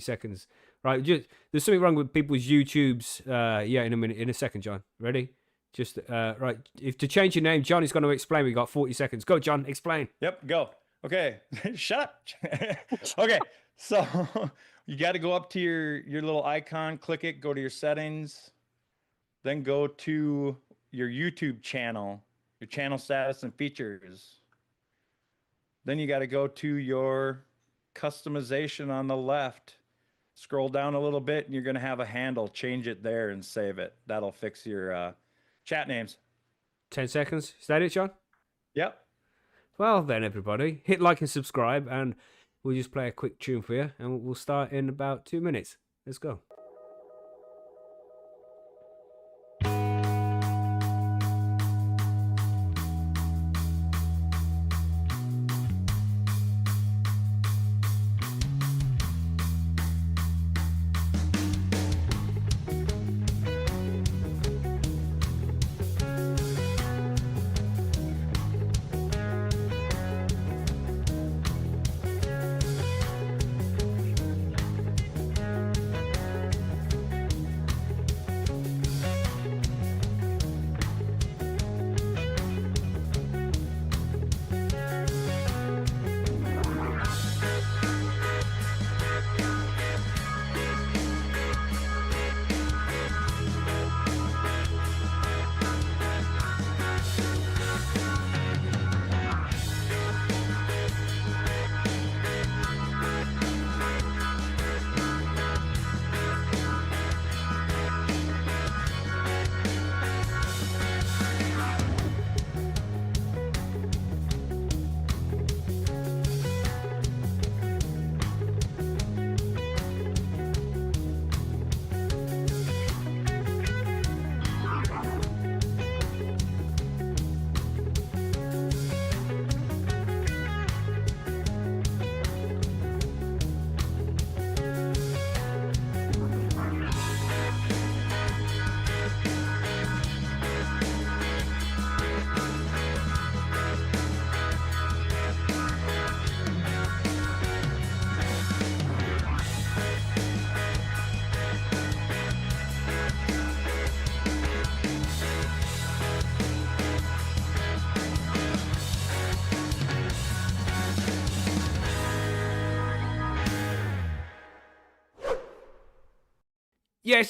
seconds. Right, there's something wrong with people's YouTubes. Yeah, in a second, John. Ready? Just right. If to change your name, John is going to explain. We got 40 seconds. Go, John. Explain. Yep. Go. Okay. Shut up. Okay. So you got to go up to your little icon, click it, go to your settings, then go to your YouTube channel, your channel status and features. Then you got to go to your customization on the left. Scroll down a little bit and you're going to have a handle. Change it there and save it. That'll fix your chat names. 10 seconds. Is that it, John? Yep. Well, then, everybody, hit like and subscribe, and we'll just play a quick tune for you, and we'll start in about 2 minutes. Let's go.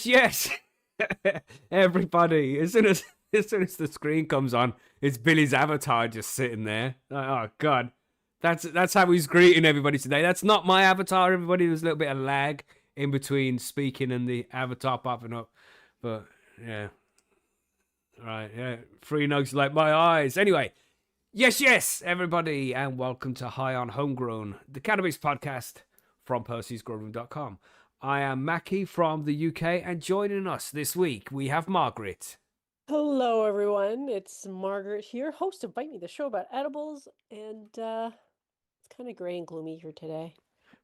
Yes. Everybody, as soon as the screen comes on, it's Billy's avatar just sitting there. Oh God, that's how he's greeting everybody today. That's not my avatar. Everybody, there's a little bit of lag in between speaking and the avatar popping up, but yeah, right, yeah, free nugs like my eyes. Anyway, yes, everybody, and welcome to High on Homegrown, the cannabis podcast from Percy'sGrowroom.com. I am Macky from the UK, and joining us this week, we have Margaret. Hello, everyone. It's Margaret here, host of Bite Me, the show about edibles, and it's kind of gray and gloomy here today.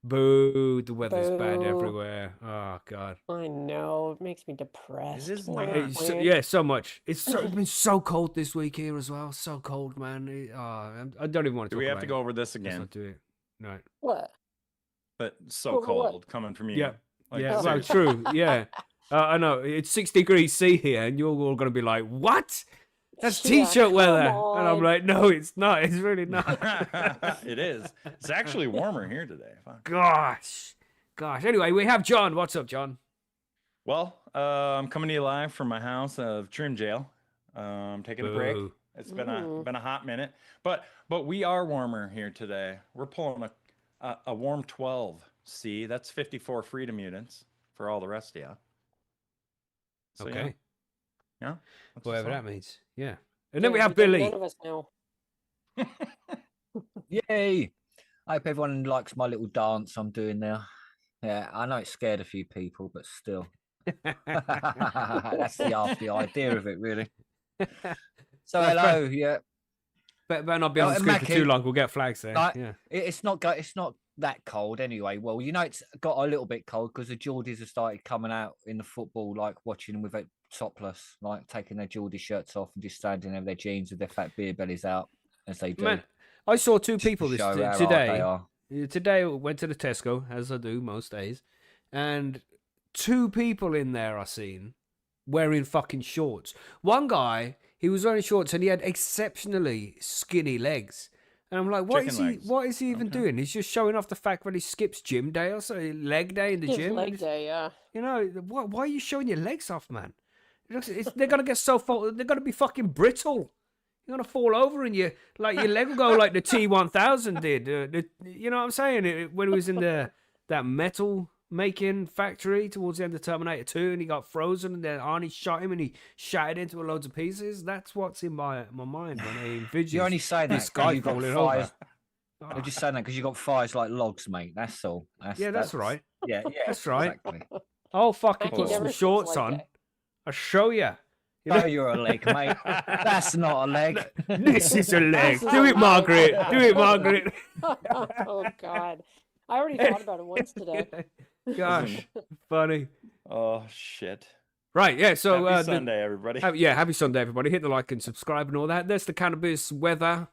Boo, the weather's bad everywhere. Oh, God. I know, it makes me depressed. It is yeah, so much. It's been so cold this week here as well. So cold, man. I don't even want to talk about it. Do we have to go over this again? Let's not do it. No. What? But so cold coming from you. Yeah. Like, yeah, well, true. Yeah. I know. It's 6 degrees C here, and you're all going to be like, what? That's t-shirt weather. On. And I'm like, no, it's not. It's really not. It is. It's actually warmer here today. Gosh. Anyway, we have John. What's up, John? Well, I'm coming to you live from my house of trim jail. I'm taking a break. It's been a hot minute, but we are warmer here today. We're pulling a warm 12. See, that's 54 freedom units for all the rest of you. So, okay. Yeah. Whatever that means. Yeah. And then we have Billy. None of us know. Yay. I hope everyone likes my little dance I'm doing now. Yeah, I know it scared a few people, but still. That's the idea of it, really. So, hello. Yeah. Better not be on the screen for too long. We'll get flags there. Yeah. It's not that cold anyway. Well, you know, it's got a little bit cold because the Geordies have started coming out in the football, like watching them with a topless, like taking their Geordie shirts off and just standing there with their jeans with their fat beer bellies out as they do. Man, I saw two people today. Today I went to the Tesco, as I do most days, and 2 people in there I seen wearing fucking shorts. One guy, he was wearing shorts and he had exceptionally skinny legs. And I'm like, what Chicken is he? legs. What is he even Okay. doing? He's just showing off the fact that he skips gym day or so, leg day in the His gym. leg day, yeah. You know, why are you showing your legs off, man? They're gonna get so they're gonna be fucking brittle. You're gonna fall over and your leg will go like the T1000 did. You know what I'm saying? When he was in that metal making factory towards the end of Terminator 2, and he got frozen, and then Arnie shot him, and he shattered into loads of pieces. That's what's in my mind when I envision. You're only saying that this 'cause guy you've got falling fires. over. You're just saying that because you got fires like logs, mate. That's all. That's right. Yeah, That's right. Exactly. I'll fucking Macky put some never says shorts leg on. day. I'll show you. Oh, you're a leg, mate. That's not a leg. This is a leg. This is Do a it, leg. Margaret. Do it, Margaret. Oh God, I already thought about it once today. Gosh, funny. Oh shit. Right, yeah. So Happy Sunday, everybody. happy Sunday, everybody. Hit the like and subscribe and all that. There's the cannabis weather.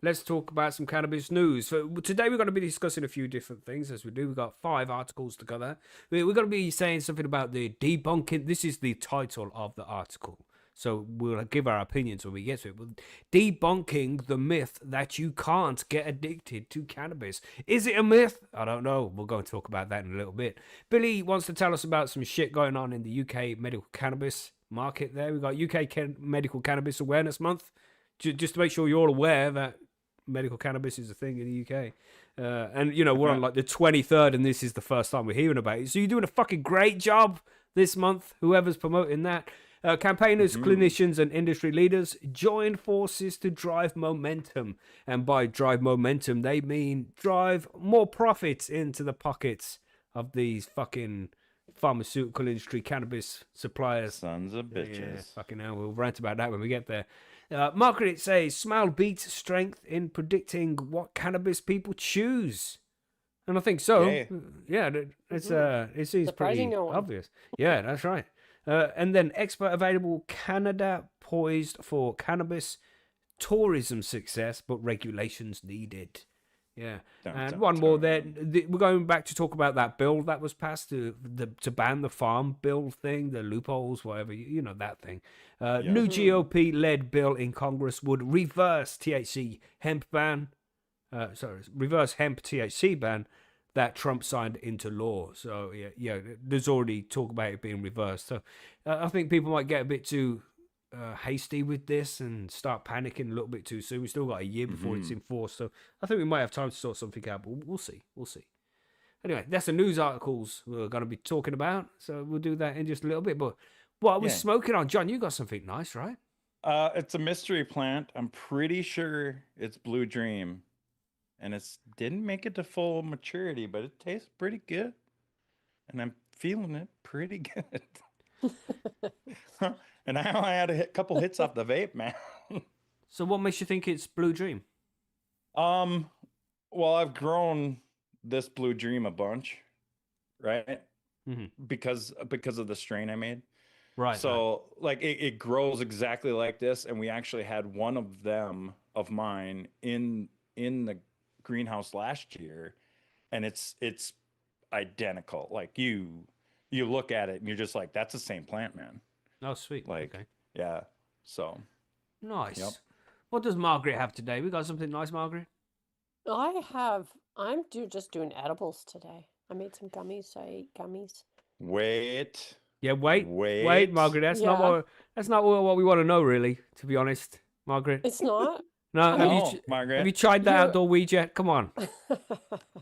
Let's talk about some cannabis news. So today we're going to be discussing a few different things, as we do. We've got 5 articles to cover. We're going to be saying something about the debunking. This is the title of the article, so we'll give our opinions when we get to it. Debunking the myth that you can't get addicted to cannabis. Is it a myth? I don't know. We'll go and talk about that in a little bit. Billy wants to tell us about some shit going on in the UK medical cannabis market there. We've got UK Medical Cannabis Awareness Month. Just to make sure you're all aware that medical cannabis is a thing in the UK. And, you know, we're on like the 23rd, and this is the first time we're hearing about it. So you're doing a fucking great job this month, whoever's promoting that. Campaigners, clinicians, and industry leaders join forces to drive momentum. And by drive momentum, they mean drive more profits into the pockets of these fucking pharmaceutical industry cannabis suppliers. Sons of Yeah, bitches. fucking hell, we'll rant about that when we get there. Margaret says, smell beats strength in predicting what cannabis people choose. And I think so. Yay. Yeah, it seems Surprising pretty no one. obvious. Yeah, that's right. And then expert available, Canada poised for cannabis tourism success, but regulations needed. Yeah. And one more there. We're going back to talk about that bill that was passed to ban the farm bill thing, the loopholes, whatever, you know, that thing. New GOP-led bill in Congress would reverse hemp THC ban that Trump signed into law. So, yeah, there's already talk about it being reversed. So I think people might get a bit too hasty with this and start panicking a little bit too soon. We still got a year before it's enforced, so I think we might have time to sort something out, but we'll see. Anyway, that's the news articles we're going to be talking about, so we'll do that in just a little bit. But what are we smoking on? John, you got something nice, right? It's a mystery plant. I'm pretty sure it's Blue Dream, and it's didn't make it to full maturity, but it tastes pretty good, and I'm feeling it pretty good. And now I had a couple hits off the vape, man. So what makes you think it's Blue Dream? Well, I've grown this Blue Dream a bunch, right? Because of the strain I made. Right. So like it grows exactly like this, and we actually had one of them of mine in the greenhouse last year, and it's identical. Like you look at it and you're just like, that's the same plant, man. Oh, sweet. Like, okay. yeah. So Nice. Yep. What does Margaret have today? We got something nice, Margaret? I'm just doing edibles today. I made some gummies. I ate gummies. wait. Yeah, wait, Margaret. That's not what we want to know, really. To be honest, Margaret. It's not. No, No, Margaret. have you tried that You're- outdoor weed yet? Come on.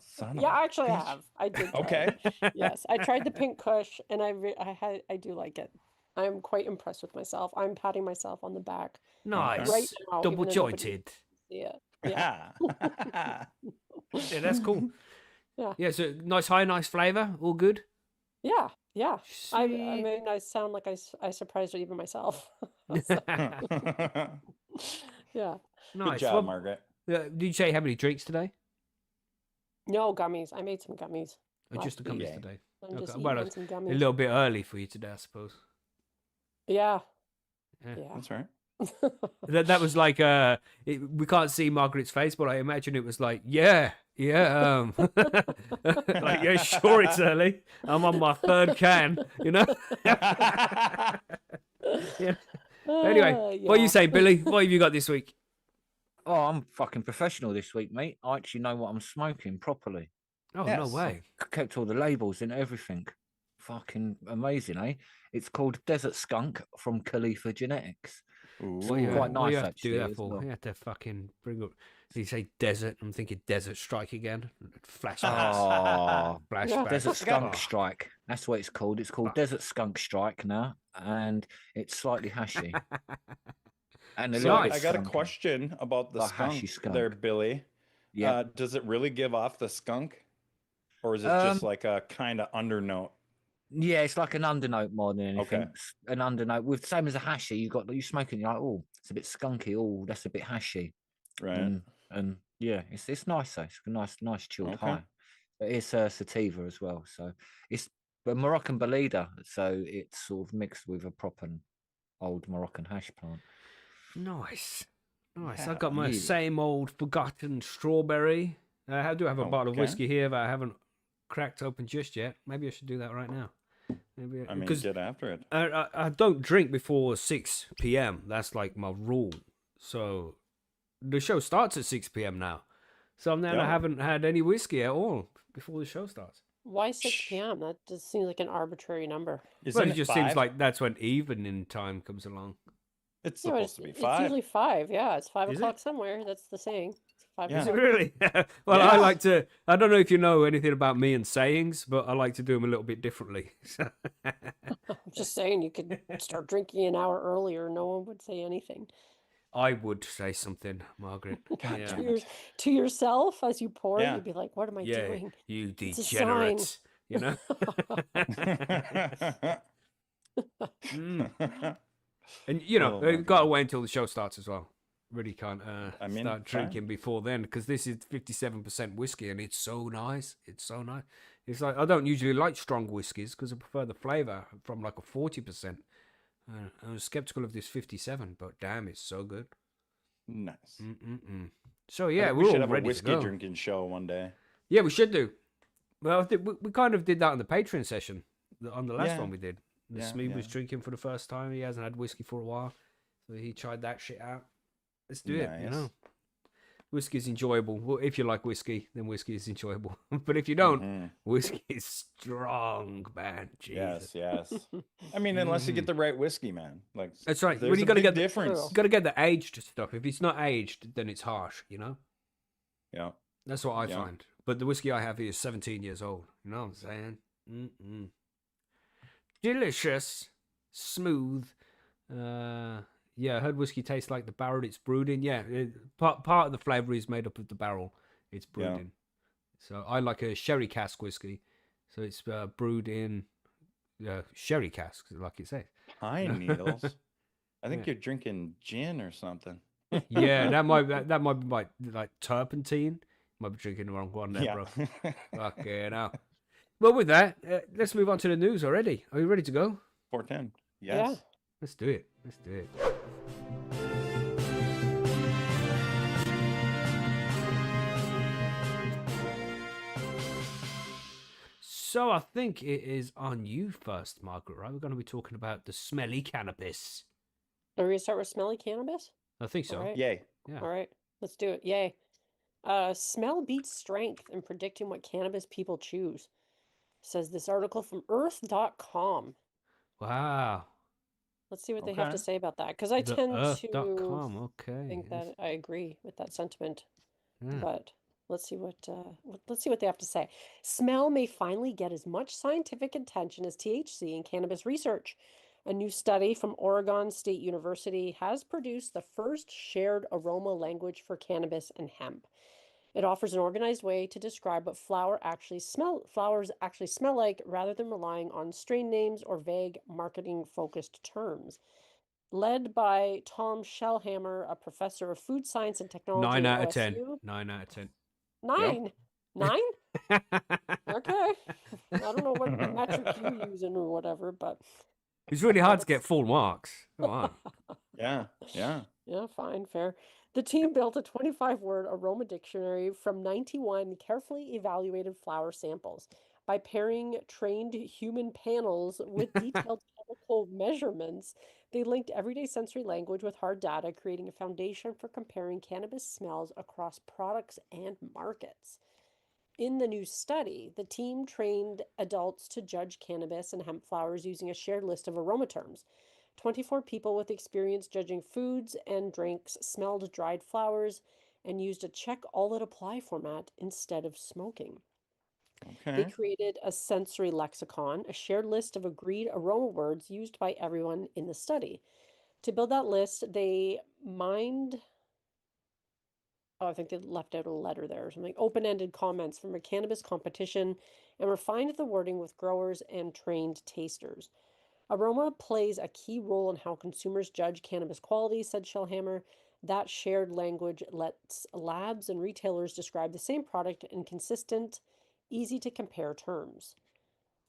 Son of Yeah, a actually, I bitch. have. I did. try Okay. it. Yes, I tried the pink Kush, and I do like it. I'm quite impressed with myself. I'm patting myself on the back. Nice. Right now, even though Double nobody jointed. See it. Yeah. Yeah, that's cool. Yeah. Yeah, so nice high, nice flavor. All good. Yeah. Yeah. I Sweet. mean, I sound like I surprised even myself. Yeah. Nice. Good job, Well, Margaret. did you say how many drinks today? No gummies. I made some gummies. Or just the Last gummies week. today? I'm Okay, just eating well, on some A gummies. little bit early for you today, I suppose. Yeah. Yeah. Yeah. That's right. That was like we can't see Margaret's face, but I imagine it was like, yeah, Yeah, like, yeah, sure, it's early. I'm on my third can, you know? Yeah. Anyway, what you Yeah. say, Billy? What have you got this week? Oh, I'm fucking professional this week, mate. I actually know what I'm smoking properly. Oh, no Yes. way. Kept all the labels and everything. Fucking amazing, eh? It's called Desert Skunk from Khalifa Genetics. What you, Quite what you nice, have to do actually, that as for? well. You have to fucking bring up. You say desert, I'm thinking Desert Strike again. Flashbacks. Oh, Flashbacks. Desert Skunk Oh, Strike. That's what it's called. It's called fuck. Desert Skunk Strike now, and it's slightly hashy and a So little bit I got a skunky. question about the A hashy skunk there, skunk. Billy. Yeah. Does it really give off the skunk? Or is it just like a kind of undernote? Yeah, it's like an undernote more than anything. Okay. An undernote with same as a hashy. You smoking, you're like, oh, it's a bit skunky. Oh, that's a bit hashy. Right. And yeah, it's nice though. It's a nice chilled Okay. high. But it's sativa as well, so it's a Moroccan Belida, so it's sort of mixed with a proper old Moroccan hash plant. Nice. Nice. Yeah. I've got my Yeah. same old forgotten strawberry. I do have a bottle of Okay. whiskey here that I haven't cracked open just yet. Maybe I should do that right now. Maybe I mean, because get after it. I don't drink before 6 p.m. That's like my rule. So the show starts at 6 p.m. now. So now I Yeah. haven't had any whiskey at all before the show starts. Why 6 p.m.? That just seems like an arbitrary number. Isn't Well, it just seems 5? like that's when evening time comes along. It's Yeah, but supposed to be it's 5. usually 5. Yeah, it's 5 Is o'clock somewhere. That's the saying. It's 5 Yeah. Is it o'clock. really? Well, I Yeah. like to. I don't know if you know anything about me and sayings, but I like to do them a little bit differently. I'm just saying you could start drinking an hour earlier. No one would say anything. I would say something, Margaret. God Yeah. To, damn your, it. to yourself as you pour it, Yeah. you'd be like, what am I Yeah, doing? you It's a sign. degenerate. You know. Mm. And you know, Oh, my you gotta God. wait until the show starts as well. Really can't I mean, start fine. drinking before then because this is 57% whiskey and it's so nice. It's so nice. It's like I don't usually like strong whiskies because I prefer the flavor from like a 40%. I was skeptical of this 57, but damn, it's so good. Nice. Mm-mm-mm. So I yeah, think we're we should all have a ready to whiskey go. drinking show one day. Yeah, we should do. Well, we kind of did that on the Patreon session on the last Yeah. one we did. Yeah, Smee was yeah. drinking for the first time. He hasn't had whiskey for a while, so he tried that shit out. Let's do it. You Nice. know, whiskey is enjoyable. Well, if you like whiskey, then whiskey is enjoyable. But if you don't, Mhm. whiskey is strong, man. Jesus. Yes, yes. I mean, unless you get the right whiskey, man. Like That's right. There's When you a gotta big get difference. True. You gotta get the aged stuff. If it's not aged, then it's harsh. You know. Yeah. That's what I Yeah. find. But the whiskey I have here is 17 years old. You know what I'm saying? Mm-mm. Delicious, smooth. Yeah, I heard whiskey tastes like the barrel it's brewed in. Yeah, part of the flavor is made up of the barrel it's brewed Yeah. in. So I like a sherry cask whiskey. So it's brewed in sherry casks, like it says. Pine needles. I think Yeah. you're drinking gin or something. Yeah, that might be like turpentine. Might be drinking the wrong one there, Yeah. bro. Fucking hell. Well, with that, let's move on to the news already. Are you ready to go? 410. Yeah. Yes. Let's do it. Let's do it. So I think it is on you first, Margaret, right? We're going to be talking about the smelly cannabis. Are we going to start with smelly cannabis? I think so. All right. Yay. Yeah. All right. Let's do it. Yay. Smell beats strength in predicting what cannabis people choose, says this article from earth.com. Wow. Let's see what they have to Okay. say about that. Because I The tend to earth.com. Okay. think that I agree with that sentiment. Yeah. But let's see what they have to say. Smell may finally get as much scientific attention as THC in cannabis research. A new study from Oregon State University has produced the first shared aroma language for cannabis and hemp. It offers an organized way to describe what flowers actually smell like rather than relying on strain names or vague marketing-focused terms. Led by Tom Shellhammer, a professor of food science and technology 9 at out of 10. OSU. 9 out of 10. 9? 9? Okay. I don't know what metric you're using or whatever, but It's really hard to that's- get full marks. Come on. Yeah. Yeah. yeah, fine, fair. The team built a 25-word aroma dictionary from 91 carefully evaluated flower samples. By pairing trained human panels with detailed chemical measurements, they linked everyday sensory language with hard data, creating a foundation for comparing cannabis smells across products and markets. In the new study, the team trained adults to judge cannabis and hemp flowers using a shared list of aroma terms. 24 people with experience judging foods and drinks smelled dried flowers and used a check all that apply format instead of smoking. They Okay. created a sensory lexicon, a shared list of agreed aroma words used by everyone in the study. To build that list, they mined, oh, I think they left out a letter there or something, open-ended comments from a cannabis competition and refined the wording with growers and trained tasters. Aroma plays a key role in how consumers judge cannabis quality, said Shellhammer. That shared language lets labs and retailers describe the same product in consistent, easy to compare terms.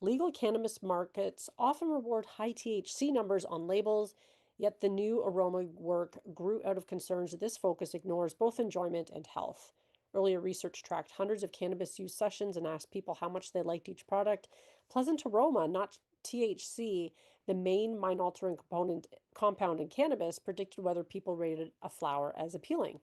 Legal cannabis markets often reward high THC numbers on labels, yet the new aroma work grew out of concerns that this focus ignores both enjoyment and health. Earlier research tracked hundreds of cannabis use sessions and asked people how much they liked each product. Pleasant aroma, not THC, the main mind-altering compound in cannabis, predicted whether people rated a flower as appealing.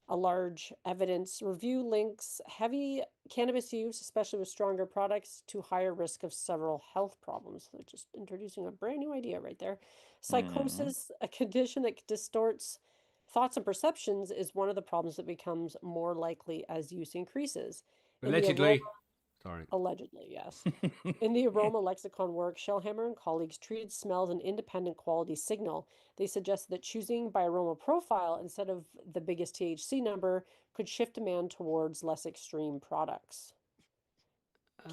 A large evidence review links heavy cannabis use, especially with stronger products, to higher risk of several health problems. They're just introducing a brand new idea right there. Mhm. Psychosis, a condition that distorts thoughts and perceptions, is one of the problems that becomes more likely as use increases. In the aroma, Allegedly. Sorry. allegedly, yes. In the aroma lexicon work, Shellhammer and colleagues treated smell as an independent quality signal. They suggested that choosing by aroma profile instead of the biggest THC number could shift demand towards less extreme products.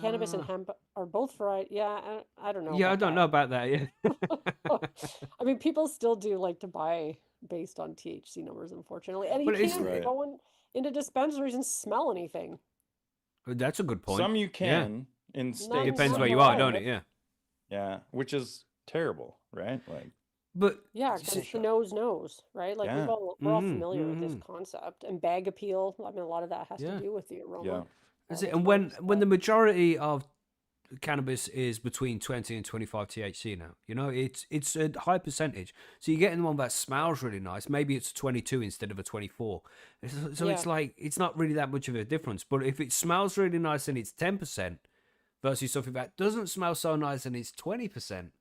Cannabis and Uh, hemp are both variety. Yeah, I don't know yeah, I about don't that. know about that. Yeah. I mean, people still do like to buy based on THC numbers, unfortunately. And you But it's can't Right. go into dispensaries and smell anything. that's a good point. Some you Yeah. can in None, states, Depends none where some where you I are, can't. don't it? live. Yeah. Yeah, which is terrible, right? Like, But Yeah, because the nose knows, right? Like yeah, we're all mm-hmm, familiar with this mm-hmm. concept and bag appeal. I mean, a lot of that has to Yeah. do with the yeah, aroma That's on it. its And marks. when the majority of cannabis is between 20 and 25 THC now, it's a high percentage. So you're getting one that smells really nice. Maybe it's 22 instead of a 24. So Yeah, it's like it's not really that much of a difference. But if it smells really nice and it's 10% versus something that doesn't smell so nice and it's 20%,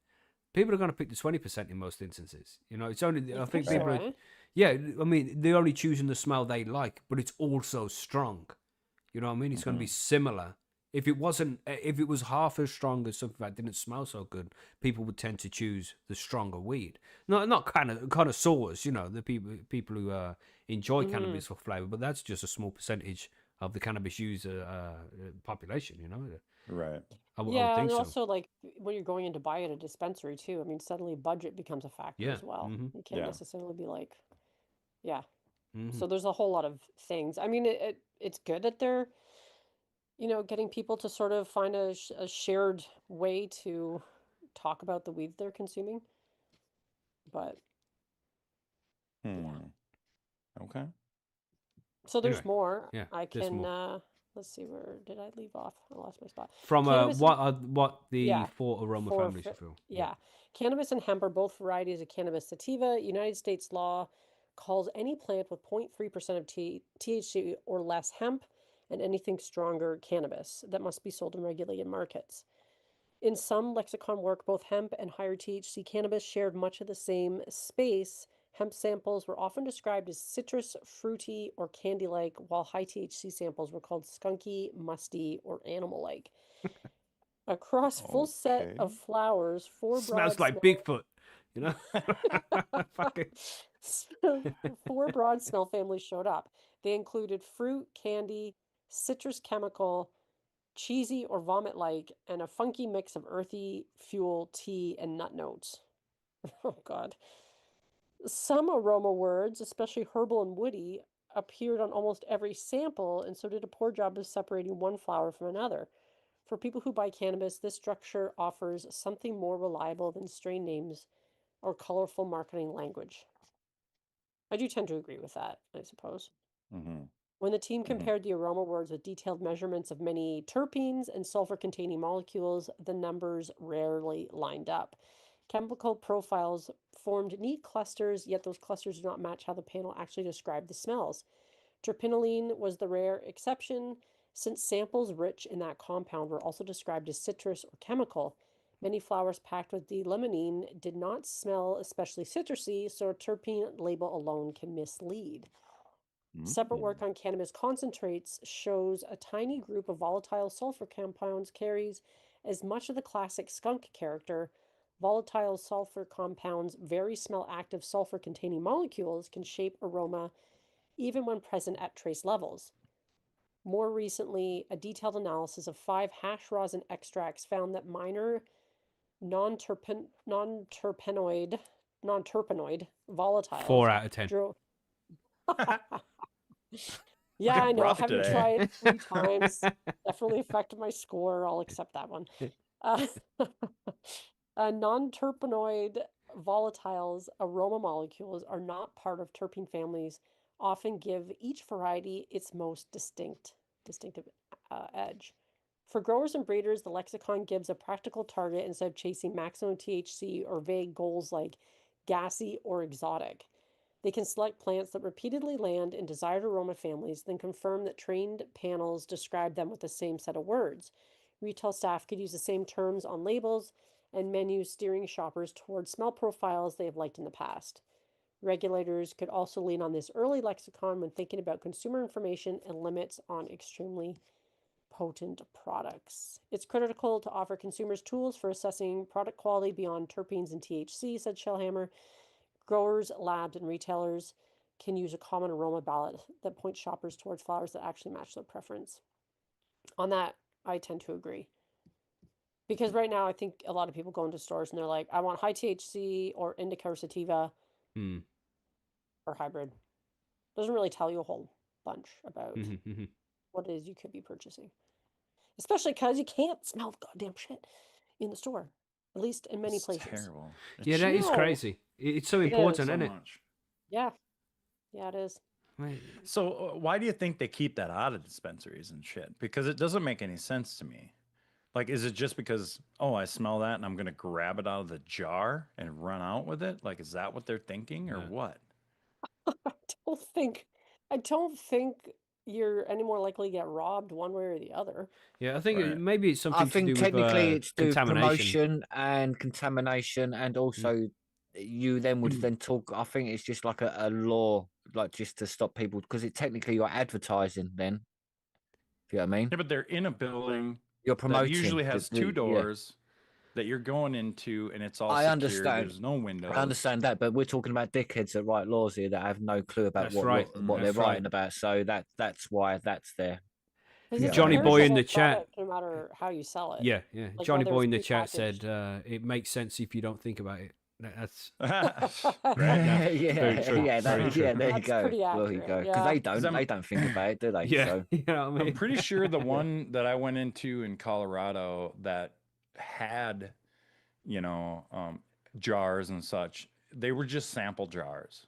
people are going to pick the 20% in most instances. It's only you I think think right. people so, are, eh? yeah. I mean, they're only choosing the smell they like, but it's also strong. You know what I mean? It's going to be Mhm. similar. If it was half as strong as something that didn't smell so good, people would tend to choose the stronger weed. Not connoisseurs, the people who enjoy Mm-hmm. cannabis for flavor, but that's just a small percentage of the cannabis user population. Right. I would Yeah, think and so. also like when you're going in to buy at a dispensary too. I mean, suddenly budget becomes a factor Yeah. as well. Mm-hmm. You can't Yeah. necessarily be like, yeah. Mm-hmm. So there's a whole lot of things. I mean, it's good that they're, getting people to sort of find a shared way to talk about the weed they're consuming. But yeah. Hmm. Okay. So there's Anyway, more. yeah. I There's can more. let's see, where did I leave off? I lost my spot. From Cannabis and what the yeah, four aroma for families you feel. Yeah. yeah. Cannabis and hemp are both varieties of cannabis sativa. United States law calls any plant with 0.3% of THC or less hemp, and anything stronger cannabis that must be sold in regulated markets. In some lexicon work, both hemp and higher THC cannabis shared much of the same space. Hemp samples were often described as citrus, fruity, or candy like, while high THC samples were called skunky, musty, or animal like. Across full set Okay. of flowers, four Smells broad like smell Bigfoot. You know. Fucking. four broad smell families showed up. They included fruit, candy, citrus chemical, cheesy or vomit like, and a funky mix of earthy, fuel, tea, and nut notes. Oh, God. Some aroma words, especially herbal and woody, appeared on almost every sample, and so did a poor job of separating one flower from another. For people who buy cannabis, this structure offers something more reliable than strain names or colorful marketing language. I do tend to agree with that, I suppose. Mm-hmm. When the team compared the aroma words with detailed measurements of many terpenes and sulfur-containing molecules, the numbers rarely lined up. Chemical profiles formed neat clusters, yet those clusters do not match how the panel actually described the smells. Terpinolene was the rare exception, since samples rich in that compound were also described as citrus or chemical. Many flowers packed with D-limonene did not smell especially citrusy, so a terpene label alone can mislead. Separate work on cannabis concentrates shows a tiny group of volatile sulfur compounds carries as much of the classic skunk character. Volatile sulfur compounds, very smell active sulfur containing molecules, can shape aroma even when present at trace levels. More recently, a detailed analysis of 5 hash rosin extracts found that minor non-terpenoid volatiles 4 out of 10. drove. Yeah, I know. rough Having today. tried 3 times definitely affected my score. I'll accept that one. Uh, non-terpenoid volatiles aroma molecules are not part of terpene families, often give each variety its most distinctive edge. For growers and breeders, the lexicon gives a practical target instead of chasing maximum THC or vague goals like gassy or exotic. They can select plants that repeatedly land in desired aroma families, then confirm that trained panels describe them with the same set of words. Retail staff could use the same terms on labels and menus, steering shoppers towards smell profiles they have liked in the past. Regulators could also lean on this early lexicon when thinking about consumer information and limits on extremely potent products. It's critical to offer consumers tools for assessing product quality beyond terpenes and THC, said Shellhammer. Growers, labs, and retailers can use a common aroma ballot that points shoppers towards flowers that actually match their preference. On that, I tend to agree. Because right now, I think a lot of people go into stores and they're like, I want high THC or indica or sativa or hybrid. Doesn't really tell you a whole bunch about what it is you could be purchasing. Especially because you can't smell the goddamn shit in the store. At least in many places. Terrible. Yeah, that is No. crazy. It's so It important, is. isn't it? Much. Yeah. Yeah, it is. Right. So why do you think they keep that out of dispensaries and shit? Because it doesn't make any sense to me. Like, is it just because, oh, I smell that and I'm going to grab it out of the jar and run out with it? Like, is that what they're thinking or what? I don't think you're any more likely to get robbed one way or the other. Yeah, I think Right. maybe it's something I think to do technically with it's to contamination. promotion and contamination, and also you then would then talk. I think it's just like a law, like just to stop people, because it technically you're advertising then. You know what I mean? Yeah, but they're in a building You're that promoting. usually has two yeah. doors that you're going into, and it's all I secured. understand. There's no windows. I understand that, but we're talking about dickheads that write laws here that have no clue about That's what right. what That's they're right. writing about. So that's why that's there. Because it's Johnny a Boy in perishable the chat. product no matter how you sell it. Yeah. Like Johnny whether Boy it's in the chat prepackaged. said it makes sense if you don't think about it. That's Right? yeah, very true. yeah, Very true. there you That's go. pretty There you accurate, go. Because yeah. they don't think about it, do they? Yeah, So you know what I mean? I'm pretty sure the one that I went into in Colorado that had, jars and such, they were just sample jars.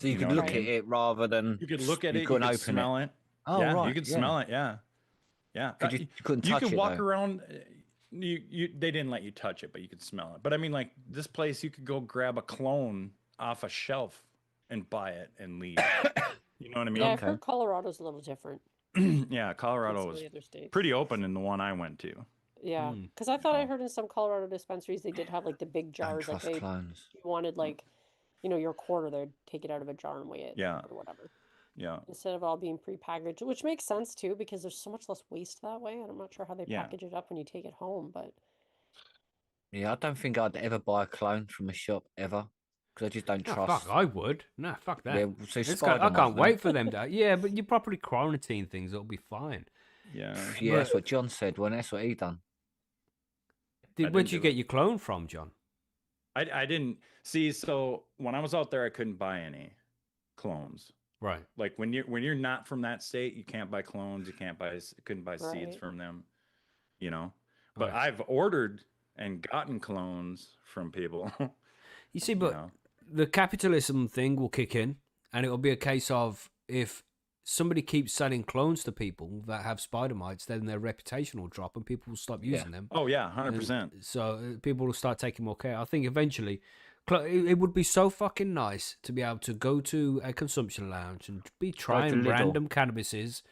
so you You could know what look I at mean? it rather than You could look at you it, you couldn't could open smell it. Oh, yeah, right, you could yeah. smell it. Yeah, yeah. You couldn't You touch could it, walk though. around. They didn't let you touch it, but you could smell it. But I mean, like this place, you could go grab a clone off a shelf and buy it and leave. You know what I mean? Yeah, I've heard Colorado's a little different Yeah, than Colorado some of was the other states. pretty open in the one I went to. Yeah, because I thought I heard in some Colorado dispensaries they did have like the big Don't jars, like trust they clones. wanted like, your quarter, they'd take it out of a jar and weigh it Yeah. or whatever. Yeah. Instead of all being prepackaged, which makes sense too, because there's so much less waste that way. And I'm not sure how they Yeah. package it up when you take it home, but Yeah, I don't think I'd ever buy a clone from a shop ever because I just don't No, trust. fuck, I would. No, fuck that. Yeah, so I can't Spider-Man, wait for them to. Yeah, but you properly quarantine things, it'll be fine. Yeah. Yeah, that's what John said. Well, that's what he done. Where'd you get your clone from, John? I didn't see. So when I was out there, I couldn't buy any clones. Right. Like when you're not from that state, you can't buy clones. You couldn't buy seeds Right. from them. But Right. I've ordered and gotten clones from people. You see, but the capitalism thing will kick in, and it'll be a case of if somebody keeps selling clones to people that have spider mites, then their reputation will drop and people will stop using them. Oh yeah, 100%. So people will start taking more care. I think eventually, it would be so fucking nice to be able to go to a consumption lounge and be trying Lidl. random cannabises,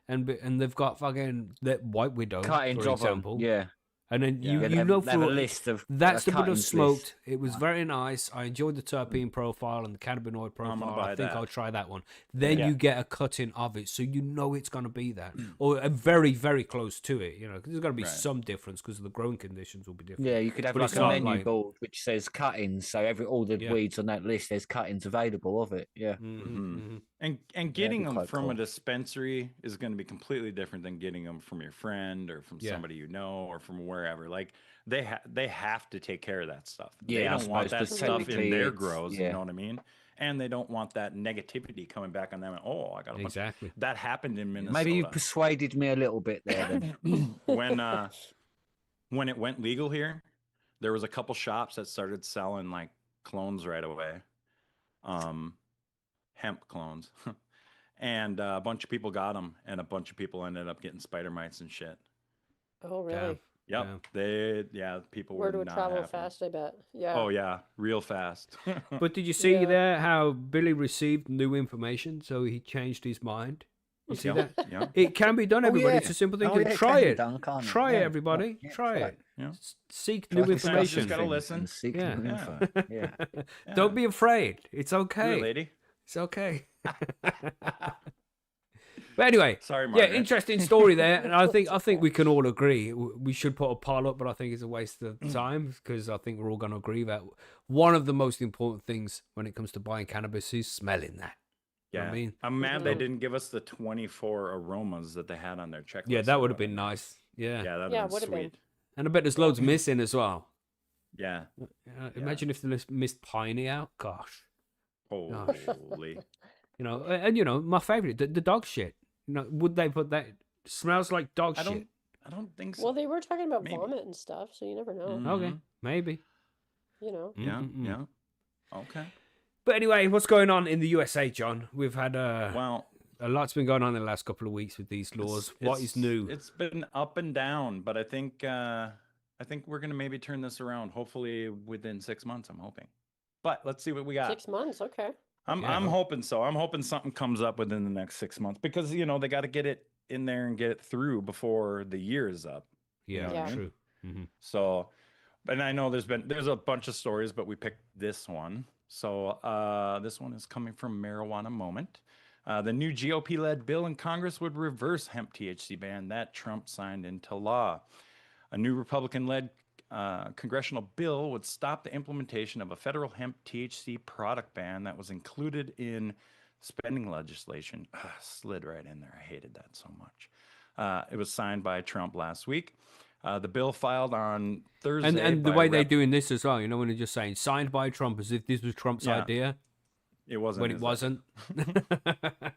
and they've got fucking that White Widow, Cuttings for of 'em, example. yeah. And then Yeah. you Yeah, they know have a for list of that's the bit of cuttings smoked. list. It was very nice. I enjoyed the terpene profile and the cannabinoid gonna profile. buy I think that. I'll try that one. Then Yeah. you get a cutting of it, so you know it's going to be that, or a very, very close to it. You know, 'cause there's going to be Right. some difference because the growing conditions will be different. Yeah, you could have But like it's a not menu like- board which says cuttings, so all the Yeah. weeds on that list, there's cuttings available of it. Yeah. And getting be them quite from a cool. dispensary is going to be completely different than getting them from your friend or from Yeah. somebody you know or from wherever. Like they have to take care of that stuff. Yeah, They I don't want suppose, that but stuff in technically their it's- grows. You yeah. know what I mean? And they don't want that negativity coming back on them. Oh, I got a bunch. Exactly. That happened in Minnesota. Maybe you persuaded me a little bit there then. when it went legal here, there was a couple shops that started selling like clones right away, hemp clones, and a bunch of people got them, and a bunch of people ended up getting spider mites and shit. Oh, really? Yep, people Word were would not travel happy. fast, I bet. Yeah. Oh yeah, real fast. But did you see Yeah. there how Billy received new information, so he changed his mind? You see Yep, that? yep. It can be done, everybody. It's a simple thing. Oh, yeah, Try can be it. done, can't it? Try it, Yeah, everybody. yeah, Try try it. Yeah. Seek Try new to information. Just gotta things listen. and seek Yeah. new Yeah. info. Yeah. Don't be afraid. It's You're okay. a lady. It's okay. But anyway, Sorry, yeah, Margaret. interesting story there, and I think we can all agree we should put a pile up, but I think it's a waste of time because I think we're all going to agree that one of the most important things when it comes to buying cannabis is smelling that. You know Yeah, what I mean, I'm mad they Mhm. didn't give us the 24 aromas that they had on their checklist. yeah, that or would have been whatever. nice. Yeah, Yeah, that'd Yeah, have been would've been. sweet. and I bet there's loads missing as well. Yeah. Imagine if they missed Piney out. Gosh, Holy. you know, and you know my favorite, the dog shit. You know, would they put that? Smells like dog I shit. don't think so. Well, they were talking about Maybe. vomit and stuff, so you never know. Okay, maybe. You know. Yeah, Mm-mm-mm. yeah. Okay. But anyway, what's going on in the USA, John? We've had Well, a lot's been going on in the last couple of weeks with these laws. What is new? It's been up and down, but I think we're gonna maybe turn this around. Hopefully within 6 months. I'm hoping. But let's see what we got. 6 months. Okay. I'm Yeah. hoping so. I'm hoping something comes up within the next 6 months because they got to get it in there and get it through before the year is up. Yeah, Yeah. true. Mm-hmm. So, and I know there's a bunch of stories, but we picked this one. So this one is coming from Marijuana Moment. The new GOP-led bill in Congress would reverse hemp THC ban that Trump signed into law. A new Republican-led congressional bill would stop the implementation of a federal hemp THC product ban that was included in spending legislation. Slid right in there. I hated that so much. It was signed by Trump last week. The bill filed on Thursday. And the by way they're Rep- doing this as well, you know, when they're just saying signed by Trump as if this was Trump's Yeah. idea it wasn't when it his wasn't. But,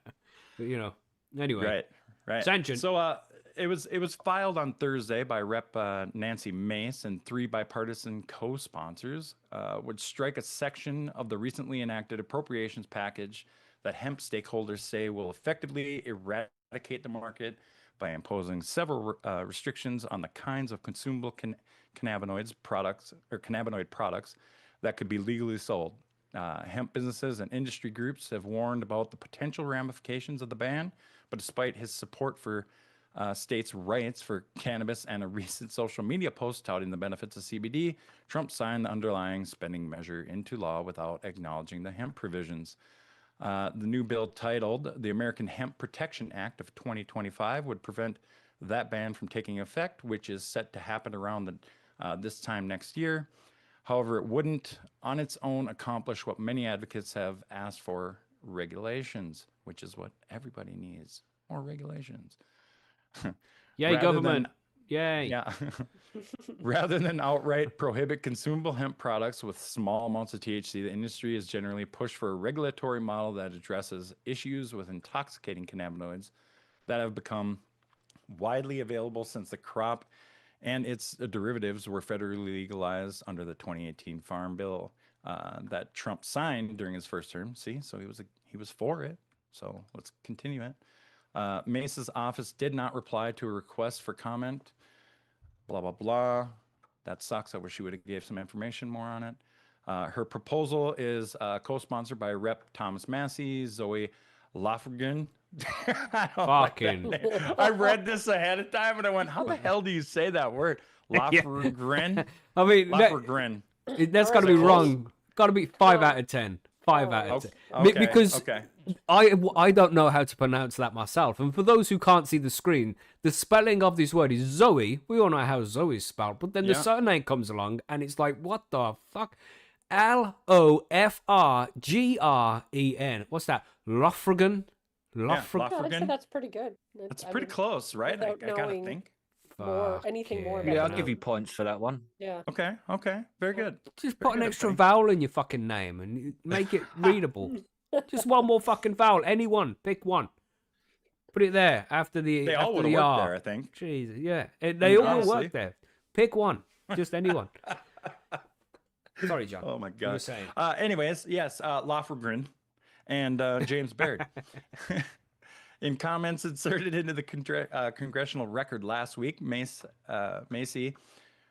you know, anyway. Right. Tangent. So it was filed on Thursday by Rep Nancy Mace and 3 bipartisan co-sponsors, would strike a section of the recently enacted appropriations package that hemp stakeholders say will effectively eradicate the market by imposing several restrictions on the kinds of consumable cannabinoid products that could be legally sold. Hemp businesses and industry groups have warned about the potential ramifications of the ban, but despite his support for states' rights for cannabis and a recent social media post touting the benefits of CBD, Trump signed the underlying spending measure into law without acknowledging the hemp provisions. The new bill titled the American Hemp Protection Act of 2025 would prevent that ban from taking effect, which is set to happen around this time next year. However, it wouldn't on its own accomplish what many advocates have asked for, regulations, which is what everybody needs, more regulations. Yay, Rather government. than- Yay. Yeah. Rather than outright prohibit consumable hemp products with small amounts of THC, the industry has generally pushed for a regulatory model that addresses issues with intoxicating cannabinoids that have become widely available since the crop and its derivatives were federally legalized under the 2018 Farm Bill. that Trump signed during his first term. See, so he was for it. So let's continue it. Mace's office did not reply to a request for comment. Blah blah blah. That sucks. I wish she would have gave some information more on it. Her proposal is co-sponsored by Rep. Thomas Massey, Zoe Lofgren. Fucking. I read this ahead of time and I went, how the hell do you say that word? Lofgren? I mean, Lofgren. that's got to be Close. wrong. Got to be 5 No. out of 10. 5 Oh, out of 10. Okay, Because okay. I don't know how to pronounce that myself. And for those who can't see the screen, the spelling of this word is Zoe. We all know how Zoe is spelled. But then the Yeah. surname comes along and it's like, what the fuck? Lofrgren. What's that? Lofrgen? Lofrgen? Yeah, I'd say Lofgren? that's pretty good. That's I pretty mean, close, right? I without gotta knowing think. more, anything more about Yeah, I'll the give you name. points for that one. Yeah. Okay, very good. Just Very put an good, extra buddy. vowel in your fucking name and make it readable. Just one more fucking vowel. Any one. Pick one. Put it there after the They all after would the have worked R. there, I think. Jesus, yeah. They all honestly. work there. Pick one. Just anyone. Sorry, John. Oh my You were god. saying. Anyways, yes, Lofgren and James Baird. In comments inserted into the congressional record last week, Macy,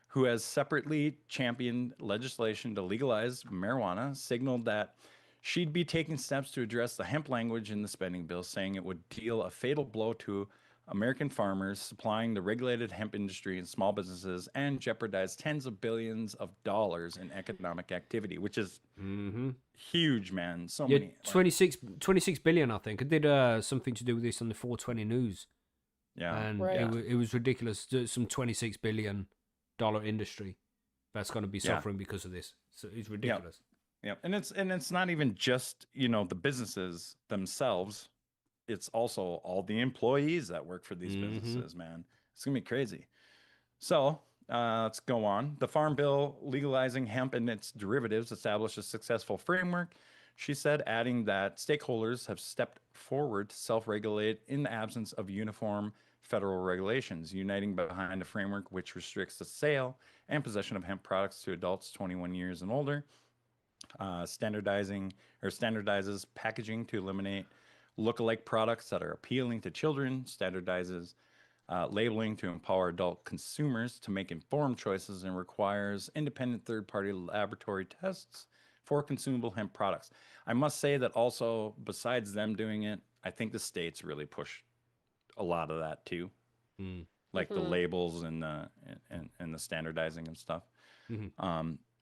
who has separately championed legislation to legalize marijuana, signaled that she'd be taking steps to address the hemp language in the spending bill, saying it would deal a fatal blow to American farmers supplying the regulated hemp industry and small businesses and jeopardize tens of billions of dollars in economic activity, which is huge, man. So Yeah, many. 26 billion, I think. I did something to do with this on the 420 News. Yeah. And Right. it was ridiculous. Some $26 billion industry that's going to be Yeah. suffering because of this. So it's ridiculous. Yeah, and it's not even just, the businesses themselves. It's also all the employees that work for these businesses, man. It's gonna be crazy. So let's go on. The Farm Bill legalizing hemp and its derivatives established a successful framework, she said, adding that stakeholders have stepped forward to self-regulate in the absence of uniform federal regulations, uniting behind a framework which restricts the sale and possession of hemp products to adults 21 years and older. Standardizes packaging to eliminate lookalike products that are appealing to children, standardizes labeling to empower adult consumers to make informed choices, and requires independent third-party laboratory tests for consumable hemp products. I must say that also, besides them doing it, I think the states really push a lot of that too, like the labels and the standardizing and stuff.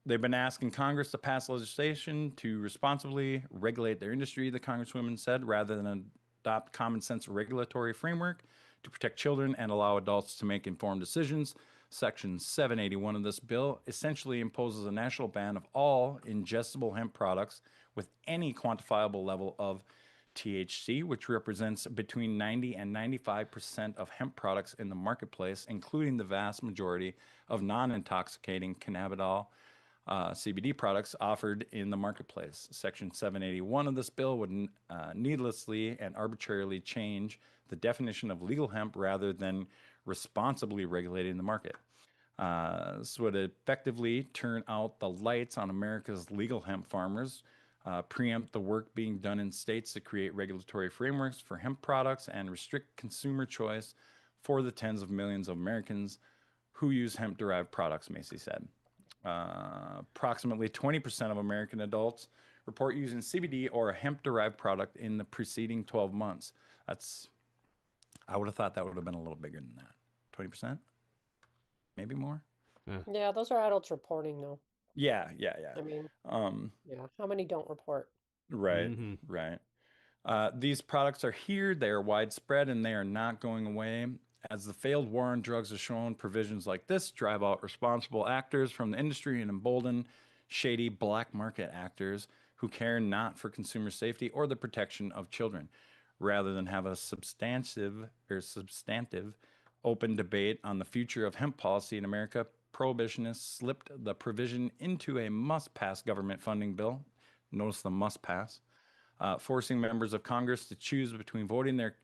They've been asking Congress to pass legislation to responsibly regulate their industry, the Congresswoman said, rather than adopt common sense regulatory framework to protect children and allow adults to make informed decisions. Section 781 of this bill essentially imposes a national ban of all ingestible hemp products with any quantifiable level of THC, which represents between 90 and 95% of hemp products in the marketplace, including the vast majority of non-intoxicating cannabidiol CBD products offered in the marketplace. Section 781 of this bill would needlessly and arbitrarily change the definition of legal hemp rather than responsibly regulating the market. This would effectively turn out the lights on America's legal hemp farmers, preempt the work being done in states to create regulatory frameworks for hemp products, and restrict consumer choice for the tens of millions of Americans who use hemp-derived products, Macy said. Approximately 20% of American adults report using CBD or a hemp-derived product in the preceding 12 months. I would have thought that would have been a little bigger than that. 20%? Maybe more? Yeah, those are adults reporting though. Yeah. I mean, yeah. How many don't report? Right. These products are here, they are widespread, and they are not going away. As the failed war on drugs has shown, provisions like this drive out responsible actors from the industry and embolden shady black market actors who care not for consumer safety or the protection of children. Rather than have a substantive open debate on the future of hemp policy in America, prohibitionists slipped the provision into a must-pass government funding bill. Notice the must-pass, forcing members of Congress to choose between voting their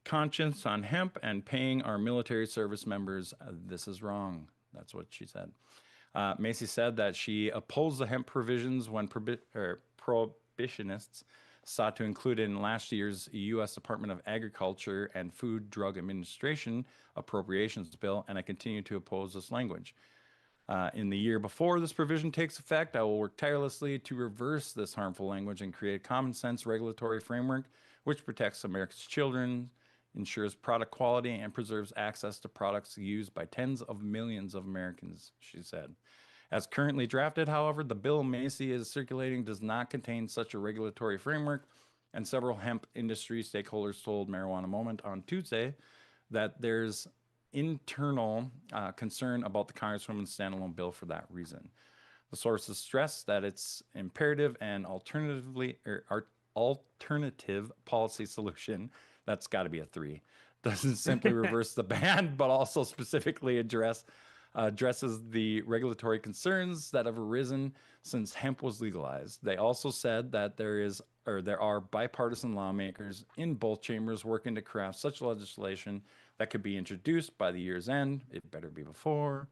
conscience on hemp and paying our military service members. This is wrong. That's what she said. Macy said that she opposed the hemp provisions when prohibitionists sought to include it in last year's U.S. Department of Agriculture and Food Drug Administration appropriations bill, and I continue to oppose this language. In the year before this provision takes effect, I will work tirelessly to reverse this harmful language and create a common sense regulatory framework which protects America's children, ensures product quality, and preserves access to products used by tens of millions of Americans, she said. As currently drafted, however, the bill Macy is circulating does not contain such a regulatory framework, and several hemp industry stakeholders told Marijuana Moment on Tuesday that there's internal concern about the Congresswoman's standalone bill for that reason. The sources stress that it's imperative and alternative policy solution, that's got to be a 3, doesn't simply reverse the ban, but also specifically addresses the regulatory concerns that have arisen since hemp was legalized. They also said that there are bipartisan lawmakers in both chambers working to craft such legislation that could be introduced by the year's end. It better be before.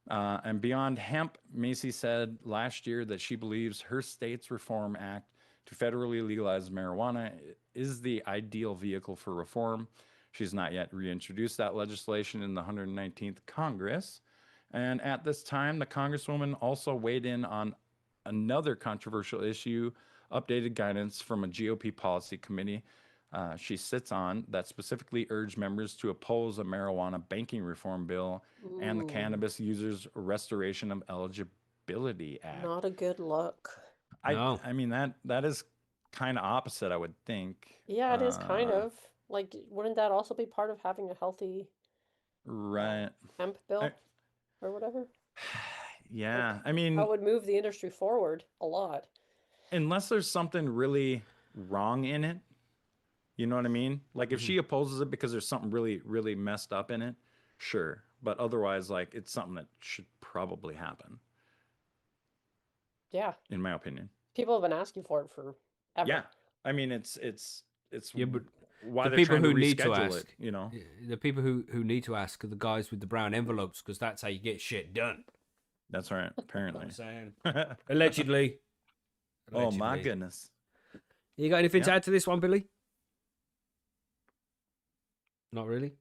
And beyond hemp, Macy said last year that she believes her state's Reform Act to federally legalize marijuana is the ideal vehicle for reform. She's not yet reintroduced that legislation in the 119th Congress. And at this time, the Congresswoman also weighed in on another controversial issue, updated guidance from a GOP policy committee she sits on that specifically urged members to oppose a marijuana banking reform bill and the Cannabis Users Restoration of Eligibility Act. Not a good look. No. I mean, that is kind of opposite, I would think. Yeah, it is kind of. Like, wouldn't that also be part of having a healthy right hemp bill or whatever? Yeah, Like, I mean, that would move the industry forward a lot. unless there's something really wrong in it, you know what I mean? Like if she opposes it because there's something really, really messed up in it, sure. But otherwise, like it's something that should probably happen. Yeah. In my opinion. People have been asking for it forever. Yeah. I mean, it's Yeah, but why the they're people trying to who need to reschedule ask, it, you know? the people who need to ask are the guys with the brown envelopes, because that's how you get shit done. That's right, apparently. I'm saying. Allegedly. Oh my goodness. You got anything to add to this one, Billy? Not really.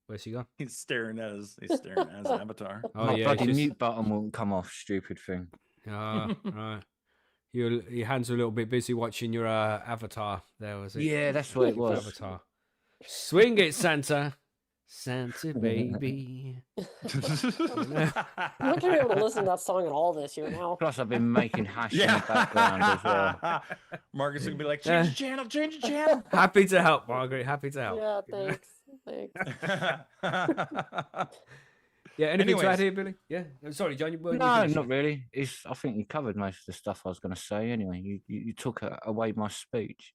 Where's he gone? He's staring at his avatar. Oh My yeah, bloody it's just- mute button won't come off, stupid thing. Right. Your hands are a little bit busy watching your avatar there, was it? Yeah, that's what it was. Avatar. Swing it, Santa. Santa baby. I'm not going to be able to listen to that song at all this year now. Plus, I've been making hash in the background as well. Margaret's gonna be like, change the channel, change the channel. Happy to help, Margaret. Happy to help. Yeah, thanks. Thanks. Yeah, anything to Anyways. add here, Billy? Yeah. Sorry, John, you weren't No, finished not yet. really. I think you covered most of the stuff I was going to say anyway. You took away my speech.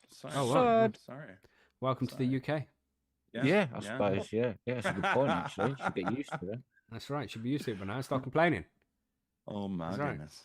Sorry. Oh, wow. I'm sorry. Welcome to the UK. Yeah, I suppose. Yeah, it's a good point, actually. Should get used to it. That's right. Should be used to it by now. Stop complaining. Oh my That's right. goodness.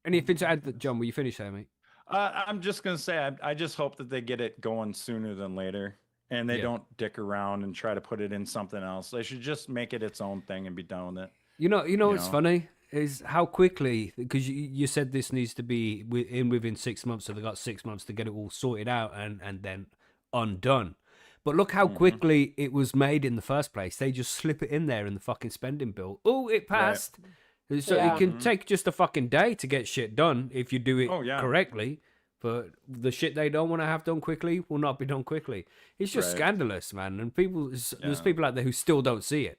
Anything to add, John? Will you finish there, mate? I'm just gonna say I just hope that they get it going sooner than later, and they Yeah. don't dick around and try to put it in something else. They should just make it its own thing and be done with it. You know what's know. funny is how quickly, because you said this needs to be within 6 months, so they got 6 months to get it all sorted out and then undone. But look how quickly it was made in the first place. They just slip it in there in the fucking spending bill. Oh, it passed. So Yeah. it can take just a fucking day to get shit done if you do it Oh, yeah. correctly. But the shit they don't want to have done quickly will not be done quickly. It's just Right. scandalous, man. And there's Yeah. people out there who still don't see it.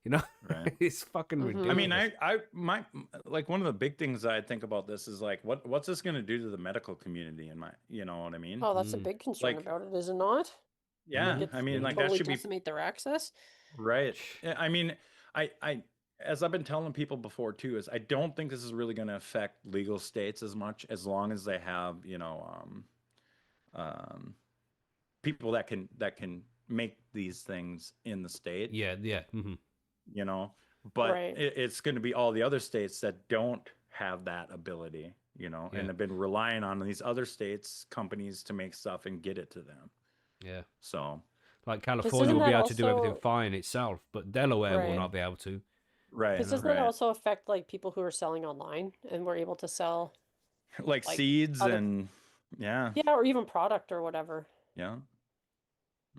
You know, Right. it's fucking ridiculous. I mean, my like one of the big things that I think about this is like, what's this gonna do to the medical community? You know what I mean? Oh, that's a big concern Like- about it, is it not? Yeah, It's I mean, like totally that should be decimate their access. right. Yeah, I mean, I as I've been telling people before too, is I don't think this is really going to affect legal states as much as long as they have, people that can make these things in the state, yeah. Mm-hmm. you know. But Right. it's going to be all the other states that don't have that ability, you know, Yeah. and have been relying on these other states' companies to make stuff and get it to them. Yeah. So Like California will that be able to do everything also fine itself, but Delaware will right? not be able to. Right. Because doesn't that also affect like people who are selling online and were able to sell Like like seeds other and yeah. yeah, or even product or whatever. Yeah.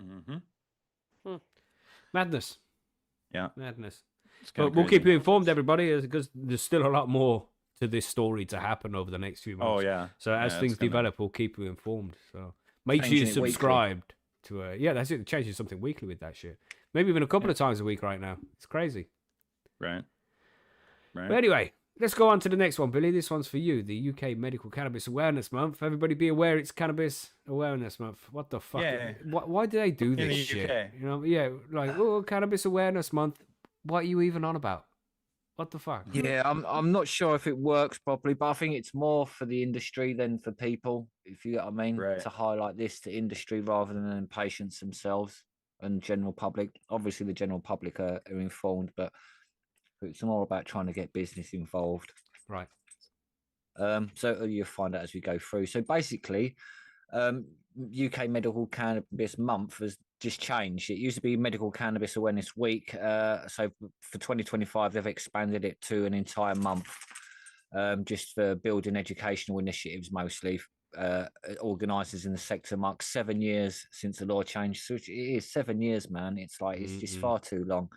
Mm-hmm. Hmm. Madness. Yeah. Madness. It's kind But of we'll keep crazy. you informed, everybody, because there's still a lot more to this story to happen over the next few months. Oh yeah. So as Yeah, things it's gonna develop, we'll keep you informed. So make sure Changing you're it weekly. subscribed to yeah, that's it. Changing something weekly with that shit. Maybe even a couple of times a week right now. It's crazy. Right. Right. But anyway, let's go on to the next one, Billy. This one's for you. The UK Medical Cannabis Awareness Month. Everybody be aware it's Cannabis Awareness Month. What the fuck? Yeah. Why do they do In this the shit? UK. You know, yeah, like, oh, Cannabis Awareness Month. What are you even on about? What the fuck? Yeah, I'm not sure if it works properly, but I think it's more for the industry than for people, if you get what I mean, Right. to highlight this to industry rather than patients themselves and general public. Obviously, the general public are informed, but it's more about trying to get business involved. Right. So you'll find out as we go through. So basically, UK Medical Cannabis Month has just changed. It used to be Medical Cannabis Awareness Week. So for 2025, they've expanded it to an entire month, just for building educational initiatives mostly. Organisers in the sector mark 7 years since the law changed. So it is 7 years, man. It's like, it's just far too long.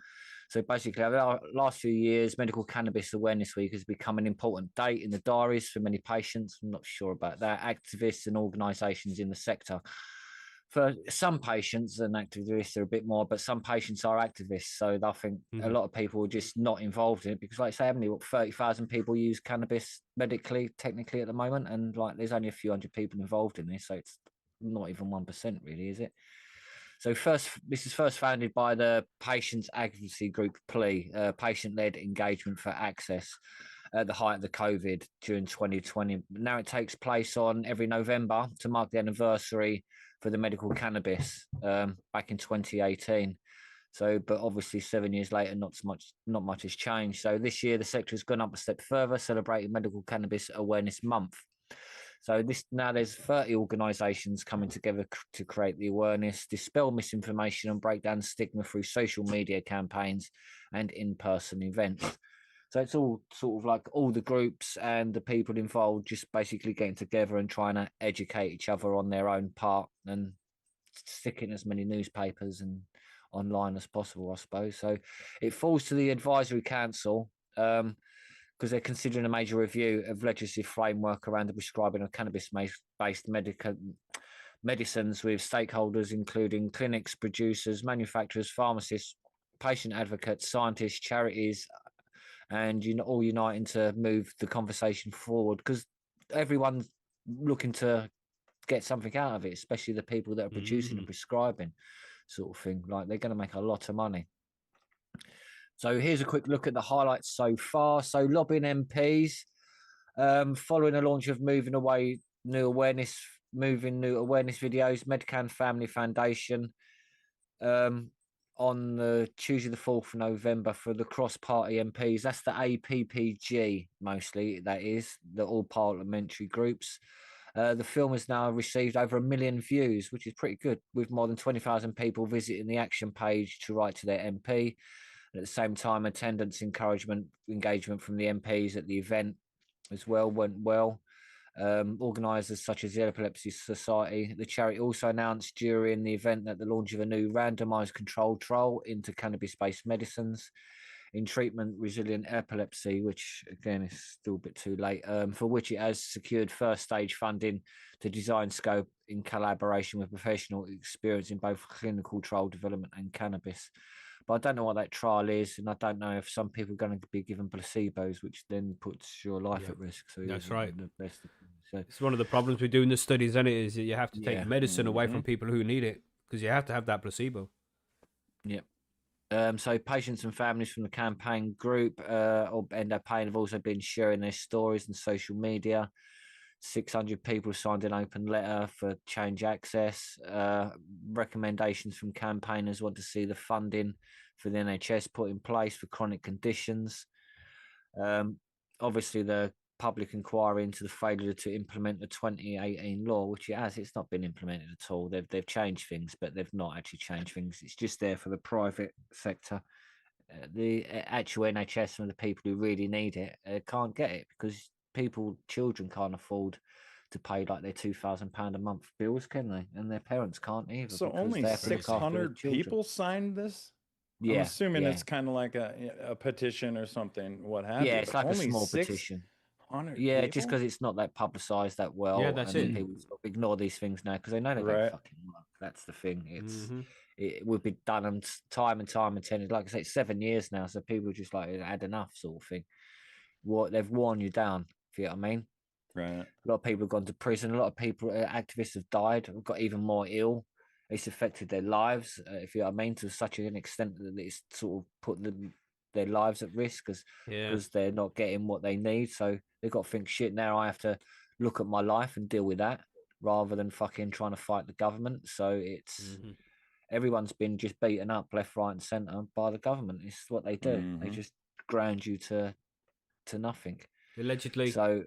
So basically, over the last few years, Medical Cannabis Awareness Week has become an important date in the diaries for many patients. I'm not sure about that. Activists and organisations in the sector. For some patients and activists are a bit more, but some patients are activists. So I think a lot of people are just not involved in it because, like I say, how many, 30,000 people use cannabis medically, technically at the moment? And like, there's only a few hundred people involved in this. So it's not even 1%, really, is it? So this is first founded by the patients advocacy group PLE, patient-led engagement for access, at the height of the COVID during 2020. Now it takes place on every November to mark the anniversary for the medical cannabis back in 2018. So, but obviously 7 years later, not much has changed. So this year the sector has gone up a step further, celebrating Medical Cannabis Awareness Month. So now there's 30 organisations coming together to create the awareness, dispel misinformation and break down stigma through social media campaigns and in-person events. So it's all sort of like all the groups and the people involved just basically getting together and trying to educate each other on their own part and sticking as many newspapers and online as possible, I suppose. So it falls to the advisory council, because they're considering a major review of legislative framework around the prescribing of cannabis-based medicines with stakeholders including clinics, producers, manufacturers, pharmacists, patient advocates, scientists, charities, and all uniting to move the conversation forward because everyone's looking to get something out of it, especially the people that are producing and prescribing, sort of thing. Like, they're going to make a lot of money. So here's a quick look at the highlights so far. So lobbying MPs, following the launch of moving new awareness videos, Medcan Family Foundation, on the Tuesday the 4th of November for the cross-party MPs. That's the APPG mostly, that is, the all parliamentary groups. The film has now received over 1 million views, which is pretty good, with more than 20,000 people visiting the action page to write to their MP. And at the same time, attendance, engagement from the MPs at the event as well went well. Organisers such as the Epilepsy Society, the charity, also announced during the event that the launch of a new randomised controlled trial into cannabis-based medicines in treatment-resilient epilepsy, which again is still a bit too late, for which it has secured first-stage funding to design scope in collaboration with professional experience in both clinical trial development and cannabis. But I don't know what that trial is, and I don't know if some people are going to be given placebos, which then puts your life at risk. So that's right. The best. So It's one of the problems with doing the studies, isn't it? Is that you have to take Yeah. medicine away from people who need it because you have to have that placebo. Yep. So patients and families from the campaign group or End Our Pain have also been sharing their stories on social media. 600 people signed an open letter for change access. Recommendations from campaigners want to see the funding for the NHS put in place for chronic conditions. Obviously, the public inquiry into the failure to implement the 2018 law, which it has. It's not been implemented at all. They've changed things, but they've not actually changed things. It's just there for the private sector. The actual NHS and the people who really need it can't get it because children can't afford to pay like their £2,000 a month bills, can they? And their parents can't either. So because only they have to look after their 600 children. people signed this? I'm Yeah, assuming yeah. it's kind of like a petition or something, what have you. Yeah, it's but like a only small petition. 600 Yeah, just people? because it's not that publicised that well. Yeah, that's and it. People sort of ignore these things now because they know they don't Right. fucking work. That's the thing. Mhm. It would be done and time and attended. Like I say, it's 7 years now, so people are just like had enough sort of thing. They've worn you down. If you know what I mean. Right. A lot of people have gone to prison. A lot of people, activists, have died. Have got even more ill. It's affected their lives. If you know what I mean, to such an extent that it's sort of put their lives at risk because they're not getting what they need. So they've got to think, shit, now I have to look at my life and deal with that rather than fucking trying to fight the government. So it's everyone's been just beaten up left, right, and centre by the government. It's what they do. They just ground you to nothing. Allegedly. So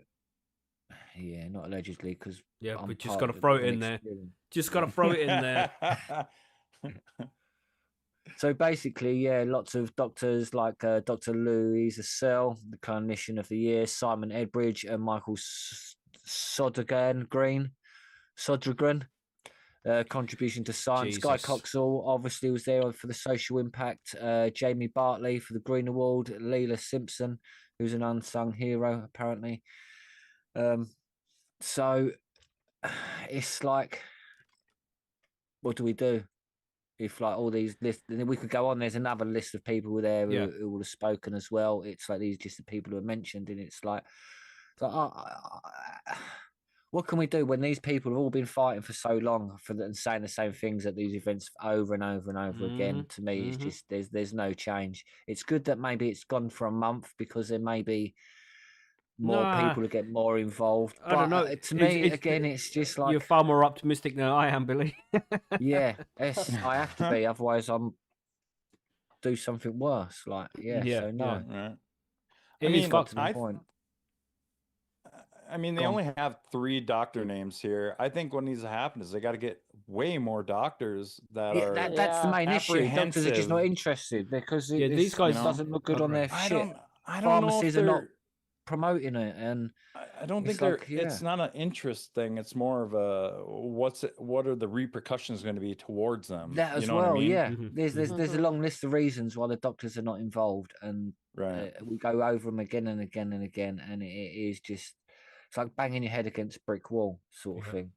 yeah, not allegedly, because but just got to throw it in there. Just got to throw it in there. So basically, yeah, lots of doctors like Dr. Louise Assel, the clinician of the year, Simon Edbridge, and Michael Sodrigren. Contribution to science. Guy Jesus. Coxall obviously was there for the social impact. Jamie Bartley for the Green Award. Leela Simpson, who's an unsung hero apparently. So it's like, what do we do? If like all these lists, then we could go on. There's another list of people there who would have spoken as well. It's like these just the people who are mentioned, and it's like what can we do when these people have all been fighting for so long and saying the same things at these events over and over and over again? To me, it's just there's no change. It's good that maybe it's gone for a month because there may be more people to get more involved. I don't know. To me, again, it's just like you're far more optimistic than I am, Billy. yeah, I have to be, otherwise I'm do something worse. Like so no. Right. I mean, Fucked my point. I mean, they only have 3 doctor names here. I think what needs to happen is they got to get way more doctors that are. That's the main issue. Doctors are just not interested because these guys doesn't look good on their shit. I don't Pharmacies know if are not promoting it, and I don't think it's not an interest thing. It's more of a what are the repercussions going to be towards them? That as you know well, what I mean? yeah. There's a long list of reasons why the doctors are not involved, and we go over them again and again and again, and it is just it's like banging your head against a brick wall sort of thing.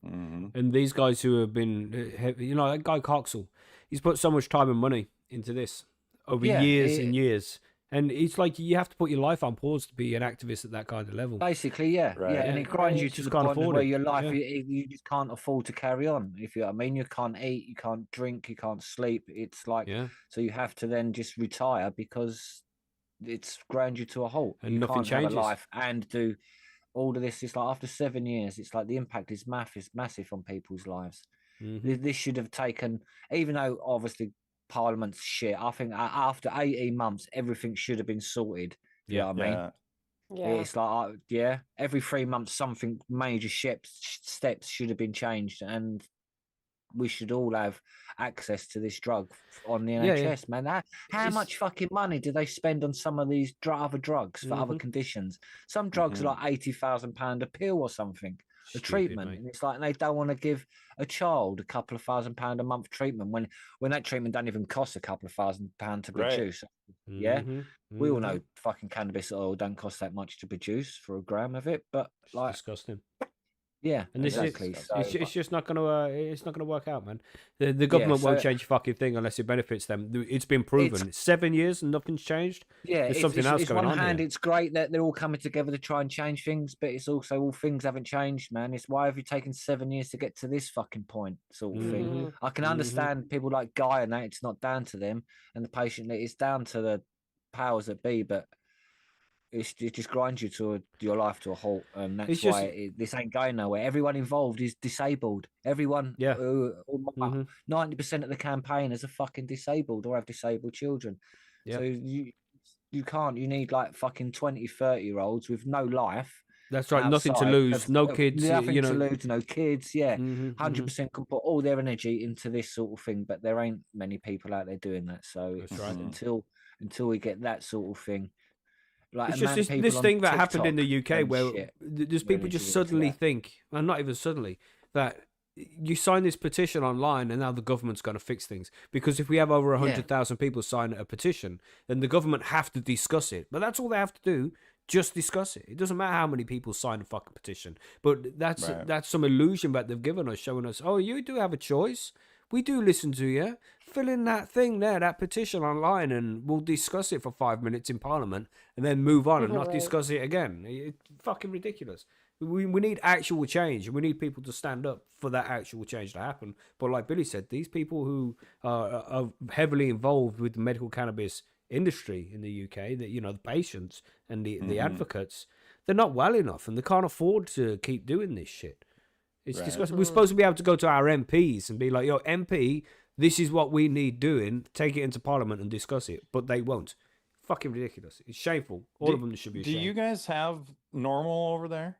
And these guys who have been, that guy Coxall, he's put so much time and money into this over years and years. And it's like you have to put your life on pause to be an activist at that kind of level. Basically, yeah. And it grinds you to the point where your life, you just can't afford to carry on. If you know what I mean, you can't eat, you can't drink, you can't sleep. It's like, so you have to then just retire because it's ground you to a halt. And you nothing can't changes. have a life and do all of this. It's like after 7 years, it's like the impact is massive on people's lives. This should have taken, even though obviously Parliament's shit. I think after 18 months, everything should have been sorted. You know what I mean? Yeah. It's like, every 3 months, something major steps should have been changed. And we should all have access to this drug on the NHS, man. How much fucking money do they spend on some of these other drugs for other conditions? Some drugs are like £80,000 a pill or something. The treatment, and it's like, and they don't want to give a child a couple of £1,000 a month treatment when that treatment don't even cost a couple of £1,000 to produce. We all know fucking cannabis oil don't cost that much to produce for a gram of it, but like disgusting. Yeah, and exactly. It's just not gonna. It's not gonna work out, man. The government won't change a fucking thing unless it benefits them. It's been proven. 7 years and nothing's changed. Yeah, there's something else going on. On one hand, it's great that they're all coming together to try and change things, but it's also all things haven't changed, man. It's why have you taken 7 years to get to this fucking point, sort of thing. I can understand people like Guy and that it's not down to them and the patient; it's down to the powers that be, but. It just grinds you to your life to a halt, and that's why this ain't going nowhere. Everyone involved is disabled. Everyone, 90% of the campaign is a fucking disabled or have disabled children. So You can't. You need like fucking 20, 30-year-olds with no life. That's right. Nothing to outside lose. of- No of- kids. Nothing You to know. lose. No kids. Yeah, Mhm, 100% can put all their energy into this sort of thing. But there ain't many people out there doing that. So That's it's right. until we get that sort of thing, like It's just amount of this people on thing that happened in TikTok the UK and where shit there's people willing to just get into suddenly that. think, and not even suddenly, that you sign this petition online and now the government's going to fix things. Because if we have over 100,000 people sign a petition, then the government have to discuss it. But that's all they have to do. Just discuss it. It doesn't matter how many people sign a fucking petition. But that's some illusion that they've given us, showing us, oh, you do have a choice. We do listen to you. Fill in that thing there, that petition online, and we'll discuss it for 5 minutes in Parliament and then move on and not discuss it again. It's fucking ridiculous. We need actual change, and we need people to stand up for that actual change to happen. But like Billy said, these people who are heavily involved with the medical cannabis industry in the UK, that, you know, the patients and the advocates, they're not well enough, and they can't afford to keep doing this shit. It's disgusting. We're supposed to be able to go to our MPs and be like, yo, MP, this is what we need doing. Take it into Parliament and discuss it. But they won't. Fucking ridiculous. It's shameful. All of them should be ashamed. Do you guys have normal over there?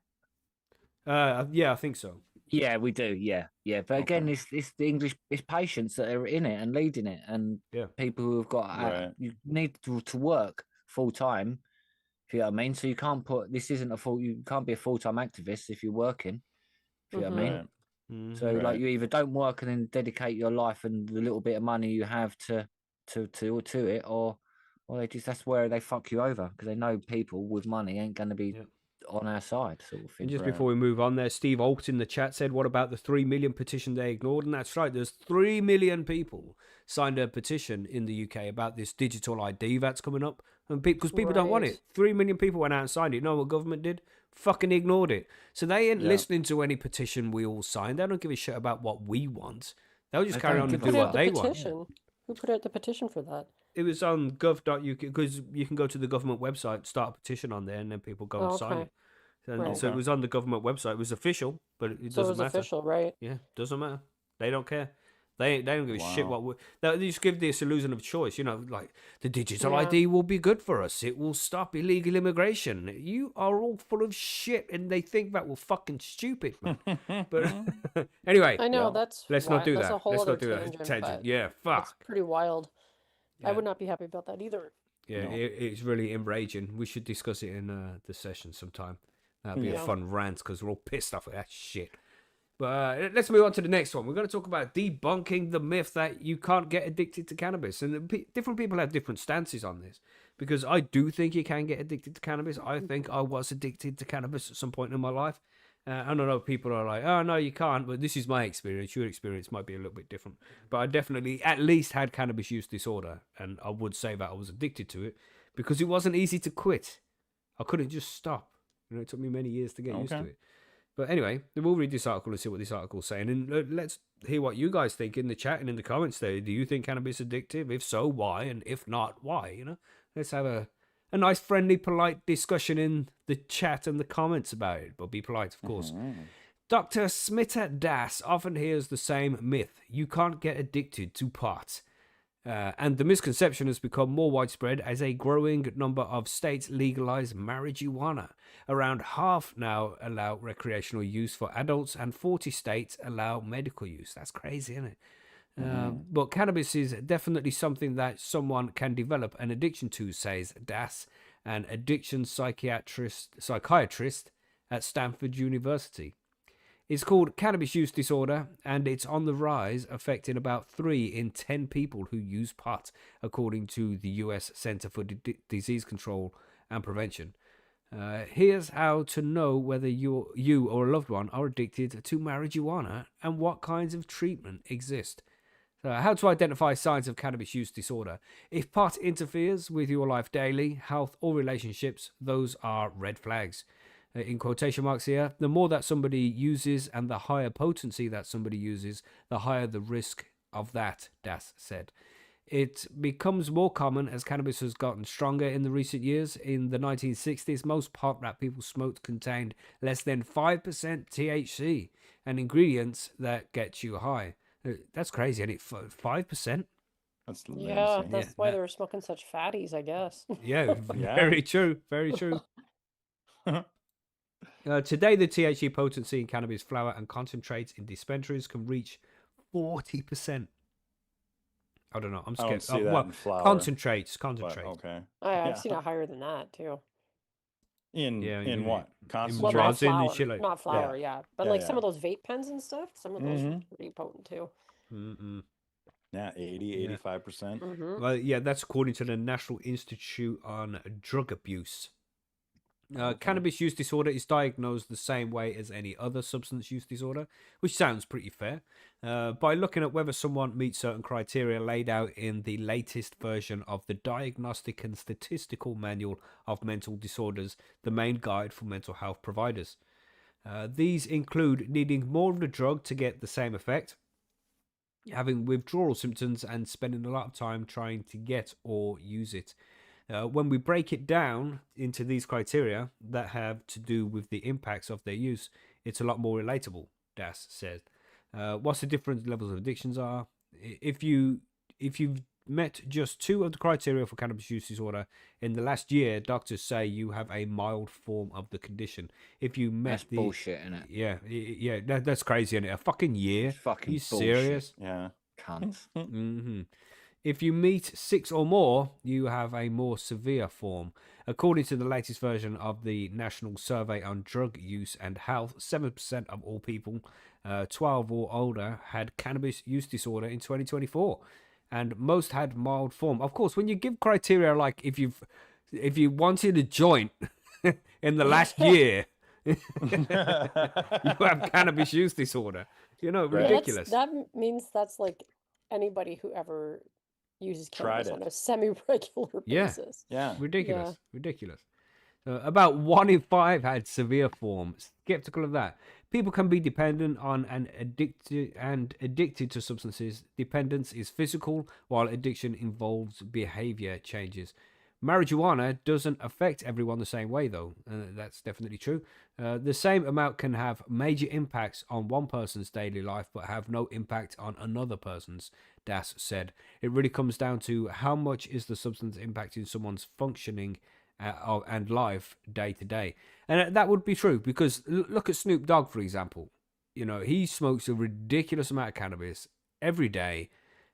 Yeah, I think so. Yeah, we do. Yeah. But again, it's the English, it's patients that are in it and leading it, and people who have got you need to work full time. If you know what I mean. So you can't you can't be a full-time activist if you're working. If you know what I mean. So like you either don't work and then dedicate your life and the little bit of money you have to it, or that's where they fuck you over, because they know people with money ain't going to be on our side, sort of thing. And just before we move on there, Steve Alt in the chat said, what about the 3 million petition they ignored? And that's right, there's 3 million people signed a petition in the UK about this digital ID that's coming up, and because people don't want it. 3 million people went out and signed it. You know what government did? Fucking ignored it. So they ain't listening to any petition we all signed. They don't give a shit about what we want. They'll just carry on to do what they want. Who put out the petition for that? It was on gov.uk, because you can go to the government website, start a petition on there, and then people go and sign it. And so it was on the government website. It was official, but it doesn't matter. Official, right? Yeah, doesn't matter. They don't care. They don't give a shit what they just give this illusion of choice. You know, like the digital ID will be good for us. It will stop illegal immigration. You are all full of shit, and they think that we're fucking stupid, man. But anyway, I know let's not do that. A whole Let's other not do that. Tangent. Yeah, fuck. That's pretty wild. I would not be happy about that either. Yeah, it's really enraging. We should discuss it in the session sometime. That'd be a fun rant, because we're all pissed off at that shit. But let's move on to the next one. We're going to talk about debunking the myth that you can't get addicted to cannabis. And different people have different stances on this, because I do think you can get addicted to cannabis. I think I was addicted to cannabis at some point in my life. I don't know, people are like, oh, no, you can't. But this is my experience. Your experience might be a little bit different. But I definitely at least had cannabis use disorder. And I would say that I was addicted to it because it wasn't easy to quit. I couldn't just stop. You know, it took me many years to get used to it. But anyway, we'll read this article and see what this article's saying. And let's hear what you guys think in the chat and in the comments there. Do you think cannabis is addictive? If so, why? And if not, why? You know, let's have a nice, friendly, polite discussion in the chat and the comments about it. But be polite, of course. Dr. Smita Das often hears the same myth. You can't get addicted to pot. And the misconception has become more widespread as a growing number of states legalize marijuana. Around half now allow recreational use for adults, and 40 states allow medical use. That's crazy, isn't it? But cannabis is definitely something that someone can develop an addiction to, says Das, an addiction psychiatrist at Stanford University. It's called cannabis use disorder, and it's on the rise, affecting about 3 in 10 people who use pot, according to the U.S. Center for Disease Control and Prevention. Here's how to know whether you or a loved one are addicted to marijuana and what kinds of treatment exist. How to identify signs of cannabis use disorder. If pot interferes with your life daily, health, or relationships, those are red flags. In quotation marks here, the more that somebody uses and the higher potency that somebody uses, the higher the risk of that, Das said. It becomes more common as cannabis has gotten stronger in the recent years. In the 1960s, most pot that people smoked contained less than 5% THC and ingredients that get you high. That's crazy, isn't it? 5%? That's Yeah, lunacy. that's Yeah, why that- they were smoking such fatties, I guess. Yeah, Yeah. very true. Very true. Today, the THC potency in cannabis flower and concentrates in dispensaries can reach 40%. I don't know. I'm I don't scared. see that Well, in flour. concentrates. But okay. I've Yeah. seen it higher than that too. Yeah, In what? Well, Concentrate. not rosin and flour, shit like- not flour, yeah. But Yeah, like some yeah. of those vape pens and stuff, some of those are Mhm. pretty potent too. Mm-mm. Yeah, 80, Yeah. 85%. Mm-hmm. Well, yeah, that's according to the National Institute on Drug Abuse. Okay. Cannabis use disorder is diagnosed the same way as any other substance use disorder, which sounds pretty fair. By looking at whether someone meets certain criteria laid out in the latest version of the Diagnostic and Statistical Manual of Mental Disorders, the main guide for mental health providers. These include needing more of the drug to get the same effect, having withdrawal symptoms, and spending a lot of time trying to get or use it. When we break it down into these criteria that have to do with the impacts of their use, it's a lot more relatable, Das said. What's the different levels of addictions are? If you've met just 2 of the criteria for cannabis use disorder in the last year, doctors say you have a mild form of the condition. If you met That's bullshit, isn't it? yeah, that's crazy, isn't it? A fucking year? It's fucking you bullshit. serious? Yeah. Cunts. Mm-hmm. If you meet 6 or more, you have a more severe form. According to the latest version of the National Survey on Drug Use and Health, 7% of all people 12 or older had cannabis use disorder in 2024, and most had mild form. Of course, when you give criteria like if you wanted a joint in the last year, you have cannabis use disorder. Yeah, Ridiculous. that means that's like anybody who ever uses Tried cannabis on it. a semi-regular Yeah. basis. Yeah. Ridiculous. Ridiculous. About 1 in 5 had severe form. Skeptical of that. People can be dependent on and addicted to substances. Dependence is physical, while addiction involves behavior changes. Marijuana doesn't affect everyone the same way, though. That's definitely true. The same amount can have major impacts on one person's daily life, but have no impact on another person's, Das said. It really comes down to how much is the substance impacting someone's functioning and life day to day. And that would be true, because look at Snoop Dogg, for example. He smokes a ridiculous amount of cannabis every day.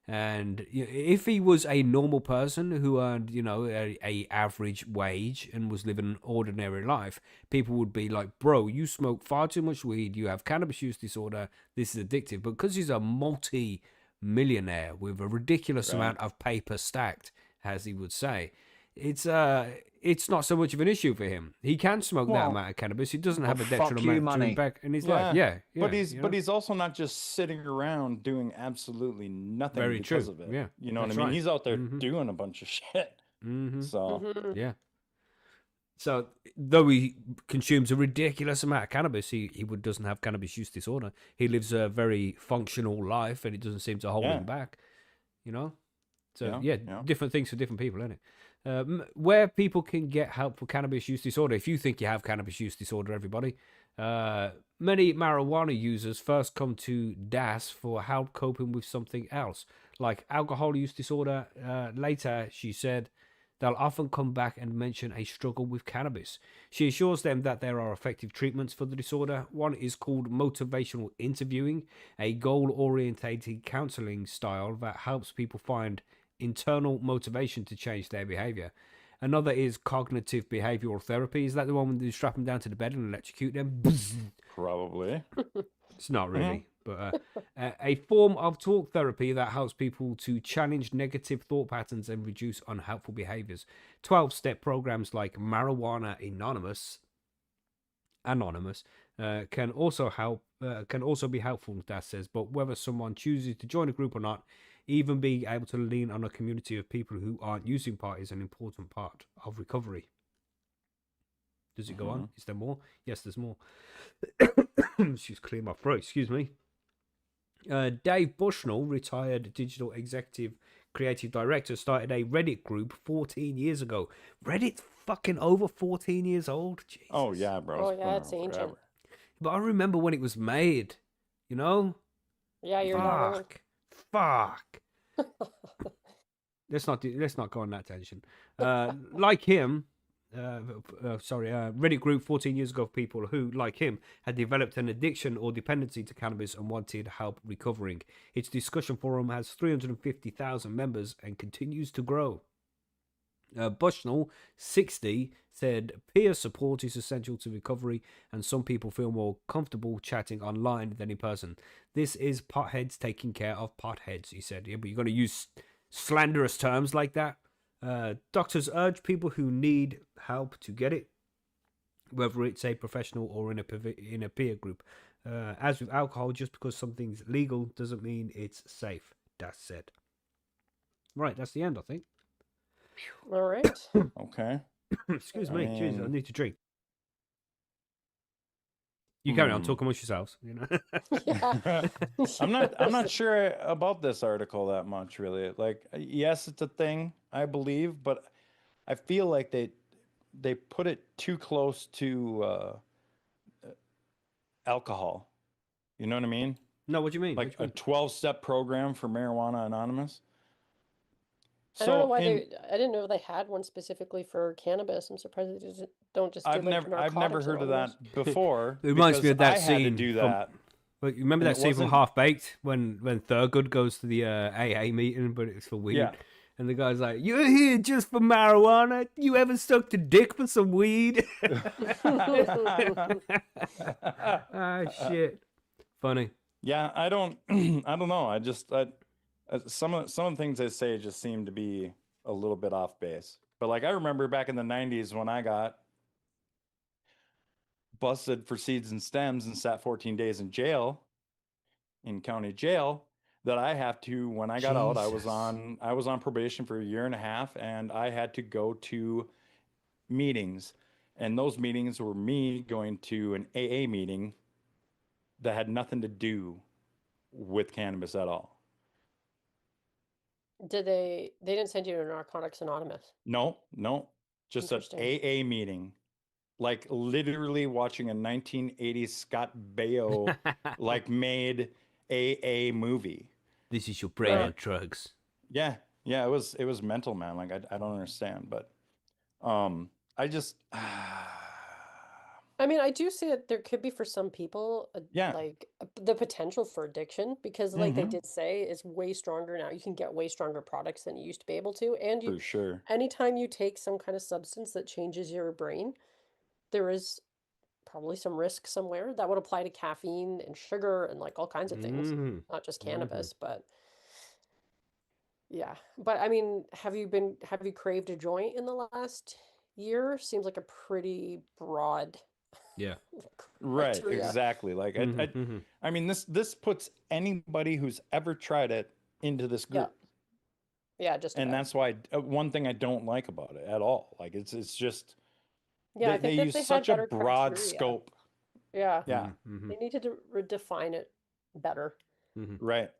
And if he was a normal person who earned, a average wage and was living an ordinary life, people would be like, bro, you smoke far too much weed, you have cannabis use disorder, this is addictive. But because he's a multi-millionaire with a ridiculous amount of paper stacked, as he would say, it's not so much of an issue for him. He can smoke that Well, amount of cannabis. He doesn't have a fuck you, detriment to money. impact in his life. Yeah, but he's also not just sitting around doing absolutely nothing Very because true. of it. Yeah, You know that's what I mean? right. He's out there Mhm. doing a bunch of shit. Mm-hmm. So Mhm. Yeah. So though he consumes a ridiculous amount of cannabis, he doesn't have cannabis use disorder. He lives a very functional life, and it doesn't seem to hold him back. So Yeah. different things for different people, isn't it? Where people can get help for cannabis use disorder. If you think you have cannabis use disorder, everybody, many marijuana users first come to DAS for help coping with something else, like alcohol use disorder. Later, she said, they'll often come back and mention a struggle with cannabis. She assures them that there are effective treatments for the disorder. One is called motivational interviewing, a goal-orientated counseling style that helps people find internal motivation to change their behavior. Another is cognitive behavioral therapy. Is that the one when you strap them down to the bed and electrocute them? probably. It's not really, but a form of talk therapy that helps people to challenge negative thought patterns and reduce unhelpful behaviors. 12-step programs like Marijuana Anonymous can also be helpful, Das says. But whether someone chooses to join a group or not, even being able to lean on a community of people who aren't using pot is an important part of recovery. Does it go on? Is there more? Yes, there's more. She's clearing my throat. Excuse me. Dave Bushnell, retired digital executive creative director, started a Reddit group 14 years ago. Reddit's fucking over 14 years old. Jesus. Oh yeah, bro. Oh been yeah, around it's ancient. forever. But I remember when it was made. Yeah, you're not wrong. Fuck. let's not go on that tangent. Like him, Reddit group 14 years ago of people who, like him, had developed an addiction or dependency to cannabis and wanted help recovering. Its discussion forum has 350,000 members and continues to grow. Bushnell, 60, said peer support is essential to recovery, and some people feel more comfortable chatting online than in person. This is potheads taking care of potheads, he said. Yeah, but you're going to use slanderous terms like that. Doctors urge people who need help to get it, whether it's a professional or in a peer group. As with alcohol, just because something's legal doesn't mean it's safe, Das said. Right, that's the end, I think. All right. Okay. Excuse me. Jeez, I mean- need to drink. You carry on, talk amongst yourselves. You know. Yeah. I'm not sure about this article that much, really. Like, yes, it's a thing, I believe, but I feel like they put it too close to alcohol. You know what I mean? No, what do you mean? Like a 12-step program for Marijuana Anonymous. I don't know why in- I didn't know they had one specifically for cannabis. I'm surprised they don't just give it to I've never narcotics heard of anonymous. that before. It reminds me of because that I had to scene do from- that. But you remember And that it scene from wasn't- Half Baked when Thurgood goes to the AA meeting, but it's for weed. Yeah. And the guy's like, "You're here just for marijuana? You ever sucked a dick for some weed?" Ah, shit. Funny. Yeah, I don't know. Some of the things they say just seem to be a little bit off base. But like I remember back in the 90s when I got busted for seeds and stems and sat 14 days in jail, in county jail, that I have to, when I got out, I was on probation for a year and a half, and I had to go to meetings. And those meetings were me going to an AA meeting that had nothing to do with cannabis at all. They didn't send you to Narcotics Anonymous? No, just an Interesting. AA meeting. Like literally watching a 1980s Scott Baio like made AA movie. This is your brain Right. on drugs. Yeah, it was mental, man. Like I don't understand, but I just I mean, I do see that there could be for some people, Yeah. the potential for addiction, because like they Mhm. did say, it's way stronger now. You can get way stronger products than you used to be able to, and for sure. anytime you take some kind of substance that changes your brain, there is probably some risk somewhere that would apply to caffeine and sugar and like all kinds of things, Mhm. not just cannabis, but yeah. But I mean, have you craved a joint in the last year? Seems like a pretty broad Yeah. Right, criteria. exactly. Like Mhm. I mean this puts anybody who's ever tried it into this Yeah. group. Yeah, just And about. that's why one thing I don't like about it at all. Like it's just Yeah, I they think that use they had such a better broad criteria. scope. Yeah, Yeah, Mhm. they needed to redefine it better. right.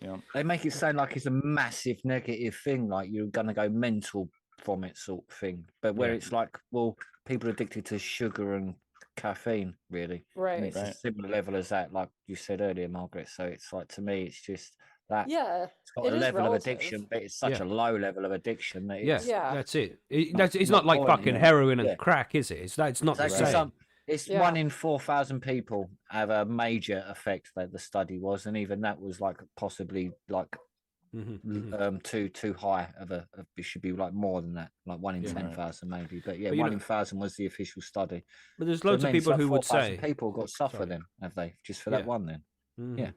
Yeah. They make it sound like it's a massive negative thing, like you're gonna go mental from it, sort of thing. But where Yeah. it's like, well, people are addicted to sugar and caffeine, really. And Right. it's a Right. similar level as that, like you said earlier, Margaret. So it's like, to me, it's just that Yeah, it's got it a is level relative. of addiction, but it's such Yeah. a low level of addiction that Yeah, it's Yeah. that's it. Not- It's not not like point, fucking yeah. heroin and Yeah. crack, is it? It's not the actually same. it's Yeah. 1 in 4,000 people have a major effect, that the study was, and even that was like possibly like too high of it should be like more than that, like 1 in Yeah. 10,000 maybe. But yeah, But you 1 know- in 1,000 was the official study. But there's So it loads of means people like who would 4,000 say, people got suffer sorry. then, have they, just for that Yeah. one then? Mhm. Yeah,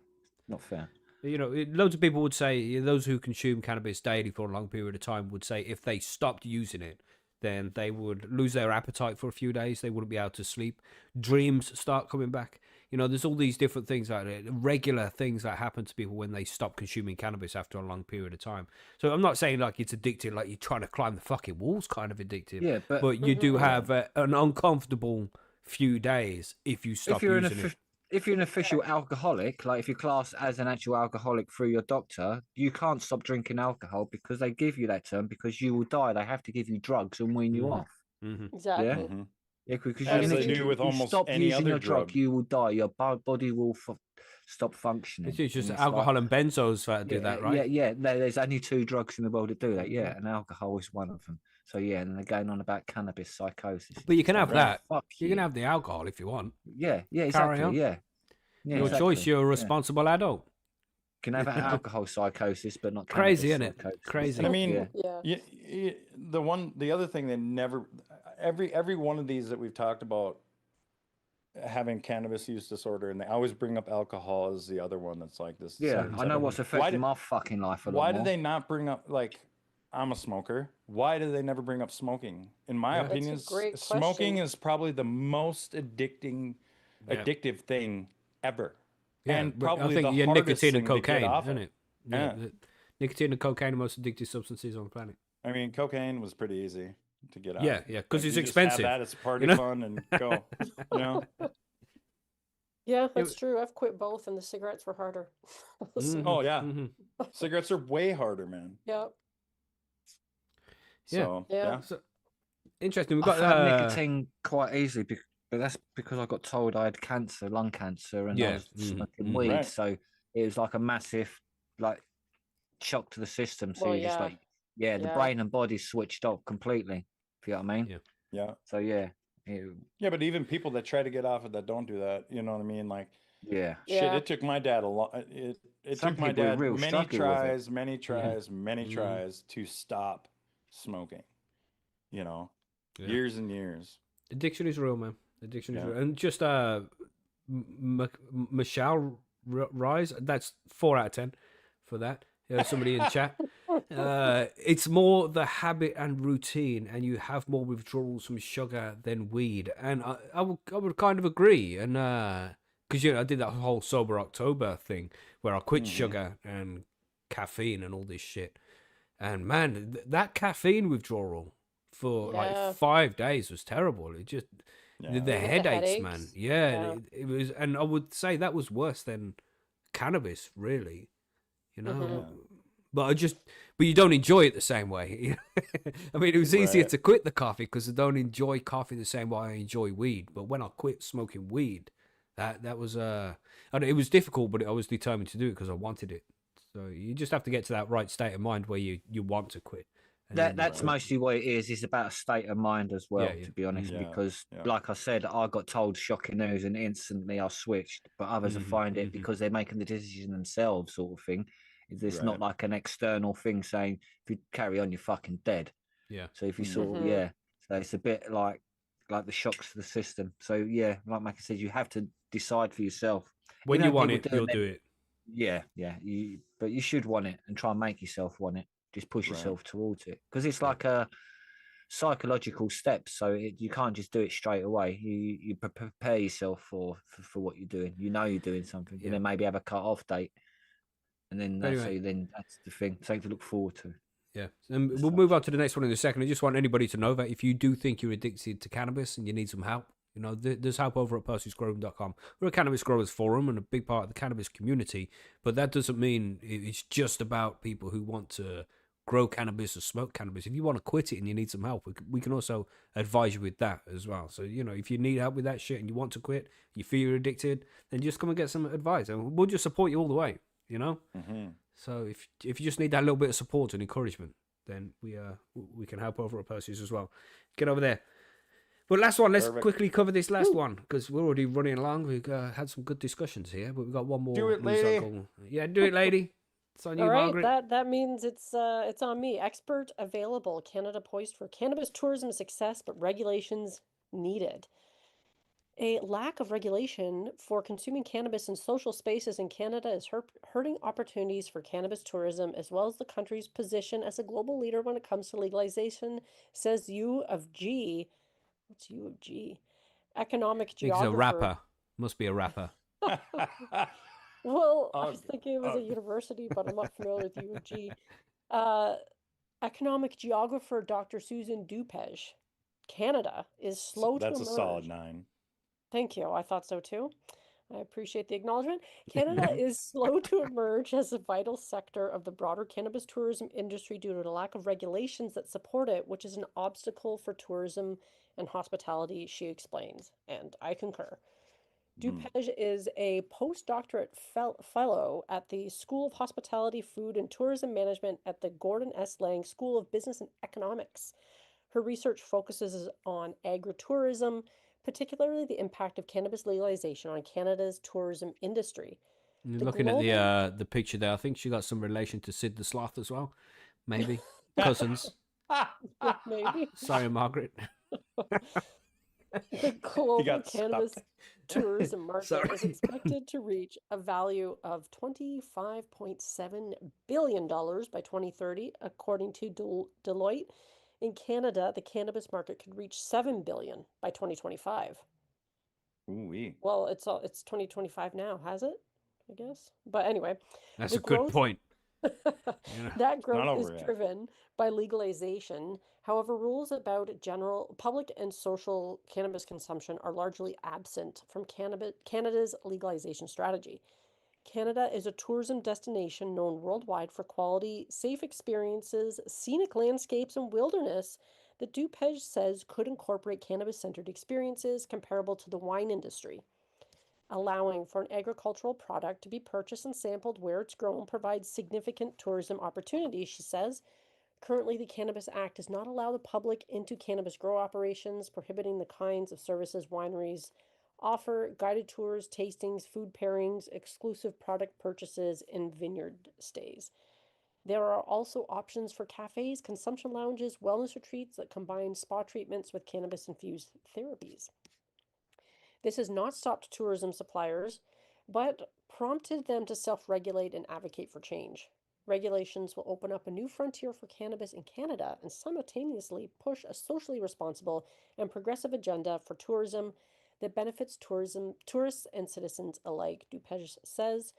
not fair. You know, loads of people would say, those who consume cannabis daily for a long period of time would say if they stopped using it, then they would lose their appetite for a few days. They wouldn't be able to sleep. Dreams start coming back. You know, there's all these different things like that, regular things that happen to people when they stop consuming cannabis after a long period of time. So I'm not saying like it's addictive, like you're trying to climb the fucking walls kind of addictive. Yeah, But you do Mhm. have an uncomfortable few days if you stop if you're using it. if you're an official alcoholic, like if you're classed as an actual alcoholic through your doctor, you can't stop drinking alcohol because they give you that term, because you will die. They have to give you drugs and wean you Mhm. off. Exactly. Mhm. Yeah, because As you they if do you, with you almost stop any using other your drug, drug. you will die. Your body will stop functioning. It's just And it's alcohol like, and benzos that do that, right? Yeah. There's only 2 drugs in the world that do that. Yeah, and alcohol is one of them. So yeah, and they're going on about cannabis psychosis. But you can It's have like, that. Fuck You you. can have the alcohol if you want. Yeah, Carry exactly. on. Yeah, Your exactly. choice. You're a Yeah. responsible adult. Can have alcohol psychosis, but not Crazy, cannabis isn't it? psychosis. Crazy. And I mean, Yeah. the other thing they never, every one of these that we've talked about having cannabis use disorder, and they always bring up alcohol as the other one that's like this. Yeah, I know what's affecting did- my fucking life a lot Why more. do they not bring up, like, I'm a smoker. Why do they never bring up smoking? In my Yeah. That's a opinion, great smoking question. is probably the most addictive thing ever. Yeah, And but I probably think the your hardest nicotine and thing to get cocaine, off isn't of. it? Yeah. Nicotine and cocaine are the most addictive substances on the planet. I mean, cocaine was pretty easy to get off. Yeah, yeah, because Like, it's you just have expensive. that, it's party know? fun and go. You know? Yeah, that's true. I've quit both, and the cigarettes were harder. So, Oh yeah. Mhm. Cigarettes are way harder, man. yeah. Yeah. So, Yeah. So, interesting. We've I got found nicotine quite easy, but that's because I got told I had cancer, lung cancer, and I Yeah, was mhm, smoking mhm. weed. Right. So it was like a massive, like, shock to the system. So Well, you're just yeah. like, the Yeah. brain and body switched off completely. If you know what I mean? Yeah. Yeah. So yeah, Yeah, but even people that try to get off it that don't do that, you know what I mean? Like, yeah. shit, Yeah. it took my dad a lot. It Some took my people dad real many struggle with it. tries, many tries, many Mhm. tries to stop smoking. You know, Yeah. years and years. Addiction is real, man. Addiction is Yeah. real. And just Michelle Rise, that's 4 out of 10 for that. Somebody in chat. It's more the habit and routine, and you have more withdrawals from sugar than weed. And I would kind of agree. And because I did that whole sober October thing where I quit sugar and caffeine and all this shit. And man, that caffeine withdrawal for Yeah. like 5 days was terrible. It just Yeah. the headaches, man. headaches. Yeah, Yeah. it was, and I would say that was worse than cannabis, really. Mhm. But you don't enjoy it the same way. I mean, it was easier Right. to quit the coffee because I don't enjoy coffee the same way I enjoy weed. But when I quit smoking weed, that was it was difficult, but I was determined to do it because I wanted it. So you just have to get to that right state of mind where you want to quit. And then you That's quit. mostly what it is. It's about a state of mind as well, Yeah. to be honest. Yeah, Because, yeah. like I said, I got told shocking news and instantly I switched. But others will find it because they're making the decision themselves, sort of thing. It's not Right. like an external thing saying if you carry on, you're fucking dead. Yeah. So if you sort of Mhm. so it's a bit like the shocks to the system. So yeah, like Macky said, you have to decide for yourself. When know, you want people it, doing you'll them- do it. Yeah. But you should want it and try and make yourself want it. Just push Right. yourself towards it because it's like a psychological step. So you can't just do it straight away. You prepare yourself for what you're doing. You know you're doing something, Yeah. and then maybe have a cut off date, and then Anyway. that's the thing. Something to look forward to. Yeah, and we'll move on to the next one in a second. I just want anybody to know that if you do think you're addicted to cannabis and you need some help, there's help over at percysgrowing.com. We're a cannabis growers forum and a big part of the cannabis community, but that doesn't mean it's just about people who want to grow cannabis or smoke cannabis. If you want to quit it and you need some help, we can also advise you with that as well. So, if you need help with that shit and you want to quit, you feel you're addicted, then just come and get some advice and we'll just support you all the way, Mhm. So if you just need that little bit of support and encouragement, then we can help over at Percy's as well. Get over there. But last one, let's Perfect. quickly cover this last one because we're already running along. We've had some good discussions here, but we've got one more. Do it, news lady. article. Yeah, do it, lady. It's on you, All right, Margaret. that means it's on me. Expert available. Canada poised for cannabis tourism success, but regulations needed. A lack of regulation for consuming cannabis in social spaces in Canada is hurting opportunities for cannabis tourism, as well as the country's position as a global leader when it comes to legalization, says U of G. What's U of G? Economic He's a geographer. rapper. Must be a rapper. Well, I Ugh, was thinking it was a ugh. university, but I'm not familiar with U of G. Economic geographer Dr. Susan Dupej. Canada is slow to That's a emerge. solid 9. Thank you. I thought so too. I appreciate the acknowledgement. Canada is slow to emerge as a vital sector of the broader cannabis tourism industry due to the lack of regulations that support it, which is an obstacle for tourism and hospitality, she explains. And I concur. DuPage is a postdoctorate fellow at the School of Hospitality, Food, and Tourism Management at the Gordon S. Lang School of Business and Economics. Her research focuses on agritourism, particularly the impact of cannabis legalization on Canada's tourism industry. You're The looking at global- the picture there. I think she got some relation to Sid the Sloth as well. Maybe cousins. Maybe. Sorry, Margaret. The global got cannabis stuck. tourism market Sorry. is expected to reach a value of $25.7 billion by 2030, according to Deloitte. In Canada, the cannabis market could reach $7 billion by 2025. Ooh-wee. Well, it's 2025 now, has it? I guess. But anyway, That's the a good growth- point. that growth is over yet. driven by legalization. However, rules about general public and social cannabis consumption are largely absent from Canada's legalization strategy. Canada is a tourism destination known worldwide for quality, safe experiences, scenic landscapes, and wilderness that DuPage says could incorporate cannabis-centered experiences comparable to the wine industry. Allowing for an agricultural product to be purchased and sampled where it's grown provides significant tourism opportunities, she says. Currently, the Cannabis Act does not allow the public into cannabis grow operations, prohibiting the kinds of services wineries offer: guided tours, tastings, food pairings, exclusive product purchases, and vineyard stays. There are also options for cafes, consumption lounges, wellness retreats that combine spa treatments with cannabis-infused therapies. This has not stopped tourism suppliers, but prompted them to self-regulate and advocate for change. Regulations will open up a new frontier for cannabis in Canada and simultaneously push a socially responsible and progressive agenda for tourism that benefits tourists and citizens alike, DuPage says,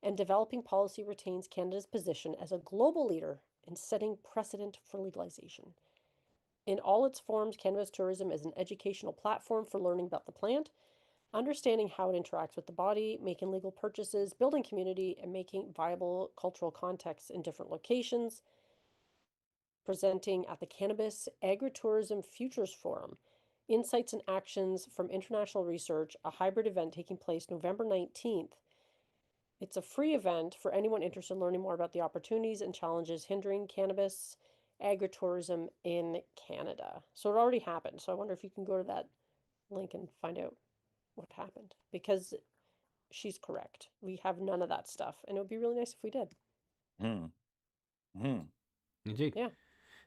and developing policy retains Canada's position as a global leader in setting precedent for legalization. In all its forms, cannabis tourism is an educational platform for learning about the plant, understanding how it interacts with the body, making legal purchases, building community, and making viable cultural contexts in different locations. Presenting at the Cannabis Agritourism Futures Forum, Insights and Actions from International Research, a hybrid event taking place November 19th. It's a free event for anyone interested in learning more about the opportunities and challenges hindering cannabis agritourism in Canada. So it already happened. So I wonder if you can go to that link and find out what happened, because she's correct. We have none of that stuff, and it would be really nice if we did. Indeed. Yeah.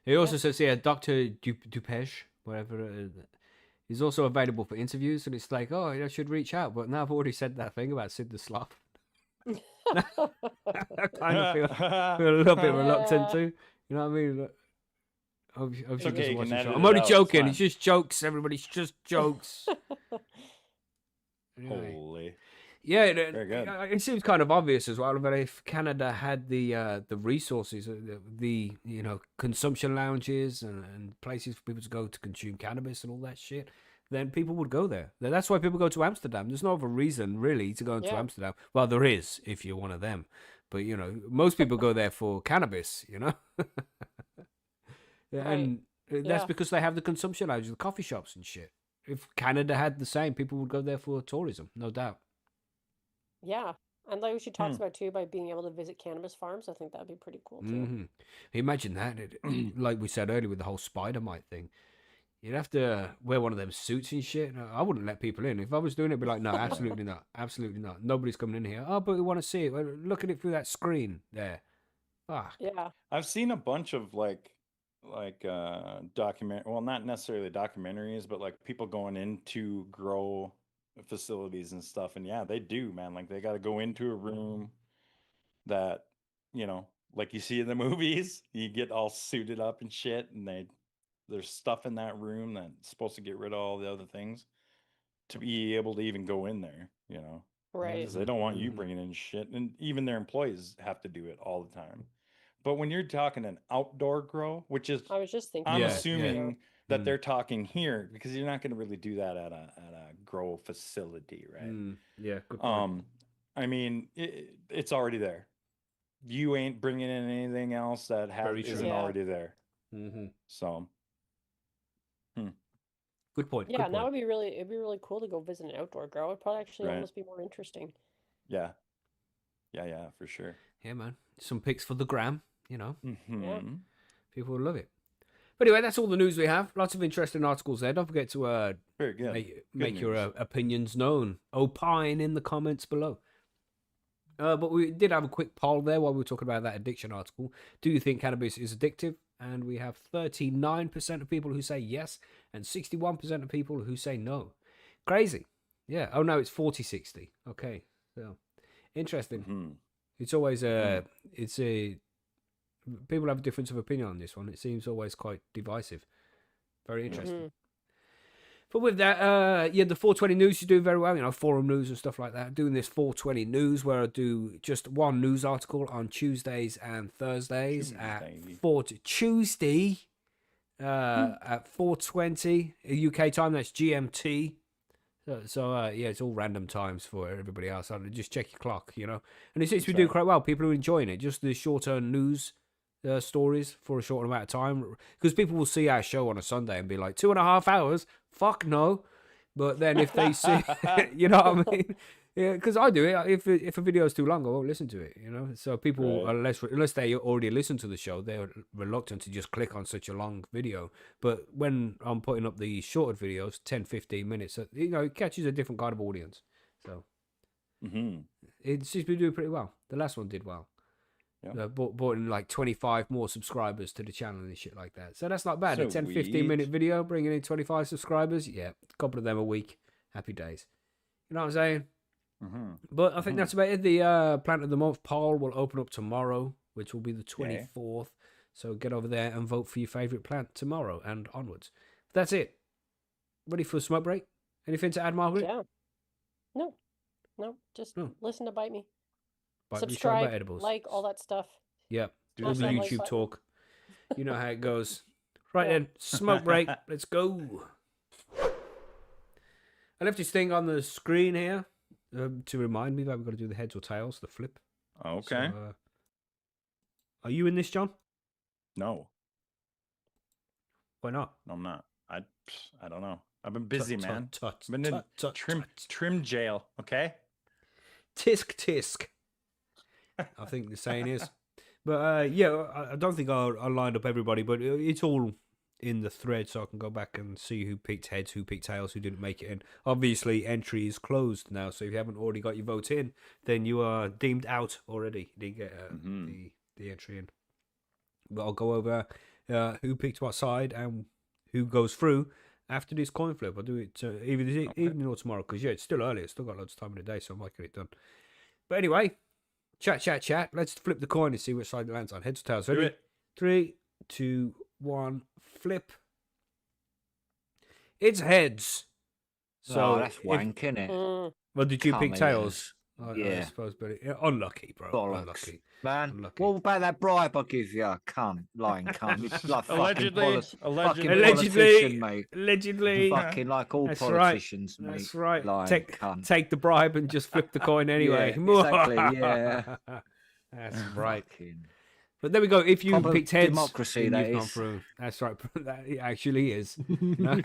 He also says here, Dr. DuPage, whatever, he's also available for interviews, and it's like, oh, I should reach out, but now I've already said that thing about Sid the Sloth. I kind of feel a little bit reluctant to, you know what I mean? Hope she okay, doesn't you watch can the edit show. it I'm only out, it's joking. fine. It's just jokes, everybody. It's just jokes. Anyway. Holy. Yeah, Very good. it seems kind of obvious as well. But if Canada had the resources, the you know, consumption lounges and places for people to go to consume cannabis and all that shit, then people would go there. That's why people go to Amsterdam. There's no other reason really to go into Amsterdam. Well, there is if you're one of them, but you know, most people go there for cannabis. You know, and that's because they have the consumption lounges, the coffee shops and shit. If Canada had the same, people would go there for tourism, no doubt. Yeah. And like she talks about too, by being able to visit cannabis farms, I think that'd be pretty cool too. Mm-hmm. Imagine that, like we said earlier with the whole spider mite thing. You'd have to wear one of them suits and shit. I wouldn't let people in. If I was doing it, I'd be like, no, absolutely not. Absolutely not. Nobody's coming in here. Oh, but we want to see it. Well, look at it through that screen there. Fuck. Yeah. I've seen a bunch of like document, well, not necessarily documentaries, but like people going into grow facilities and stuff. And yeah, they do, man. Like they got to go into a room that, you know, like you see in the movies, you get all suited up and shit, and there's stuff in that room that's supposed to get rid of all the other things to be able to even go in there, you know. Right. Because they don't want you bringing in shit, and even their employees have to do it all the time. But when you're talking an outdoor grow, which is, I was just thinking, I'm Yeah, assuming that they're talking here, because you're not going to really do that at a grow facility, right? Yeah, good point. I mean, it's already there. You ain't bringing in anything else that Very true. isn't Yeah. already there. Mm-hmm. So, Good point. Yeah, Good and that point. would be it'd be really cool to go visit an outdoor grow. It'd probably actually Right. almost be more interesting. Yeah. Yeah, for sure. Yeah, man. Some pics for the gram. You know, Mm-hmm. people will love it. But anyway, that's all the news we have. Lots of interesting articles there. Don't forget to Very good. make your news. opinions known. Opine in the comments below. But we did have a quick poll there while we were talking about that addiction article. Do you think cannabis is addictive? And we have 39% of people who say yes and 61% of people who say no. Crazy. Yeah. Oh, no, it's 40-60. Okay. So, interesting. Mm-hmm. It's always people have a difference of opinion on this one. It seems always quite divisive. Very interesting. But with that, the 420 news is doing very well. You know, forum news and stuff like that. Doing this 420 news where I do just one news article on Tuesdays and Thursdays at Tuesday at 4:20 UK time. That's GMT. So it's all random times for everybody else. So just check your clock, you know. And it seems to be doing quite well. People are enjoying it. Just the shorter news stories for a short amount of time, because people will see our show on a Sunday and be like 2.5 hours. Fuck no. But then if they see, you know what I mean? Yeah, because I do it. If a video is too long, I won't listen to it. You know, so people are unless they already listen to the show, they're reluctant to just click on such a long video. But when I'm putting up the shorter videos, 10-15 minutes, you know, it catches a different kind of audience. So it seems to be doing pretty well. The last one did well. Yeah. Brought in like 25 more subscribers to the channel and shit like that. So that's not bad. A 10-15 minute video bringing in 25 subscribers. Yeah, a couple of them a week. Happy days. You know what I'm saying? But I think that's about it. The Plant of the Month poll will open up tomorrow, which will be the 24th. So get over there and vote for your favourite plant tomorrow and onwards. That's it. Ready for a smoke break? Anything to add, Margaret? Yeah. No. Just listen to Bite Me. Bite Subscribe, Me, edibles. like, all that stuff. Yep. Smash Do the that like YouTube button. talk. You know how it goes. Right then, smoke break. Let's go. I left this thing on the screen here to remind me that we've got to do the heads or tails, the flip. Okay. So, are you in this, John? No. Why not? No, I'm not. I don't know. I've been busy, man. I've been in tut. trim jail. Okay. Tisk. I think the saying is. But I don't think I lined up everybody, but it's all in the thread, so I can go back and see who picked heads, who picked tails, who didn't make it in. Obviously, entry is closed now, so if you haven't already got your vote in, then you are deemed out already. You didn't get the entry in. But I'll go over who picked what side and who goes through after this coin flip. I'll do it either this evening or tomorrow, because it's still early. It's still got loads of time in the day, so I might get it done. But anyway, chat. Let's flip the coin and see which side it lands on. Heads or tails. Ready? 3, 2, 1, flip. It's heads. So that's wank, isn't it? Well, did you pick tails? Yeah. I suppose, but unlucky, bro. Bollocks. Unlucky. Man, Unlucky. what about that bribe I give you? Cunt, lying cunt. You're like Allegedly. politician, mate. Allegedly. Fucking like all That's politicians, right. mate. That's right. Lying cunt. Take the bribe and just flip the coin anyway. Yeah, exactly, yeah. That's right. Fucking But there we go. If you proper picked heads, democracy, then that you've gone is. through. That's right. That it actually is. You know?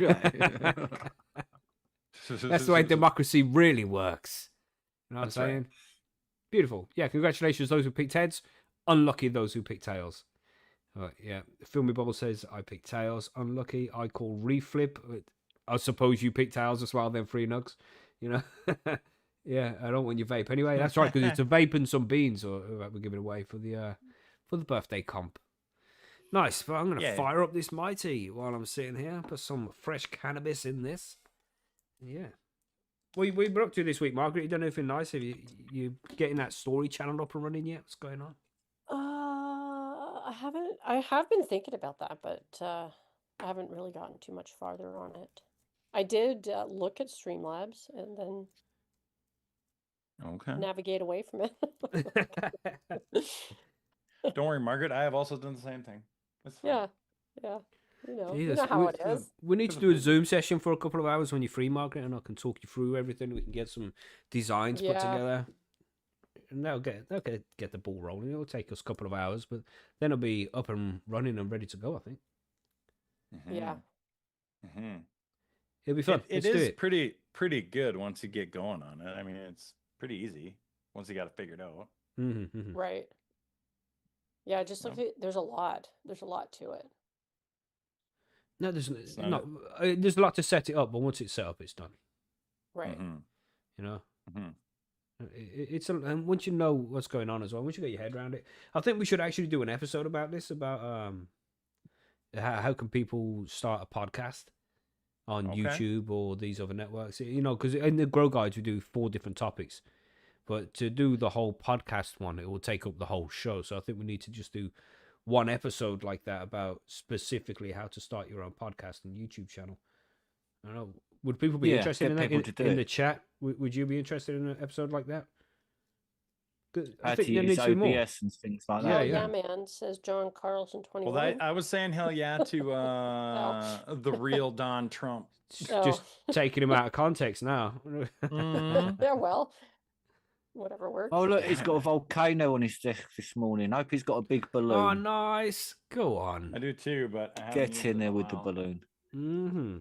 That's the way democracy really works. You know what I'm saying? Right. Beautiful. Yeah, congratulations those who picked heads. Unlucky those who picked tails. Yeah. Filmy Bubble says, I picked tails. Unlucky. I call reflip. I suppose you picked tails as well, then 3 nugs. You know? Yeah, I don't want your vape. Anyway, that's right, because it's a vape and some beans we're giving away for the birthday comp. Nice. But I'm going to fire up this Mighty while I'm sitting here. Put some fresh cannabis in this. Yeah. What we been up to this week, Margaret? You done anything nice? Have you getting that story channel up and running yet? What's going on? I haven't. I have been thinking about that, but I haven't really gotten too much farther on it. I did look at Streamlabs and then navigate away from it. Don't worry, Margaret. I have also done the same thing. It's fine. Yeah. You Jesus, know how it is. We need to do a Zoom session for a couple of hours when you're free, Margaret, and I can talk you through everything. We can get some designs put together. And that'll get the ball rolling. It'll take us a couple of hours, but then it'll be up and running and ready to go, I think. Yeah. It'll be fun. It Let's do is it. pretty good once you get going on it. I mean, it's pretty easy once you got it figured out. Right. Yeah, just look No. at there's a lot. There's a lot to it. No, there's not not. There's a lot to set it up, but once it's set up, it's done. Right. You know. Mhm. It's and once you know what's going on as well, once you get your head around it, I think we should actually do an episode about this, about how can people start a podcast on Okay. YouTube or these other networks, you know, because in the Grow Guides we do 4 different topics, but to do the whole podcast one, it will take up the whole show. So I think we need to just do one episode like that about specifically how to start your own podcast and YouTube channel. I don't know. Would people be Yeah, interested in get that people to do in the it. chat? Would you be interested in an episode like that? 'Cause I How think to there use needs to be more. OBS and things like Yeah, Hell that. yeah, yeah. man, says John Carlson 21. Well, I was saying hell yeah to the real Don Trump. Just taking him out of context now. Mhm. Yeah, well, whatever works. Oh look, he's got a volcano on his desk this morning. Hope he's got a big balloon. Oh, nice. Go I on. do too, but I haven't Get used in it there a with the while. balloon. Mm-hmm.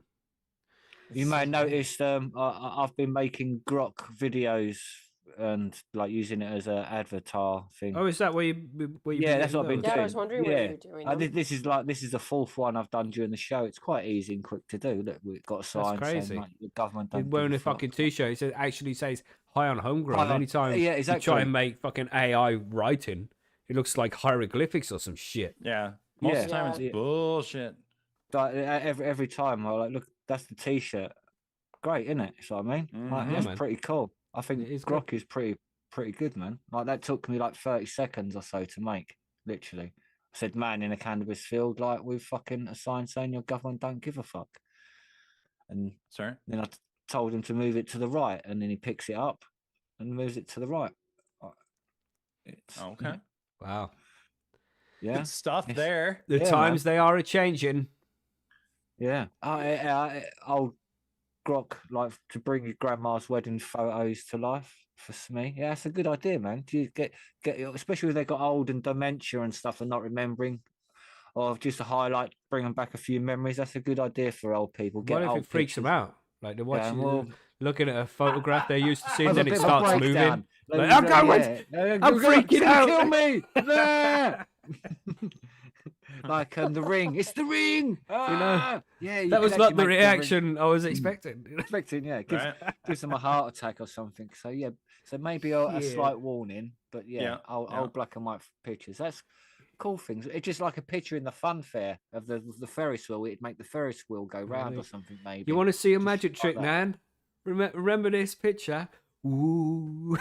You may have noticed I've been making grok videos and like using it as an avatar thing. Oh, is that where you? Yeah, that's what I've been Yeah, doing. I was wondering where you were doing them. This is the 4th one I've done during the show. It's quite easy and quick to do. Look, we've got a sign crazy. saying like, the government He's don't wearing give a a fuck. fucking t-shirt. It actually says "Hi on Homegrown." Hi on- Anytime yeah, you exactly. try and make fucking AI writing, it looks like hieroglyphics or some shit. Yeah, most of the time Yeah. it's bullshit. Like, every time I like look. That's the t-shirt. Great, isn't it? So I mean, like, Mhm. that's man. pretty cool. I think It is grok is pretty good, man. Like that took me like 30 seconds or so to make. Literally, I said, "Man in a cannabis field, like with fucking a sign saying your government don't give a fuck." And Sorry. then I told him to move it to the right, and then he picks it up and moves it to the right. It's, Okay. Wow. Yeah, Good stuff Yes. there. The Yeah, times they are a changing. yeah. Old grok, like to bring your grandma's wedding photos to life for me. Yeah, that's a good idea, man. Do you get especially if they got old and dementia and stuff and not remembering, or just to highlight, bring them back a few memories. That's a good idea for old people. Get What if old it freaks them pictures. out? Like they're watching, well- looking at a photograph they're used to seeing, Have a then it bit of a starts breakdown. moving. Like, Like, I'm going, yeah. I'm freaking Don't out. Kill me! There! Like the ring. It's the ring. Ah! Yeah, you That could was not actually the make ring. reaction I was expecting. Expecting, yeah, gives, Right. gives them a heart attack or something. So yeah, so maybe a Yeah. slight warning, but yeah, Yeah, old, yeah. old black and white pictures. That's cool things. It's just like a picture in the fun fair of the Ferris wheel. It'd make the Ferris wheel go round or Really? something. Maybe You want to see a Just magic like trick, that. Nan? Remember this picture? Ooh.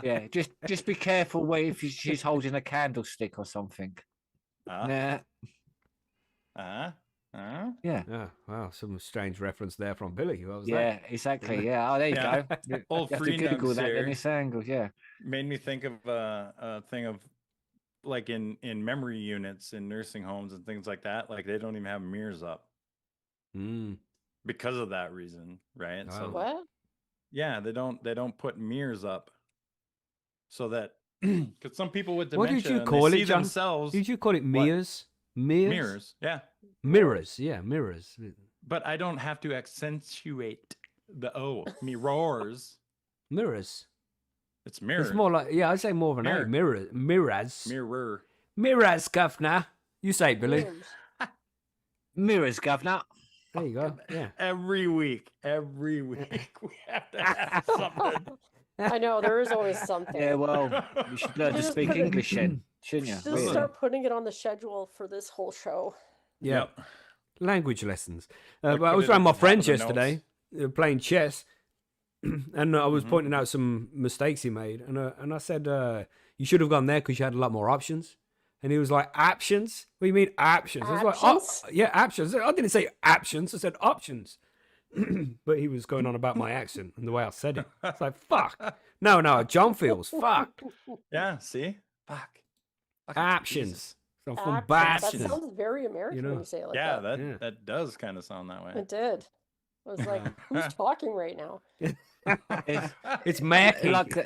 Yeah, just be careful where if she's holding a candlestick or something. Uh, Nah, uh, yeah. Oh, wow, some strange reference there from Billy. What was Yeah, exactly. Yeah. Oh, there you Yeah. go. You Old have to free Google nugs that here. in this angle. Yeah. Made me think of a thing of like in memory units in nursing homes and things like that. Like they don't even have mirrors up Mm. because of that reason, right? Wow. So What? yeah, they don't put mirrors up so that because some people with What dementia did you and call they it, see John? themselves Did you call it What? mirrors? Mirrors? mirrors, yeah. Mirrors, yeah, mirrors. But I don't have to accentuate the O. Mirrors. Mirrors. It's mirrors. It's more like, yeah, I'd say more of an Mirror. A. Mirrors. Mirrors. mirror. Mirrors, governor. You say it, Billy. Mirrors. Mirrors, governor. There you go. Yeah. Every week we have to have something. I know, there is always something. Yeah, well, you should learn to Just speak put it- English then, shouldn't you? Just Really? start putting it on the schedule for this whole show. Yeah. Yep. Language lessons. Like But I put was it around at my the top of friends the yesterday playing chess, and I was Mhm. pointing out some mistakes he made, and I said, "You should have gone there because you had a lot more options." And he was like, "Options? What do you mean options?" I was like, Options? "Oh, yeah, options." I didn't say options. I said options. But he was going on about my accent and the way I said it. It's like, fuck. No, John feels fuck. Yeah, see? Fuck. Fucking Options. Jesus. So from Actions. That Bastions. sounds very American know. when you say it like Yeah, that. that Yeah. that does kind of sound that way. It did. I was like, who's talking right now? It's It's Macky. like,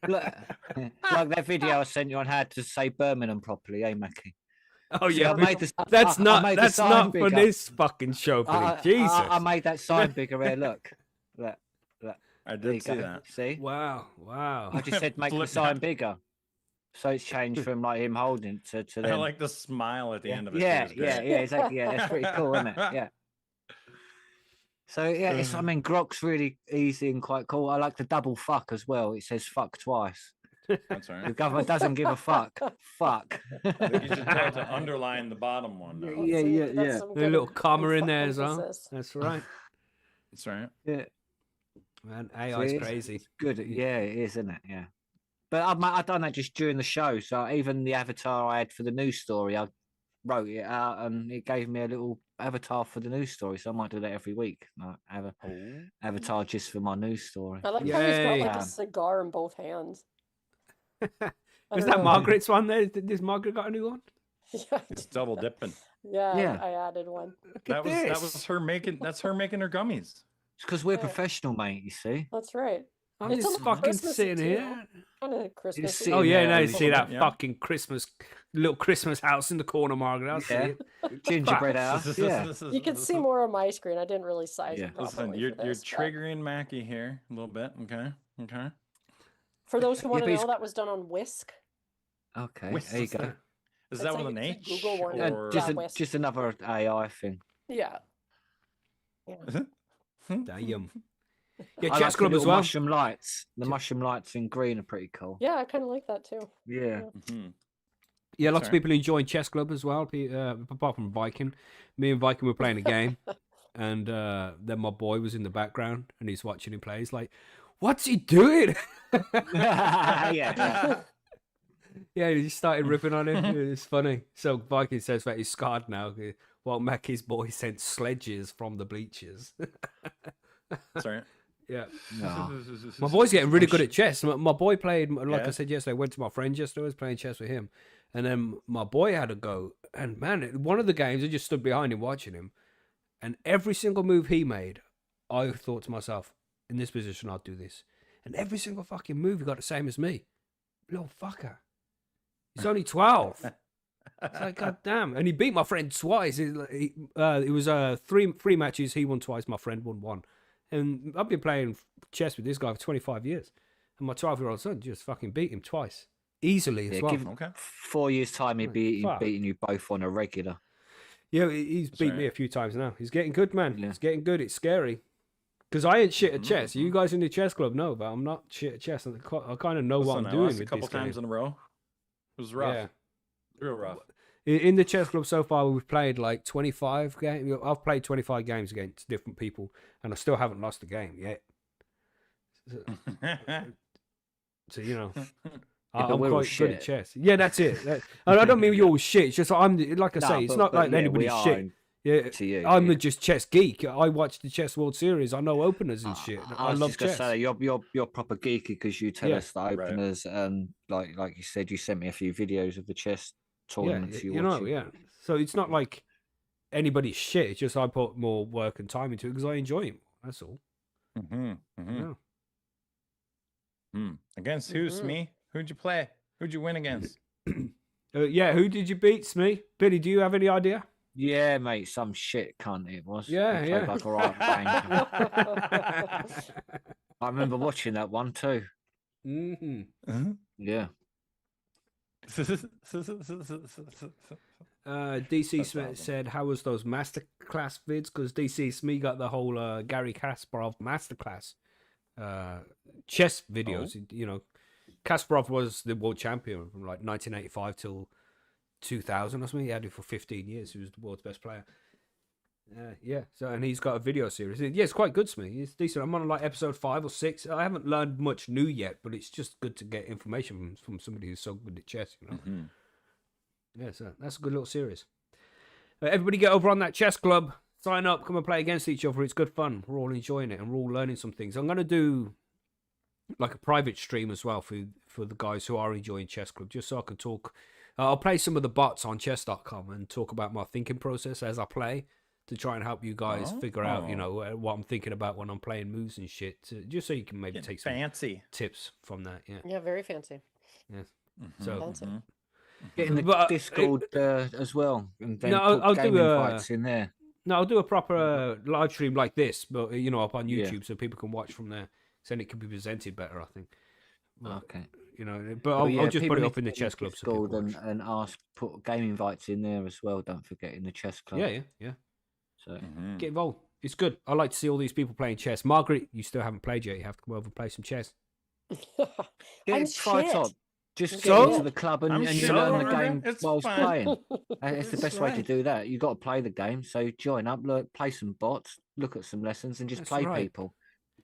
like that video I sent you on how to say Birmingham properly, eh, Macky? Oh See, yeah, I made the, that's I not made the that's sign not for bigger. this fucking show, Billy. Jesus. I made that sign bigger here. Look. Look. I There you did see go. that. See? Wow, wow. I just said make the Flip sign that. bigger. So it's changed from like him holding to I then. like the smile at the Yeah, end of it. yeah, too. It's yeah, great. yeah, exactly. Yeah, that's pretty cool, isn't it? Yeah. So yeah, it's, I mean, Grok's really easy and quite cool. I like the double fuck as well. It says fuck twice. That's all The right. government doesn't give a fuck. Fuck. I think you should tell it to underline the bottom one. Now. Yeah, yeah, That's yeah. some A good little comma in there as well. emphasis. That's right. That's right. Yeah. Man, So AI is it's- crazy. It's good. Yeah, it is, isn't it? Yeah. But I've done that just during the show. So even the avatar I had for the news story, I wrote it out and it gave me a little avatar for the news story. So I might do that every week. Like, have a avatar just for my news story. I like how he's got like Yay. a cigar in both hands. I Is don't that know. Margaret's one there? Has Margaret got a new one? Yeah, It's double dipping. yeah, Yeah. I added one. Look That at was this. her making. That's her making her gummies. It's because we're Yeah. professional, mate. You see. That's right. I'm It's a just little fucking Christmassy sitting too. here. Kind of Christmas. sitting Oh yeah, there now you with- see that Yeah. fucking little Christmas house in the corner, Margaret. I see Yeah. it. Gingerbread house. Yeah. You can see more on my screen. I didn't really size Yeah. it properly. Listen, for you're this, but triggering Macky here a little bit. Okay. Okay. For those who Yeah, want but to it's- know, that was done on Whisk. Okay. What's There you What's go. that? Is It's that like with an it's a H? Google one. Or... Just, Yeah, Whisk. just another AI thing. Yeah. Damn. Yeah, I chess like the club as little well. mushroom lights. The mushroom lights in green are pretty cool. Yeah, I kind of like that too. Yeah. Mhm. Yeah, lots of Sorry. people enjoying chess club as well. Apart from Viking, me and Viking were playing a game, and then my boy was in the background and he's watching him play. He's like, "What's he doing?" yeah. Yeah, he just started ripping on him. It's funny. So Viking says that he's scarred now. While Macky's boy sent sledges from the bleachers. Sorry. Yeah. No. My boy's getting really good at chess. My boy played, like I Yeah. said yesterday, I went to my friend yesterday, I was playing chess with him. And then my boy had a go. And man, one of the games, I just stood behind him watching him. And every single move he made, I thought to myself, in this position, I'll do this. And every single fucking move, he got the same as me. Little fucker. He's only 12. It's like, God damn. And he beat my friend twice. It was three matches. He won twice. My friend won one. And I've been playing chess with this guy for 25 years. And my 12-year-old son just fucking beat him twice. Easily as Yeah, well. give- Okay. 4 years time, he'd be Fuck. beating you both on a regular. Yeah, he's beat Sorry. me a few times now. He's getting good, man. Yeah. He's getting good. It's scary. Because I ain't shit at chess. You guys in the chess club know, but I'm not shit at chess. I kind of know what Listen, I'm I doing lost a with couple this game. times in a row. It was rough. Yeah. Real rough. In the chess club so far, we've played like 25 games. I've played 25 games against different people, and I still haven't lost a game yet. So, you know, but I'm we're all quite good at shit. chess. Yeah, that's it. And I don't mean you're all shit. It's just like I say, it's not like yeah, anybody's we are shit. Yeah, to you. I'm yeah. a just chess geek. I watch the Chess World Series. I know openers and shit. I was love just gonna chess. say you're proper geeky because you tell Yeah. us the Right. openers and like you said, you sent me a few videos of the chess Yeah, tournaments you know, watching. yeah. So it's not like anybody's shit. It's just I put more work and time into it because I enjoy it. That's all. Mm-hmm. Mm-hmm. Yeah. Against who, Mhm. Smee? Who'd you play? Who'd you win against? Yeah, who did you beat, Smee? Billy, do you have any idea? Yeah, mate, some shit cunt it was. He Yeah, played yeah. like a right wanker. I remember watching that one too. Mm-hmm. Yeah. DC That's Smith awesome. said, "How was those masterclass vids?" Because DC Smith got the whole Gary Kasparov masterclass chess videos. You know, Kasparov was the world champion from like 1985 till 2000 or something. He had it for 15 years. He was the world's best player. Yeah. So, and he's got a video series. Yeah, it's quite good, Smith. It's decent. I'm on like episode 5 or 6. I haven't learned much new yet, but it's just good to get information from somebody who's so good at chess. You know. Mhm. Yeah, so that's a good little series. Everybody get over on that chess club. Sign up, come and play against each other. It's good fun. We're all enjoying it and we're all learning some things. I'm going to do like a private stream as well for the guys who are enjoying chess club, just so I can talk. I'll play some of the bots on chess.com and talk about my thinking process as I play to try and help you guys figure out, you know, what I'm thinking about when I'm playing moves and shit. Just so you can maybe Getting take some fancy. tips from that. Yeah. Yeah, very fancy. Yeah. Mhm, So- Fancy. mhm. Get in the But, Discord as well, and then No, put I'll game do invites in there. No, I'll do a proper live stream like this, but up on Yeah. YouTube so people can watch from there. So then it can be presented better, I think. But, Okay. But I'll just put people it need up in to the get in chess club so people Discord watch. and ask, put game invites in there as well. Don't forget in the chess club. Yeah. So Get involved. It's good. I like to see all these people playing chess. Margaret, you still haven't played yet. You have to come over and play some chess. I'm try shit. top. Just I'm get So? into the club and I'm you shit, learn the Margaret. game It's whilst fine. playing. It's the It's best way to fine. do that. You got to play the game. So join up, play some bots, look at some lessons, and just That's play right. people.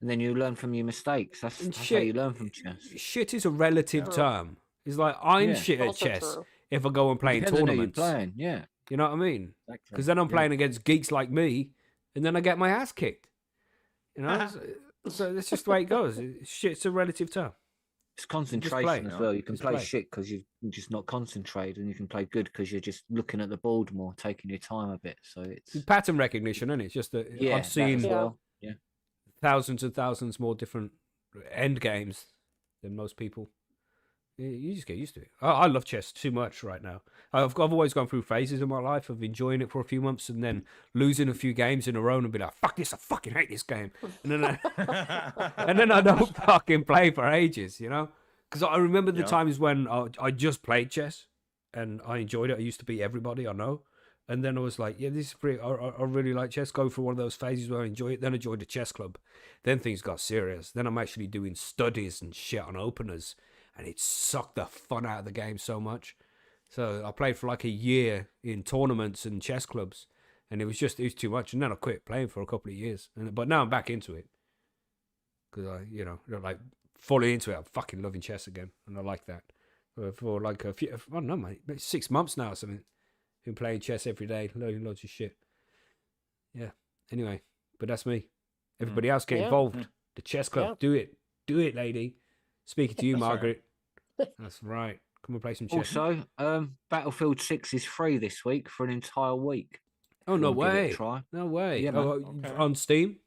And then you learn from your mistakes. That's And how shit- you learn from chess. Shit is a relative Yeah. term. It's like I'm Yeah. shit at Also chess true. if I go and play in Depends on who you're tournaments. playing. Yeah, You know what I mean? exactly. Because then I'm Yeah. playing against geeks like me, and then I get my ass kicked. So that's just the way it goes. Shit's a relative term. It's play, concentration as well. You can just play play. shit because you're just not concentrated, and you can play good because you're just looking at the board more, taking your time a bit. So it's It's pattern recognition, isn't it? It's just that yeah, I've that seen as well. Yeah, thousands and thousands more different end games than most people. You just get used to it. I love chess too much right now. I've always gone through phases in my life of enjoying it for a few months and then losing a few games in a row and be like, fuck this, I fucking hate this game. And then I don't fucking play for ages, Because I remember the Yeah. times when I just played chess and I enjoyed it. I used to beat everybody I know. And then I was like, yeah, this is pretty, I really like chess. Go through one of those phases where I enjoy it. Then I joined a chess club. Then things got serious. Then I'm actually doing studies and shit on openers. And it sucked the fun out of the game so much. So I played for like a year in tournaments and chess clubs. And it was too much. And then I quit playing for a couple of years. But now I'm back into it. Because like fully into it. I'm fucking loving chess again. And I like that. For like a few, I don't know, mate. 6 months now or something. Been playing chess every day, learning loads of shit. Yeah. Anyway, but that's me. Everybody else get Yeah. involved. The chess club. Yeah. Do it, lady. Speaking to you, That's right. Margaret. That's right. Come and play some chess. Also, Battlefield 6 is free this week for an entire week. Oh, If you no wanna give it a way. try. No way. Yeah, Okay. On Steam?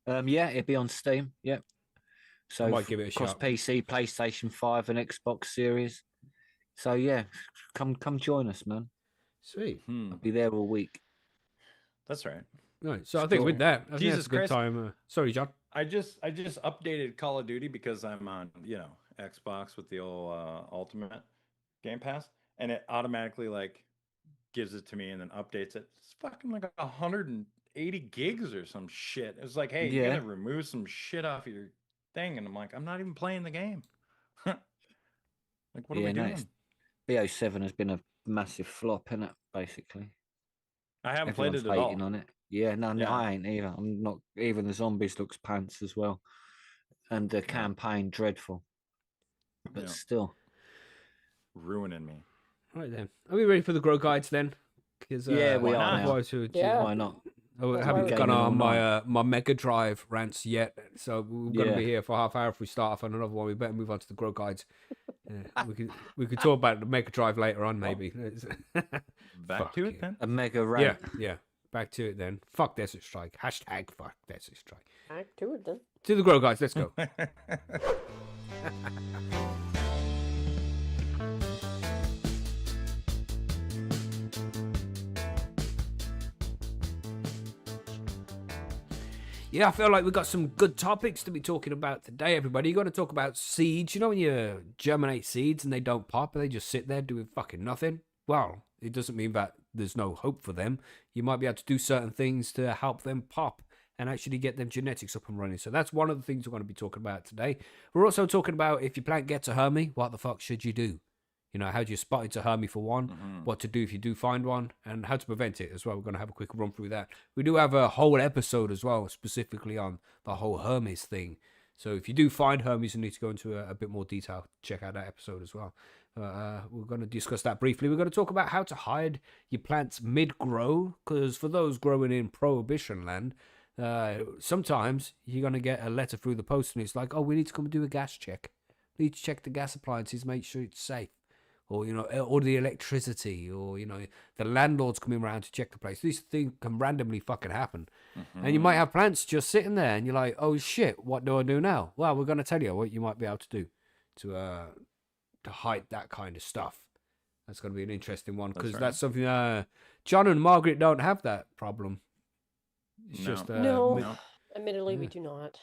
Yeah, it'll be on Steam. Yep. So might give it a across shot. PC, PlayStation 5, and Xbox Series. So yeah, come join us, man. Sweet. I'll be there all week. That's right. Right. So I think with that, I think Jesus that's a good Christ. time. Sorry, John. I just updated Call of Duty because I'm on, Xbox with the old Ultimate Game Pass, and it automatically like gives it to me and then updates it. It's fucking like 180 gigs or some shit. It's like, hey, you Yeah. gotta remove some shit off your thing, and I'm like, I'm not even playing the game. Like, what are we doing? Nice. BO7 has been a massive flop, isn't it? Basically, I haven't played everyone's it at all. hating on it. Yeah, no, Yeah. I ain't either. I'm not. Even the zombies looks pants as well, and the campaign dreadful. But Yeah. still, Ruining me. Right then. Are we ready for the grow guides then? 'Cause, Yeah, we are now. otherwise we would- Yeah. why not? I That's haven't why gone we're- on my Mega Drive rants yet, so we're going to Yeah. be here for half hour. If we start off on another one, we better move on to the grow guides. We could talk about the Mega Drive later on, maybe. Back to it Fuck then. A mega yeah, rant. yeah. Back to it then. Fuck Desert Strike. Hashtag fuck Desert Strike. Back to it then. To the grow guides. Let's go. Yeah, I feel like we've got some good topics to be talking about today, everybody. You're going to talk about seeds. You know when you germinate seeds and they don't pop, they just sit there doing fucking nothing? Well, it doesn't mean that there's no hope for them. You might be able to do certain things to help them pop and actually get them genetics up and running. So that's one of the things we're going to be talking about today. We're also talking about if your plant gets a Hermy, what the fuck should you do? You know, how do you spot it's a Hermy for one, what to do if you do find one, and how to prevent it as well. We're going to have a quick run through that. We do have a whole episode as well, specifically on the whole Hermes thing. So if you do find Hermes and need to go into a bit more detail, check out that episode as well. We're going to discuss that briefly. We're going to talk about how to hide your plants mid-grow, because for those growing in prohibition land, sometimes you're going to get a letter through the post and it's like, oh, we need to come and do a gas check. We need to check the gas appliances, make sure it's safe. Or, you know, or the electricity, or, you know, the landlord's coming around to check the place. These things can randomly fucking happen. And you might have plants just sitting there and you're like, oh shit, what do I do now? Well, we're going to tell you what you might be able to do to hide that kind of stuff. That's going to be an interesting one That's because right. that's something. John and Margaret don't have that problem. It's No. just No, No. admittedly, we yeah. do not.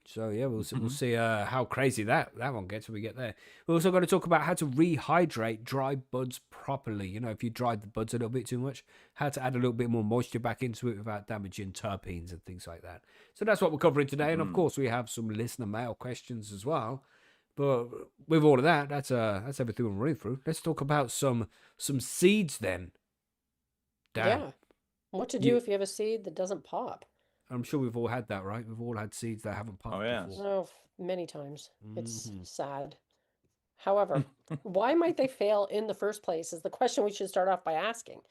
So yeah, we'll Mhm. see how crazy that one gets when we get there. We're also going to talk about how to rehydrate dry buds properly. You know, if you dried the buds a little bit too much, how to add a little bit more moisture back into it without damaging terpenes and things like that. So that's what we're covering today, and of Mhm. course we have some listener mail questions as well. But with all of that, that's everything we're running through. Let's talk about some seeds then. Dan, Yeah. What to do You- if you have a seed that doesn't pop? I'm sure we've all had that, right? We've all had seeds that haven't popped Oh, yes. before. Oh, many times. It's Mhm. sad. However, why might they fail in the first place is the question we should start off by asking.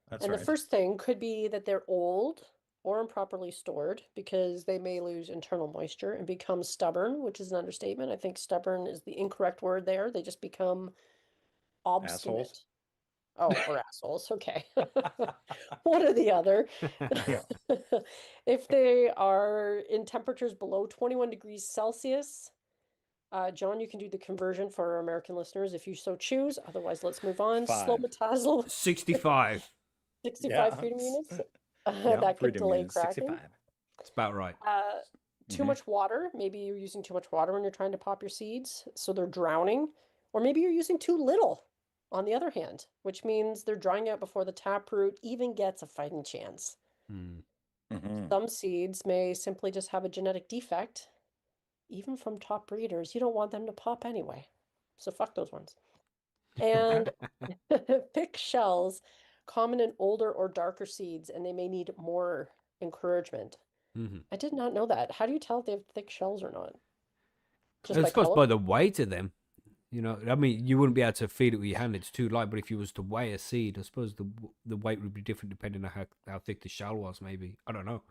That's And right. the first thing could be that they're old or improperly stored because they may lose internal moisture and become stubborn, which is an understatement. I think stubborn is the incorrect word there. They just become obstinate. Assholes. Oh, or assholes. Okay. One or the other. Yeah. If they are in temperatures below 21 degrees Celsius, John, you can do the conversion for our American listeners if you so choose. Otherwise, let's move on. Slow 5. metazoal, 65. 65 Yeah. freedom units. Yeah. That could Freedom delay units, cracking. 65. It's about right. Too Mhm. much water. Maybe you're using too much water when you're trying to pop your seeds, so they're drowning. Or maybe you're using too little, on the other hand, which means they're drying out before the taproot even gets a fighting chance. Hmm. Mhm. Some seeds may simply just have a genetic defect, even from top breeders. You don't want them to pop anyway. So fuck those ones. And thick shells, common in older or darker seeds, and they may need more encouragement. Hmm. I did not know that. How do you tell if they have thick shells or not? Just I by suppose color? by the weight of them. You know, I mean, you wouldn't be able to feed it with your hand; it's too light. But if you was to weigh a seed, I suppose the weight would be different depending on how thick the shell was. Maybe I don't know.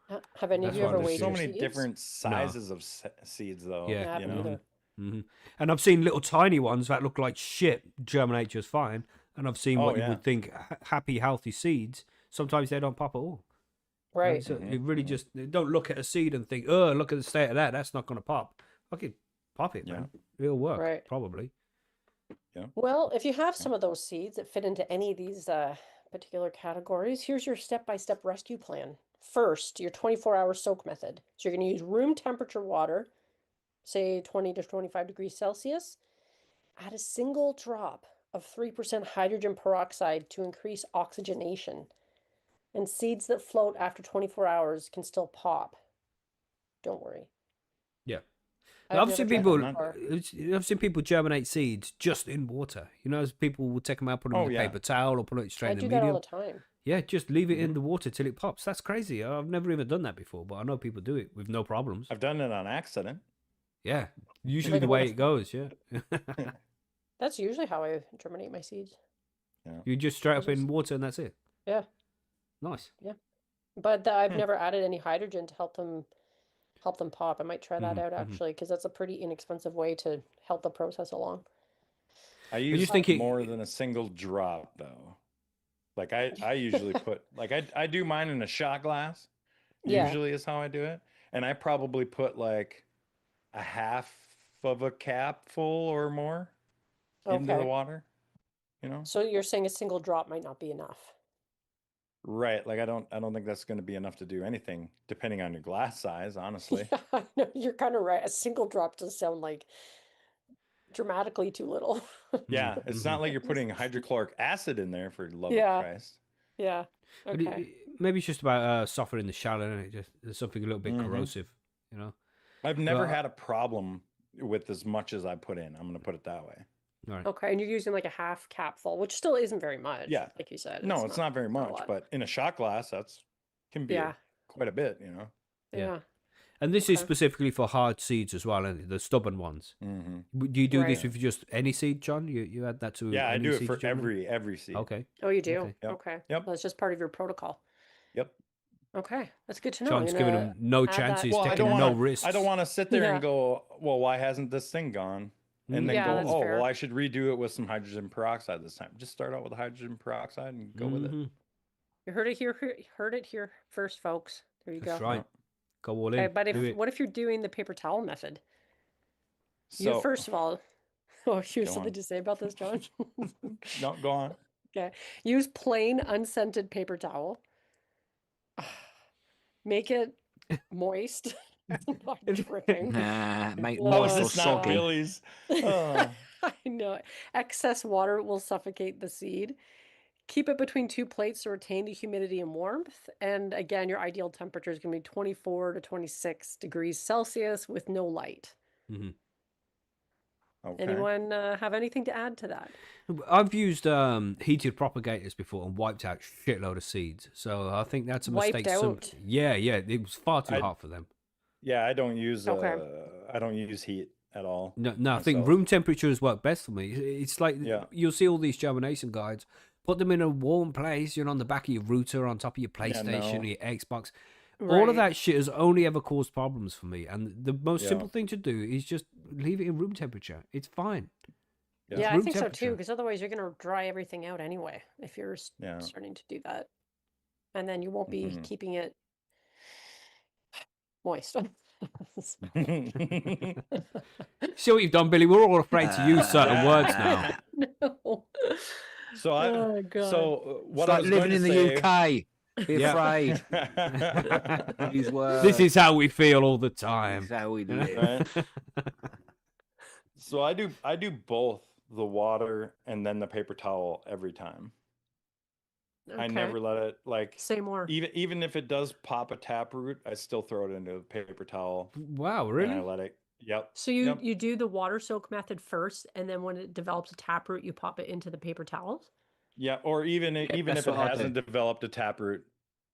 Have any of That's you what ever I'm There's weighed so your many seeds? different sizes of seeds, though. Yeah. I You haven't know. either. Hmm. And I've seen little tiny ones that look like shit germinate just fine, and I've seen Oh, what you yeah. would think happy, healthy seeds. Sometimes they don't pop at all. Right. So Mhm, it really mhm. just don't look at a seed and think, oh, look at the state of that. That's not going to pop. Okay, pop it, Yeah. man. It'll work, Right. probably. Well, if you have some of those seeds that fit into any of these particular categories, here's your step-by-step rescue plan. First, your 24-hour soak method. So you're going to use room temperature water, say 20 to 25 degrees Celsius. Add a single drop of 3% hydrogen peroxide to increase oxygenation. And seeds that float after 24 hours can still pop. Don't worry. Yeah. I've I've never seen tried people. that before. I've seen people germinate seeds just in water. You know, as people will take them out, put them Oh, in a yeah. paper towel, or put it straight I in the do that all medium. the time. Yeah, just leave it in Mhm. the water till it pops. That's crazy. I've never even done that before, but I know people do it with no problems. I've done it on accident. Yeah, usually Like the way what? it goes. Yeah, That's usually how I germinate my seeds. you just straight I up in just- water and that's it. Yeah. Nice. But I've Hmm. never added any hydrogen to help them pop. I might try that Mhm, out mhm. actually, because that's a pretty inexpensive way to help the process along. I just use think more than a single drop, though. Like I usually put like I do mine in a shot glass. Yeah. Usually is how I do it, and I probably put like a half of a cap full or more into the Okay. water. You know, So you're saying a single drop might not be enough. right? Like I don't think that's going to be enough to do anything, depending on your glass size. Honestly, Yeah, I know, you're kind of right. A single drop does sound like dramatically too little. yeah, it's not Mhm. like you're putting hydrochloric acid in there for the love Yeah. of Christ. Yeah. But Okay. maybe it's just about softening the shell, and it just there's something a little bit Mhm. corrosive, you know. I've never Well, had a problem with as much as I put in. I'm going to put it that way. All right. Okay. And you're using like a half capful, which still isn't very much. Yeah. Like you said. No, it's not very a much, lot. but in a shot glass, that's can be Yeah. quite a bit, you know. Yeah. Yeah. And this is Okay. specifically for hard seeds as well, and the stubborn ones. Mm-hmm. Do you do this Right. with just any seed, John? You add that to Yeah, I any do it seed for you germinate? every seed. Okay. Oh, you do? Okay. Yep. Okay. Yep. That's just part of your protocol. Yep. Okay. That's good to know. John's giving them no add that- chances, Well, I taking don't no want to. risks. I don't want to sit there Yeah. and go, well, why hasn't this thing gone? And then Yeah, go, that's oh, fair. well, I should redo it with some hydrogen peroxide this time. Just start out with hydrogen peroxide and go with it. Mhm. You heard it here first, folks. There you That's go. right. Go all in. Okay, but Do it. what if you're doing the paper towel method? So First of all, Oh, you have Go something on. to say about this, John? No, go on. Okay. Use plain unscented paper towel. Make it moist, not dripping. Make Oh, How moist is or this not soggy. Billy's? Oh. I know. Excess water will suffocate the seed. Keep it between two plates to retain the humidity and warmth. And again, your ideal temperature is going to be 24 to 26 degrees Celsius with no light. Mhm. Okay. Anyone have anything to add to that? I've used heated propagators before and wiped out shitload of seeds. So I think that's a mistake. Wiped out? Yeah, it was far too I- hot for them. Yeah, I don't use Okay. heat at all. No, I think myself. room temperatures work best for me. It's like Yeah. you'll see all these germination guides. Put them in a warm place, on the back of your router, on top of your PlayStation, no. your Xbox. All of Right. that shit has only ever caused problems for me. And the most Yeah. simple thing to do is just leave it in room temperature. It's fine. Yeah. Yeah, I room think so too, temperature. because otherwise you're going to dry everything out anyway if you're Yeah. starting to do that. And then you won't be Mhm. keeping it moist. See what you've done, Billy? We're all afraid to use certain words now. No. So I Oh, God. so It's what I like was living going in to the say. UK. Be Yeah. afraid. Use words. This is how we feel all the time. This is how we you know? live. Right? So I do both the water and then the paper towel every time. I Okay. never let it Say more. even if it does pop a taproot, I still throw it into a paper towel Wow, and really? I let it. Yep. So you Yep. you do the water soak method first, and then when it develops a taproot, you pop it into the paper towels? Yeah, or even if that's it what I do. hasn't developed a taproot,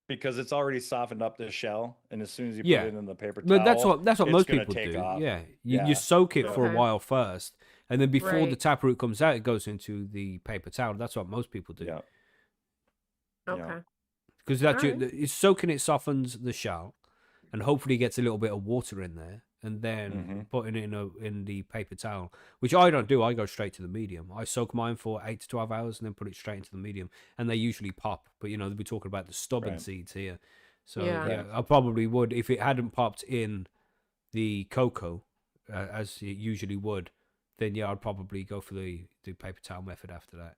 because it's already softened up the shell, and as soon as you Yeah. put it in the paper But that's towel, what it's most gonna people take do. off. Yeah, Yeah. you soak it for a Okay. while first, and then before the Right. taproot comes out, it goes into the paper towel. That's what most people do. Yeah. Okay. Because that's Alright. it's soaking it softens the shell, and hopefully gets a little bit of water in there, and then Mhm. putting it in the paper towel, which I don't do. I go straight to the medium. I soak mine for 8 to 12 hours and then put it straight into the medium, and they usually pop. But we're talking about the stubborn Right. seeds here, so Yeah. yeah, I probably would if it hadn't popped in the cocoa as it usually would. Then yeah, I'd probably go for the paper towel method after that.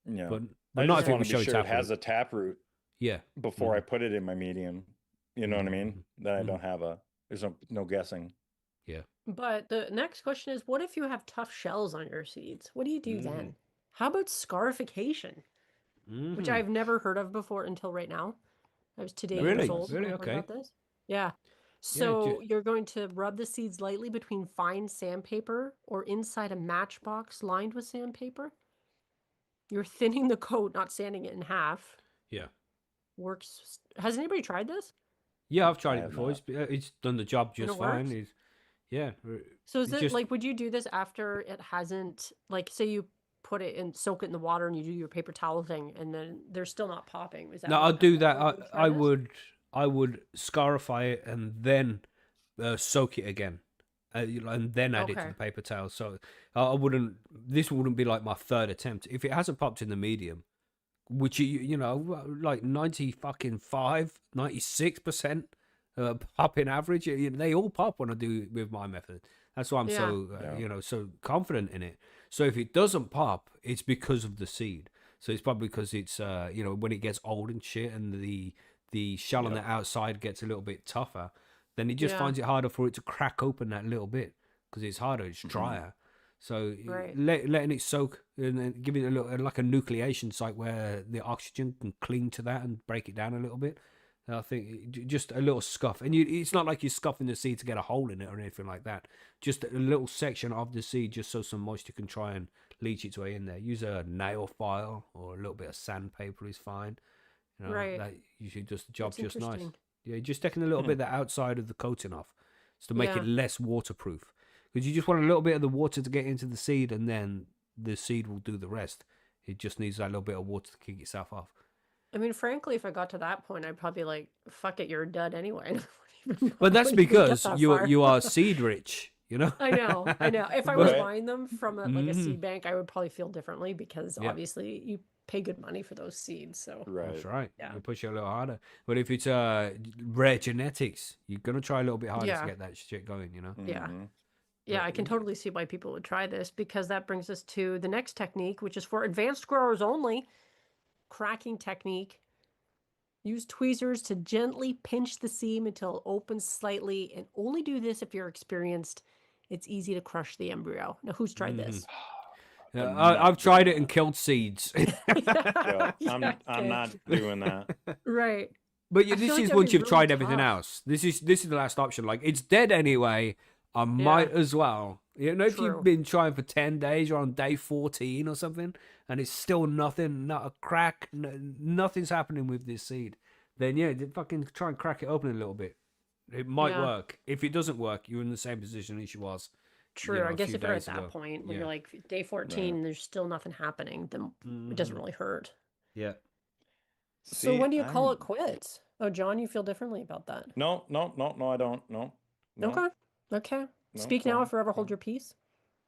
Yeah. But I not just if it want was to be showing sure it has taproot. a taproot Yeah. before I put it in my medium. You know what I mean? Then I Mhm. don't have there's no guessing. But the next question is, what if you have tough shells on your seeds? What do you do Mhm. then? How about scarification, which Mhm. I've never heard of before until right now? I was today Really? years old when Really? I heard Okay. about this. Yeah. Yeah, So you're going to rub the seeds lightly between fine sandpaper or inside a matchbox lined with sandpaper. You're thinning the coat, not sanding it in half. Yeah. Works. Has anybody tried this? Yeah, I've tried I it have before. not. It's done the job And just it fine. works? Yeah. So is It's it just like, would you do this after it hasn't, like, say you put it in, soak it in the water and you do your paper towel thing and then they're still not popping? Is that no, what I'd do happens? that. Would you try I this? would scarify it and then soak it again, and then add it to Okay. the paper towel. So I wouldn't. This wouldn't be like my third attempt if it hasn't popped in the medium, which like 96% popping average. They all pop when I do it with my method. That's why I'm Yeah. so Yeah. so confident in it. So if it doesn't pop, it's because of the seed. So it's probably because it's when it gets old and shit, and the shell on Yep. the outside gets a little bit tougher, then it just Yeah. finds it harder for it to crack open that little bit because it's harder, it's Mhm. drier. So Right. letting it soak and then giving it a little like a nucleation site where the oxygen can cling to that and break it down a little bit. I think just a little scuff, and it's not like you're scuffing the seed to get a hole in it or anything like that. Just a little section of the seed, just so some moisture can try and leach its way in there. Use a nail file or a little bit of sandpaper is fine. Right. That usually does the job That's just nice. interesting. Yeah, just taking a little bit of the outside of the coating off, to make Yeah. it less waterproof. Because you just want a little bit of the water to get into the seed, and then the seed will do the rest. It just needs that little bit of water to kick itself off. I mean, frankly, if I got to that point, I'd probably like, fuck it, you're a dud anyway. But that's Wouldn't even get because that you far. are seed rich, I know. If I was Right. buying them from like a Mhm. seed bank, I would probably feel differently because Yeah. obviously you pay good money for those seeds. So That's Right. right. Yeah. You push it a little harder. But if it's rare genetics, you're gonna try a little bit harder Yeah. to get that shit going. Yeah. Mhm. Yeah, I can totally see why people would try this, because that brings us to the next technique, which is for advanced growers only. Cracking technique. Use tweezers to gently pinch the seam until it opens slightly, and only do this if you're experienced. It's easy to crush the embryo. Now, who's tried this? I've tried it and killed seeds. Yeah, I'm okay. not doing that. Right. But I this feel like is that'd once be you've really tried everything tough. else. This is the last option. Like, it's dead anyway. I might as well. You know, if True. you've been trying for 10 days, you're on day 14 or something, and it's still nothing, not a crack, nothing's happening with this seed, then yeah, fucking try and crack it open a little bit. It might Yeah. work. If it doesn't work, you're in the same position as you was. True. you know, I a guess few if you're at days that ago. point, when Yeah. you're like day 14, and there's still nothing happening, then it doesn't really hurt. Yeah. So See, when do you call I'm- it quits? Oh, John, you feel differently about that? No, I don't. No. Okay. Okay. No, Speak now no, if you ever hold no. your peace.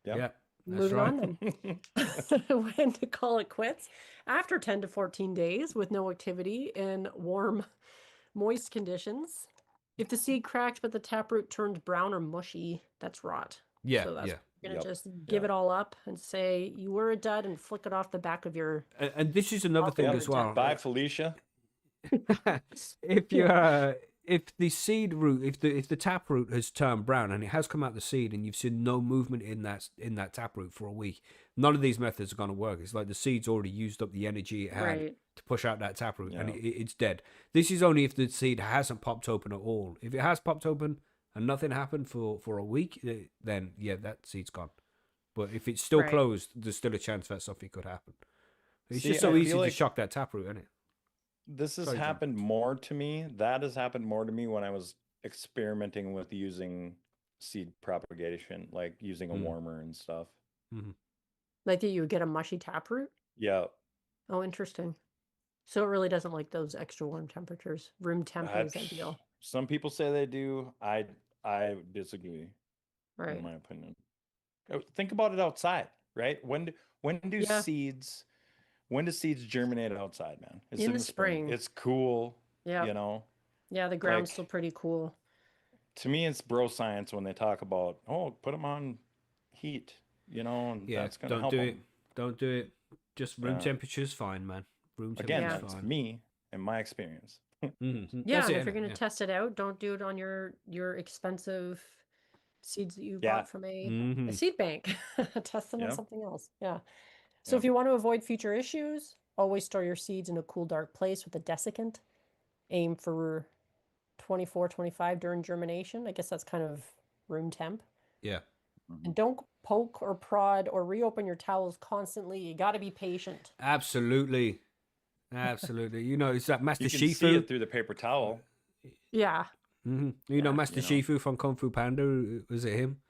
Yep. Yeah. That's Moving right. on then. When to call it quits? After 10 to 14 days with no activity in warm, moist conditions. If the seed cracks but the taproot turns brown or mushy, that's rot. Yeah. So that's Yeah. you're Yep, gonna just give it all up and say you were a dud and flick it off the back of your. And this is another thing Yep. as well. Bye, Felicia. If you're if the seed root, if the taproot has turned brown and it has come out the seed and you've seen no movement in that taproot for a week, none of these methods are going to work. It's like the seed's already used up the energy it had Right. to push out that taproot, and Yeah. it's dead. This is only if the seed hasn't popped open at all. If it has popped open and nothing happened for a week, then yeah, that seed's gone. But if it's still Right. closed, there's still a chance that something could happen. It's See, just so I easy feel to like- shock that taproot, isn't it? This has Sorry, John. happened more to me. That has happened more to me when I was experimenting with using seed propagation, like using a warmer and stuff. Like that you would get a mushy taproot? Yeah. Oh, interesting. So it really doesn't like those extra warm temperatures. Room temp is ideal. Some people say they do. I disagree, Right. in my opinion. Think about it outside, right? When do Yeah. seeds germinate outside, man? It's In the spring. It's cool. Yeah. You know, Yeah, the ground's like- still pretty cool. to me, it's bro science when they talk about, oh, put them on heat, you know, and Yeah, that's gonna don't help do 'em. it. Don't do it. Just room Yeah. temperature's fine, man. Room Again, temperature's that's fine. me and my experience. Mhm. Yeah, That's and it, if you're innit? gonna test it out, don't do it on your expensive seeds that you Yeah. bought from a Mhm. seed bank. Test them on Yeah. something else. Yeah. So if Yeah. you want to avoid future issues, always store your seeds in a cool, dark place with a desiccant. Aim for 24, 25 during germination. I guess that's kind of room temp. Yeah. And don't poke or prod or reopen your towels constantly. You got to be patient. Absolutely. Absolutely. You know, it's that Master You can see Shifu. it through the paper towel. Yeah. You know, Master you know. Shifu from Kung Fu Panda. Was it him?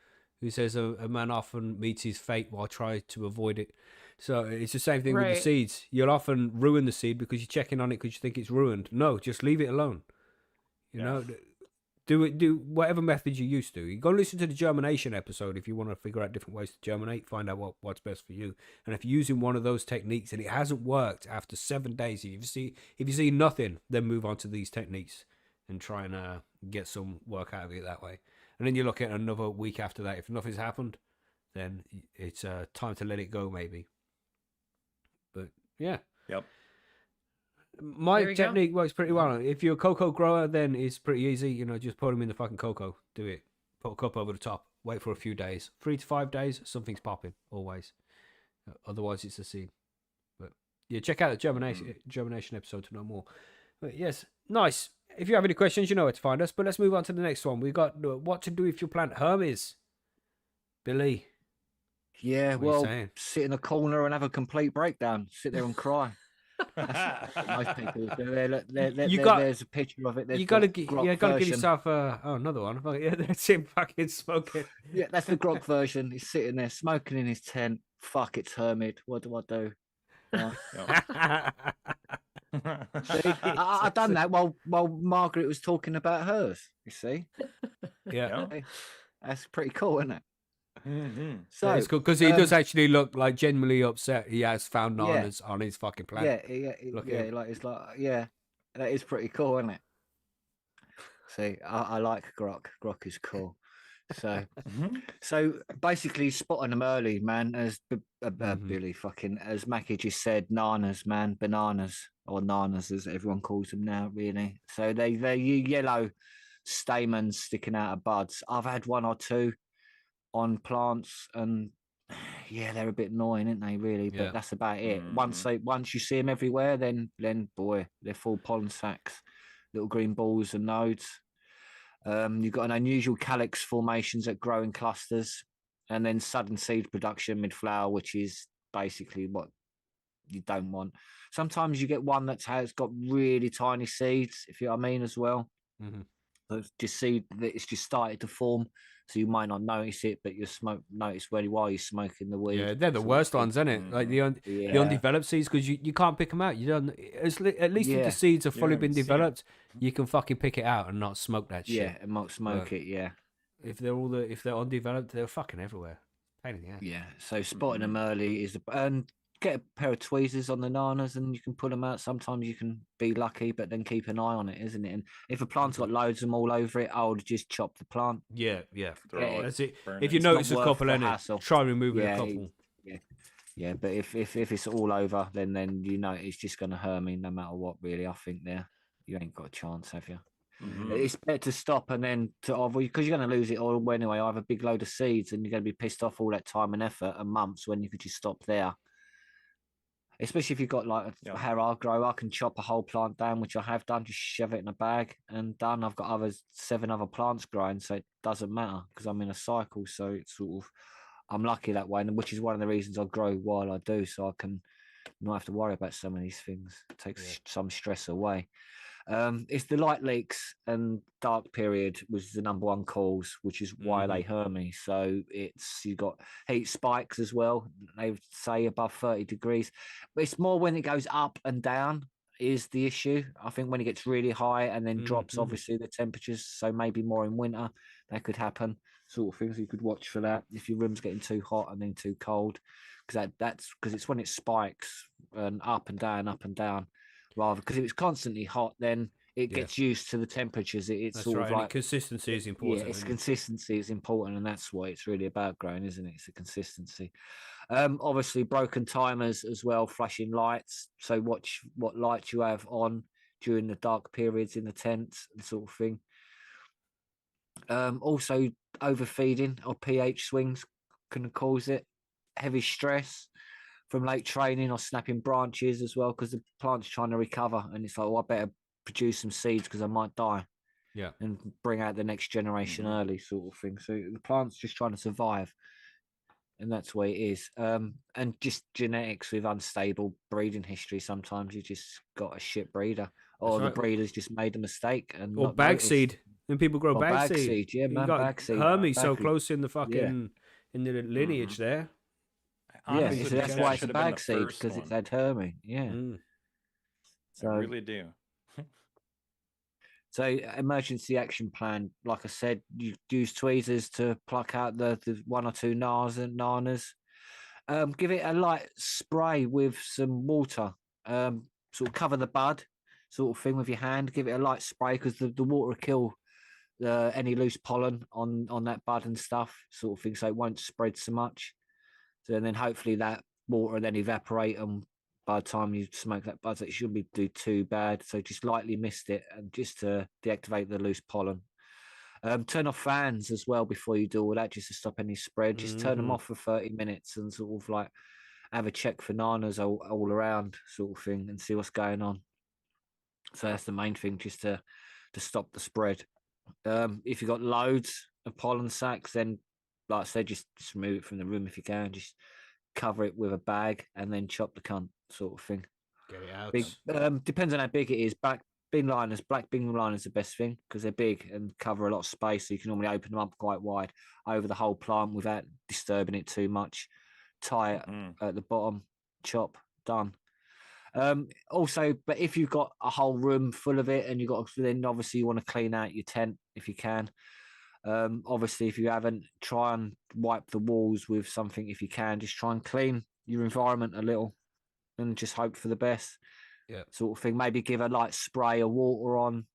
Who says a man often meets his fate while trying to avoid it. So it's the same thing with Right. the seeds. You'll often ruin the seed because you're checking on it because you think it's ruined. No, just leave it alone. You know, do whatever method you used to. You go listen to the germination episode if you want to figure out different ways to germinate. Find out what's best for you. And if you're using one of those techniques and it hasn't worked after 7 days, if you see nothing, then move on to these techniques and try and get some work out of it that way. And then you look at another week after that. If nothing's happened, then it's time to let it go, maybe. But yeah. Yep. There My you go. technique works pretty well. If you're a cocoa grower, then it's pretty easy. You know, just put them in the fucking cocoa. Do it. Put a cup over the top. Wait for a few days. 3 to 5 days, something's popping, always. Otherwise, it's a seed. But yeah, check out the germination episode to know more. But yes, nice. If you have any questions, you know where to find us. But let's move on to the next one. We got what to do if you plant Hermes. Billy. Yeah, What are you well, saying? sit in a corner and have a complete breakdown. Sit there and cry. Most people do. There's a picture of it. There's You gotta, the you grok gotta give version. yourself another one. Yeah, that's him fucking smoking. Yeah, that's the grok version. He's sitting there smoking in his tent. Fuck, it's Hermit. What do I do? Right. See, I done that while Margaret was talking about hers. You see, Yeah. Yeah. that's pretty cool, isn't it? Mhm. So it's cool because he does actually look like genuinely upset. He has found Yeah. on his fucking yeah, planet. Look at yeah, him. like it's like yeah, that is pretty cool, isn't it? See, I like grok. Grok is cool. So, Mhm. so basically, spotting them early, man. As Mhm. Billy fucking, as Macky just said, nanas, man, bananas or nanas as everyone calls them now, really. So they're yellow stamens sticking out of buds. I've had one or two on plants, and yeah, they're a bit annoying, aren't they? Really, but Yeah. that's about it. Mhm. Once you see them everywhere, then boy, they're full pollen sacs, little green balls and nodes. You've got an unusual calyx formations that grow in clusters, and then sudden seed production mid-flower, which is basically what you don't want. Sometimes you get one has got really tiny seeds, if you know what I mean, as well. Mhm. So it's just see that it's just started to form, so you might not notice it, but you notice really while you're smoking the weed. Yeah, they're the sort of worst thing. ones, isn't it? Like the the Yeah. undeveloped seeds, because you can't pick them out. You don't. At least if the Yeah, seeds have You don't fully even been see 'em. developed, you can fucking pick it out and not smoke that yeah, shit. and might smoke But it. Yeah. if they're undeveloped, they're fucking everywhere. Pain in the ass. Yeah, so spotting them Mhm. early is and get a pair of tweezers on the nanas and you can pull them out. Sometimes you can be lucky, but then keep an eye on it, isn't it? And if a plant's Mhm. got loads of them all over it, I would just chop the plant. Yeah, yeah. Forget Throw it. it. That's it. Burn If it. you It's not notice a worth couple the in it, hassle. try removing a Yeah, couple. yeah, yeah. But if it's all over, then you know it's just going to hurt me no matter what. Really, I think you ain't got a chance, have you? Mhm. It's better to stop and then because you're going to lose it all anyway. I have a big load of seeds and you're going to be pissed off all that time and effort and months when you could just stop there. Especially if you've got like Yeah. how I grow, I can chop a whole plant down, which I have done, just shove it in a bag and done. I've got 7 other plants growing, so it doesn't matter because I'm in a cycle. So it's sort of, I'm lucky that way, and which is one of the reasons I grow while I do, so I can not have to worry about some of these things. It takes Yeah. some stress away. It's the light leaks and dark period was the number one cause, which is why they hurt me. So you got heat spikes as well. They say above 30 degrees, but it's more when it goes up and down is the issue. I think when it gets really high and then drops, Mm-hmm. obviously the temperatures. So maybe more in winter that could happen. Sort of things you could watch for that if your room's getting too hot and then too cold, because that's because it's when it spikes and up and down rather because if it's constantly hot, then it Yeah, gets used to the temperatures. It's that's sort right. of And like consistency is yeah, important, it's isn't it? consistency is important, and that's what it's really about growing, isn't it? It's the consistency. Obviously, broken timers as well, flashing lights. So watch what lights you have on during the dark periods in the tent, and sort of thing. Also, overfeeding or pH swings can cause it. Heavy stress from late training or snapping branches as well, because the plant's trying to recover, and it's like, oh, I better produce some seeds because I might die Yeah, and bring out the next generation Mhm. early, sort of thing. So the plant's just trying to survive, and that's the way it is. And just genetics with unstable breeding history. Sometimes you just got a shit breeder, that's or the right. breeder's just made a mistake and Or not bag noticed. seed. When people grow Or bag bag seed, seed, yeah, you man, got bag seed, Hermes so bag, close in the yeah. fucking in the lineage Mhm. there. I Yeah, honestly couldn't think that's catch that why it. it's a should have been the bag seed first because it's one. had Hermy. Yeah. Mm. I So, really do. so emergency action plan. Like I said, you use tweezers to pluck out the one or two nanas. Give it a light spray with some water. Sort of cover the bud, sort of thing with your hand. Give it a light spray because the water will kill any loose pollen on that bud and stuff, sort of thing. So it won't spread so much. So and then hopefully that water will then evaporate, and by the time you smoke that bud, it shouldn't do too bad. So just lightly mist it, and just to deactivate the loose pollen. Turn off fans as well before you do all that, just to stop any spread. Just turn them Mm-hmm. off for 30 minutes and sort of like have a check for nanas all around, sort of thing, and see what's going on. So that's the main thing, just to stop the spread. If you've got loads of pollen sacs, then like I said, just remove it from the room if you can. Just cover it with a bag and then chop the cunt, sort of thing. Get it out. Big depends on how big it is. Black bin liners are the best thing because they're big and cover a lot of space, so you can normally open them up quite wide over the whole plant without disturbing it too much. Tie it Mhm. at the bottom, chop, done. Also, but if you've got a whole room full of it and then obviously you want to clean out your tent if you can. Obviously, if you haven't, try and wipe the walls with something if you can. Just try and clean your environment a little and just hope for the best. Yeah. sort of thing. Maybe give a light spray of water on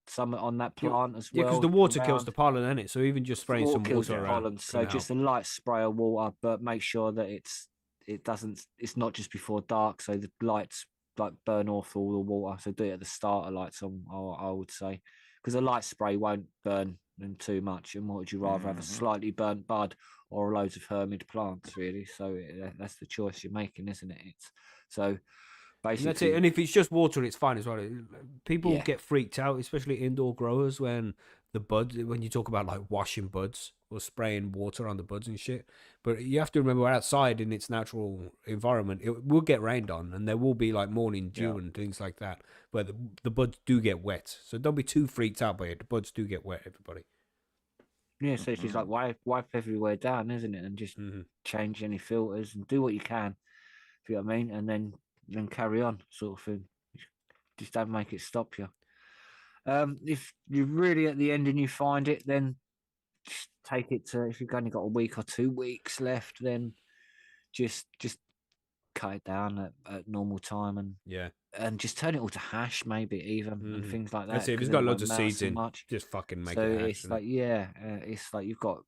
that plant as Yeah, well. because the water kills around. the pollen, isn't it? So even just spraying some Kills water the around. pollen. So can just help. a light spray of water, but make sure that it's not just before dark, so the lights like burn off all the water. So do it at the start of lights on, I would say, because a light spray won't burn them too much. And what would you rather have, a slightly burnt bud or loads of hermit plants, really? So that's the choice you're making, isn't it? So And basically, that's it. And if it's just water, it's fine as well. People Yeah. get freaked out, especially indoor growers, when when you talk about like washing buds or spraying water on the buds and shit. But you have to remember, we're outside in its natural environment, it will get rained on, and there will be like morning dew and things like that, where the buds do get wet. So don't be too freaked out by it. The buds do get wet, everybody. Yeah, so it's just like wipe everywhere down, isn't it? And just change any filters and do what you can. If you know what I mean, and then carry on, sort of thing. Just don't make it stop you. If you're really at the end and you find it, then just take it to. If you've only got a week or 2 weeks left, then just cut it down at normal time and just turn it all to hash, maybe even and things like that. That's it. If it's 'cause got then it loads of won't matter seeds so in, much. just fucking make So it hash. it's like it's like you've got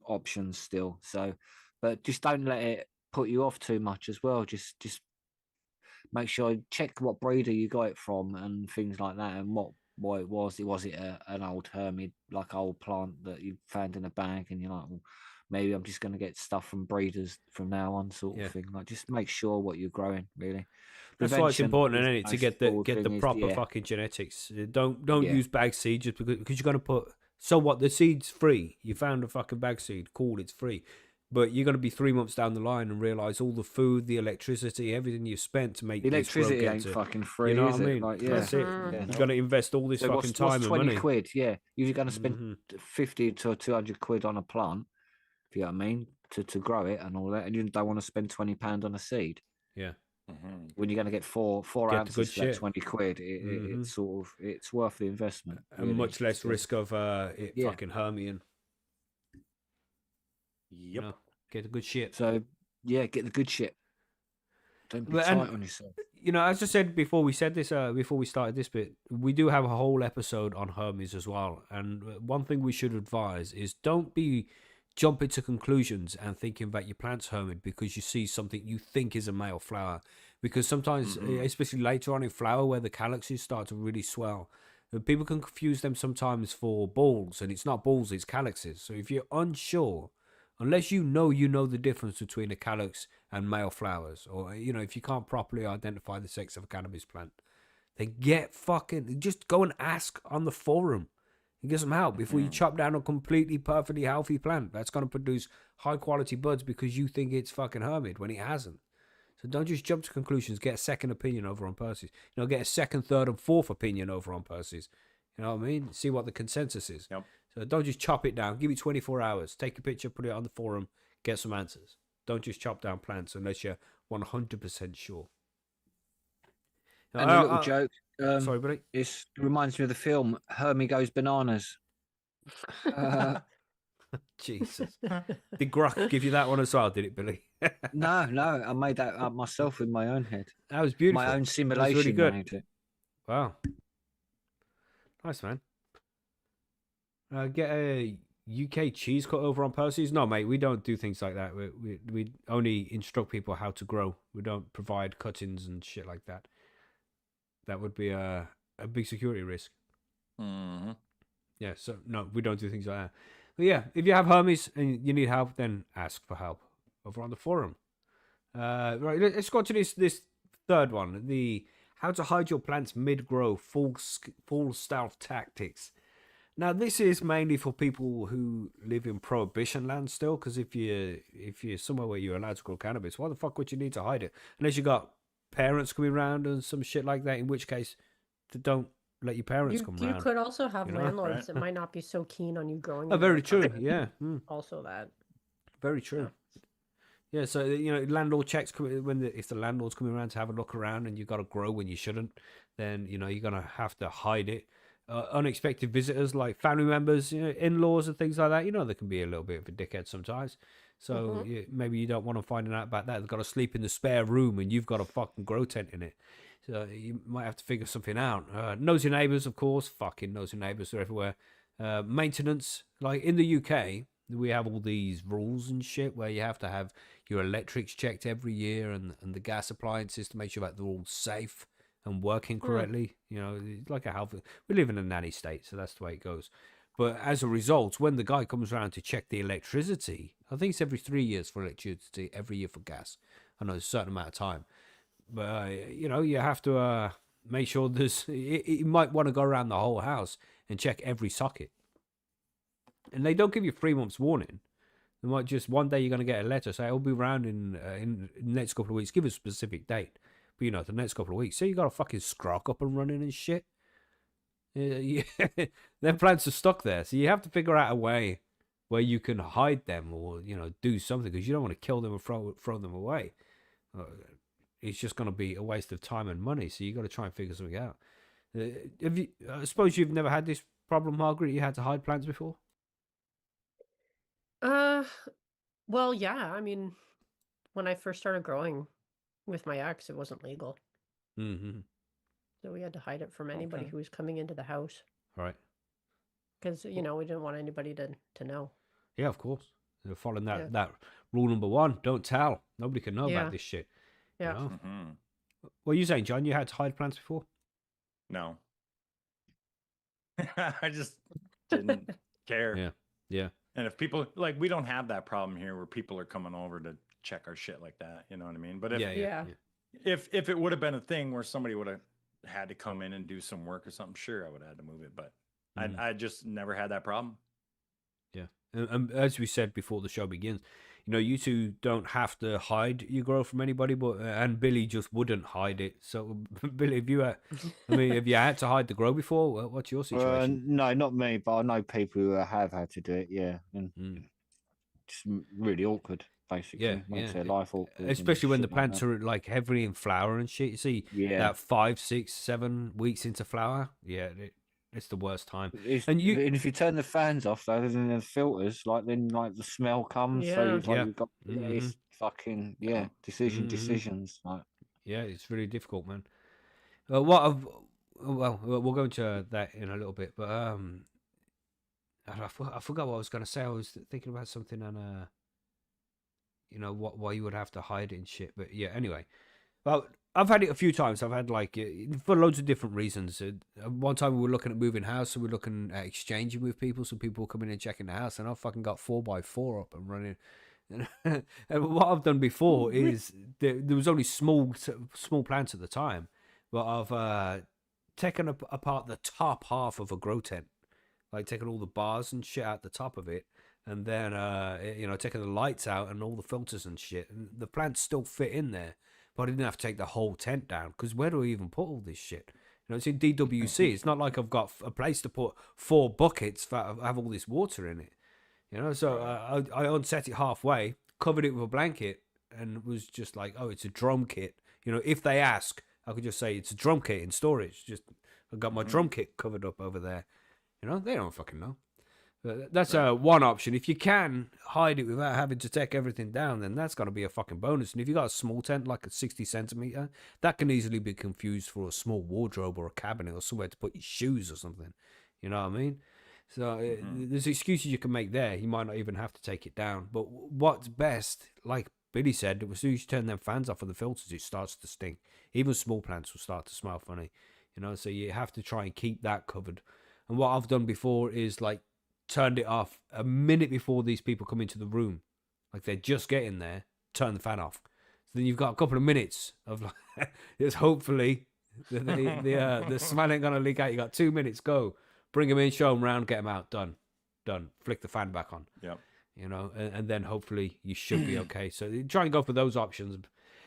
options still. So, but just don't let it put you off too much as well. Just make sure you check what breeder you got it from and things like that, and what it was. Was it an old hermit, like old plant that you found in a bag, and you're like, well, maybe I'm just going to get stuff from breeders from now on, sort of thing. Like, just make sure what you're growing, really. That's why it's important, isn't it, to get the important proper fucking genetics. Don't use bag seed just because you're gonna put. So what? The seed's free. You found a fucking bag seed. Cool, it's free. But you're gonna be 3 months down the line and realize all the food, the electricity, everything you spent to make the this electricity ain't fucking free. You know is what I it? mean? Like, That's it. Yeah. You got to invest all this So fucking time what's and 20 money. quid? Yeah, you're going to spend 50 to 200 quid on a plant. If you know what I mean, to grow it and all that, and you don't want to spend £20 on a seed. Yeah. When you're going to get four Get ounces the good for that shit. 20 quid, it's sort of it's worth the investment. And really, much less still. risk of it fucking hermiting. Yep. You know, get the good shit. So get the good shit. Don't be tight on yourself. You know, as I said before, we said this before we started this bit. We do have a whole episode on hermies as well. And one thing we should advise is don't be jumping to conclusions and thinking that your plant's hermit because you see something you think is a male flower. Because sometimes, especially later on in flower, where the calyxes start to really swell, people can confuse them sometimes for balls, and it's not balls, it's calyxes. So if you're unsure, unless you know the difference between a calyx and male flowers, or if you can't properly identify the sex of a cannabis plant, then just go and ask on the forum and get some help before you chop down a completely perfectly healthy plant that's going to produce high quality buds because you think it's fucking hermit when it hasn't. So don't just jump to conclusions. Get a second opinion over on Percy's. Get a second, third, and fourth opinion over on Percy's. You know what I mean? See what the consensus is. Yep. So don't just chop it down. Give it 24 hours. Take a picture, put it on the forum, get some answers. Don't just chop down plants unless you're 100% sure. And a little joke. Sorry, buddy. It reminds me of the film Hermie Goes Bananas. Jesus. Did Gruck give you that one as well, did it, Billy? No, I made that up myself in my own head. That was beautiful. My own simulation really good. made it. Wow. Nice, man. Get a UK cheese cut over on Percy's? No, mate, we don't do things like that. We only instruct people how to grow. We don't provide cuttings and shit like that. That would be a big security risk. Yeah, so no, we don't do things like that. But yeah, if you have hermies and you need help, then ask for help over on the forum. Right, let's go to this third one. The how to hide your plants mid-grow, full stealth tactics. Now, this is mainly for people who live in prohibition land still, because if you're somewhere where you're allowed to grow cannabis, why the fuck would you need to hide it? Unless you got parents coming around and some shit like that, in which case, don't let your parents come around. You could also have landlords that might not be so keen on you growing. Oh, very true. Yeah. Also that. Very true. Yeah, so landlord checks if the landlord's coming around to have a look around and you got to grow when you shouldn't, then you're gonna have to hide it. Unexpected visitors like family members, in-laws and things like that. They can be a little bit of a dickhead sometimes. So maybe you don't want to find out about that. They've got to sleep in the spare room and you've got a fucking grow tent in it. So you might have to figure something out. Nosy neighbours, of course. Fucking nosy neighbours are everywhere. Maintenance, like in the UK, we have all these rules and shit where you have to have your electrics checked every year and the gas appliances to make sure that they're all safe and working correctly. You know, it's like a health. We live in a nanny state, so that's the way it goes. But as a result, when the guy comes around to check the electricity, I think it's every 3 years for electricity, every year for gas. I know it's a certain amount of time. But, you know, you have to make sure there's... You might want to go around the whole house and check every socket. And they don't give you 3 months warning. They might just... One day you're going to get a letter, say, I'll be around in the next couple of weeks. Give a specific date. But, you know, the next couple of weeks. So you got a fucking scrock up and running and shit. Their plants are stuck there, so you have to figure out a way where you can hide them or, you know, do something, because you don't want to kill them or throw them away. It's just going to be a waste of time and money, so you got to try and figure something out. I suppose you've never had this problem, Margaret? You had to hide plants before? Well, yeah. I mean, when I first started growing with my ex, it wasn't legal. Mm-hmm. So we had to hide it from anybody who was coming into the house. Right. Because, you know, we didn't want anybody to know. Yeah, of course. They're following that rule number 1, don't tell. Nobody can know about this shit. Yeah. You know? What are you saying, John? You had to hide plants before? No. I just didn't care. Yeah. Yeah. And if people, like, we don't have that problem here where people are coming over to check our shit like that. You know what I mean? But if it would have been a thing where somebody would have had to come in and do some work or something, sure, I would have had to move it. But I just never had that problem. Yeah. And as we said before the show begins, you know, you two don't have to hide your growth from anybody, but and Billy just wouldn't hide it. So, Billy, have you had to hide the grow before? What's your situation? No, not me, but I know people who have had to do it. Yeah, and it's really awkward. Basically, makes their life awkward. Especially when the plants are like heavily in flower and shit. You see that 5, 6, 7 weeks into flower. Yeah, it's the worst time. And if you turn the fans off, though, then the filters, then the smell comes. Yeah. So you've got it's fucking decisions. Like, yeah, it's really difficult, man. We'll go into that in a little bit, but I forgot what I was going to say. I was thinking about something on you know, why you would have to hide it and shit. But yeah, anyway. Well, I've had it a few times. I've had for loads of different reasons. One time we were looking at moving house, so we're looking at exchanging with people. So people were coming in and checking the house, and I fucking got 4x4 up and running. And what I've done before is there was only small plants at the time, but I've taken apart the top half of a grow tent, like taking all the bars and shit out the top of it. And then, you know, taking the lights out and all the filters and shit. And the plants still fit in there. But I didn't have to take the whole tent down. Because where do I even put all this shit? You know, it's in DWC. It's not like I've got a place to put 4 buckets that have all this water in it. You know, so I unset it halfway, covered it with a blanket, and it was just like, oh, it's a drum kit. You know, if they ask, I could just say it's a drum kit in storage. Just I've got my drum kit covered up over there. You know, they don't fucking know. That's one option. If you can hide it without having to take everything down, then that's got to be a fucking bonus. And if you got a small tent, like a 60 centimeter, that can easily be confused for a small wardrobe or a cabinet or somewhere to put your shoes or something. You know what I mean? So there's excuses you can make there. You might not even have to take it down. But what's best, like Billy said, as soon as you turn them fans off of the filters, it starts to stink. Even small plants will start to smell funny. You know, so you have to try and keep that covered. And what I've done before is turned it off a minute before these people come into the room. Like they're just getting there, turn the fan off. So then you've got a couple of minutes of it's hopefully the smell ain't gonna leak out. You got 2 minutes, go. Bring them in, show them around, get them out, done. Flick the fan back on. Yep. You know, and then hopefully you should be okay. So try and go for those options.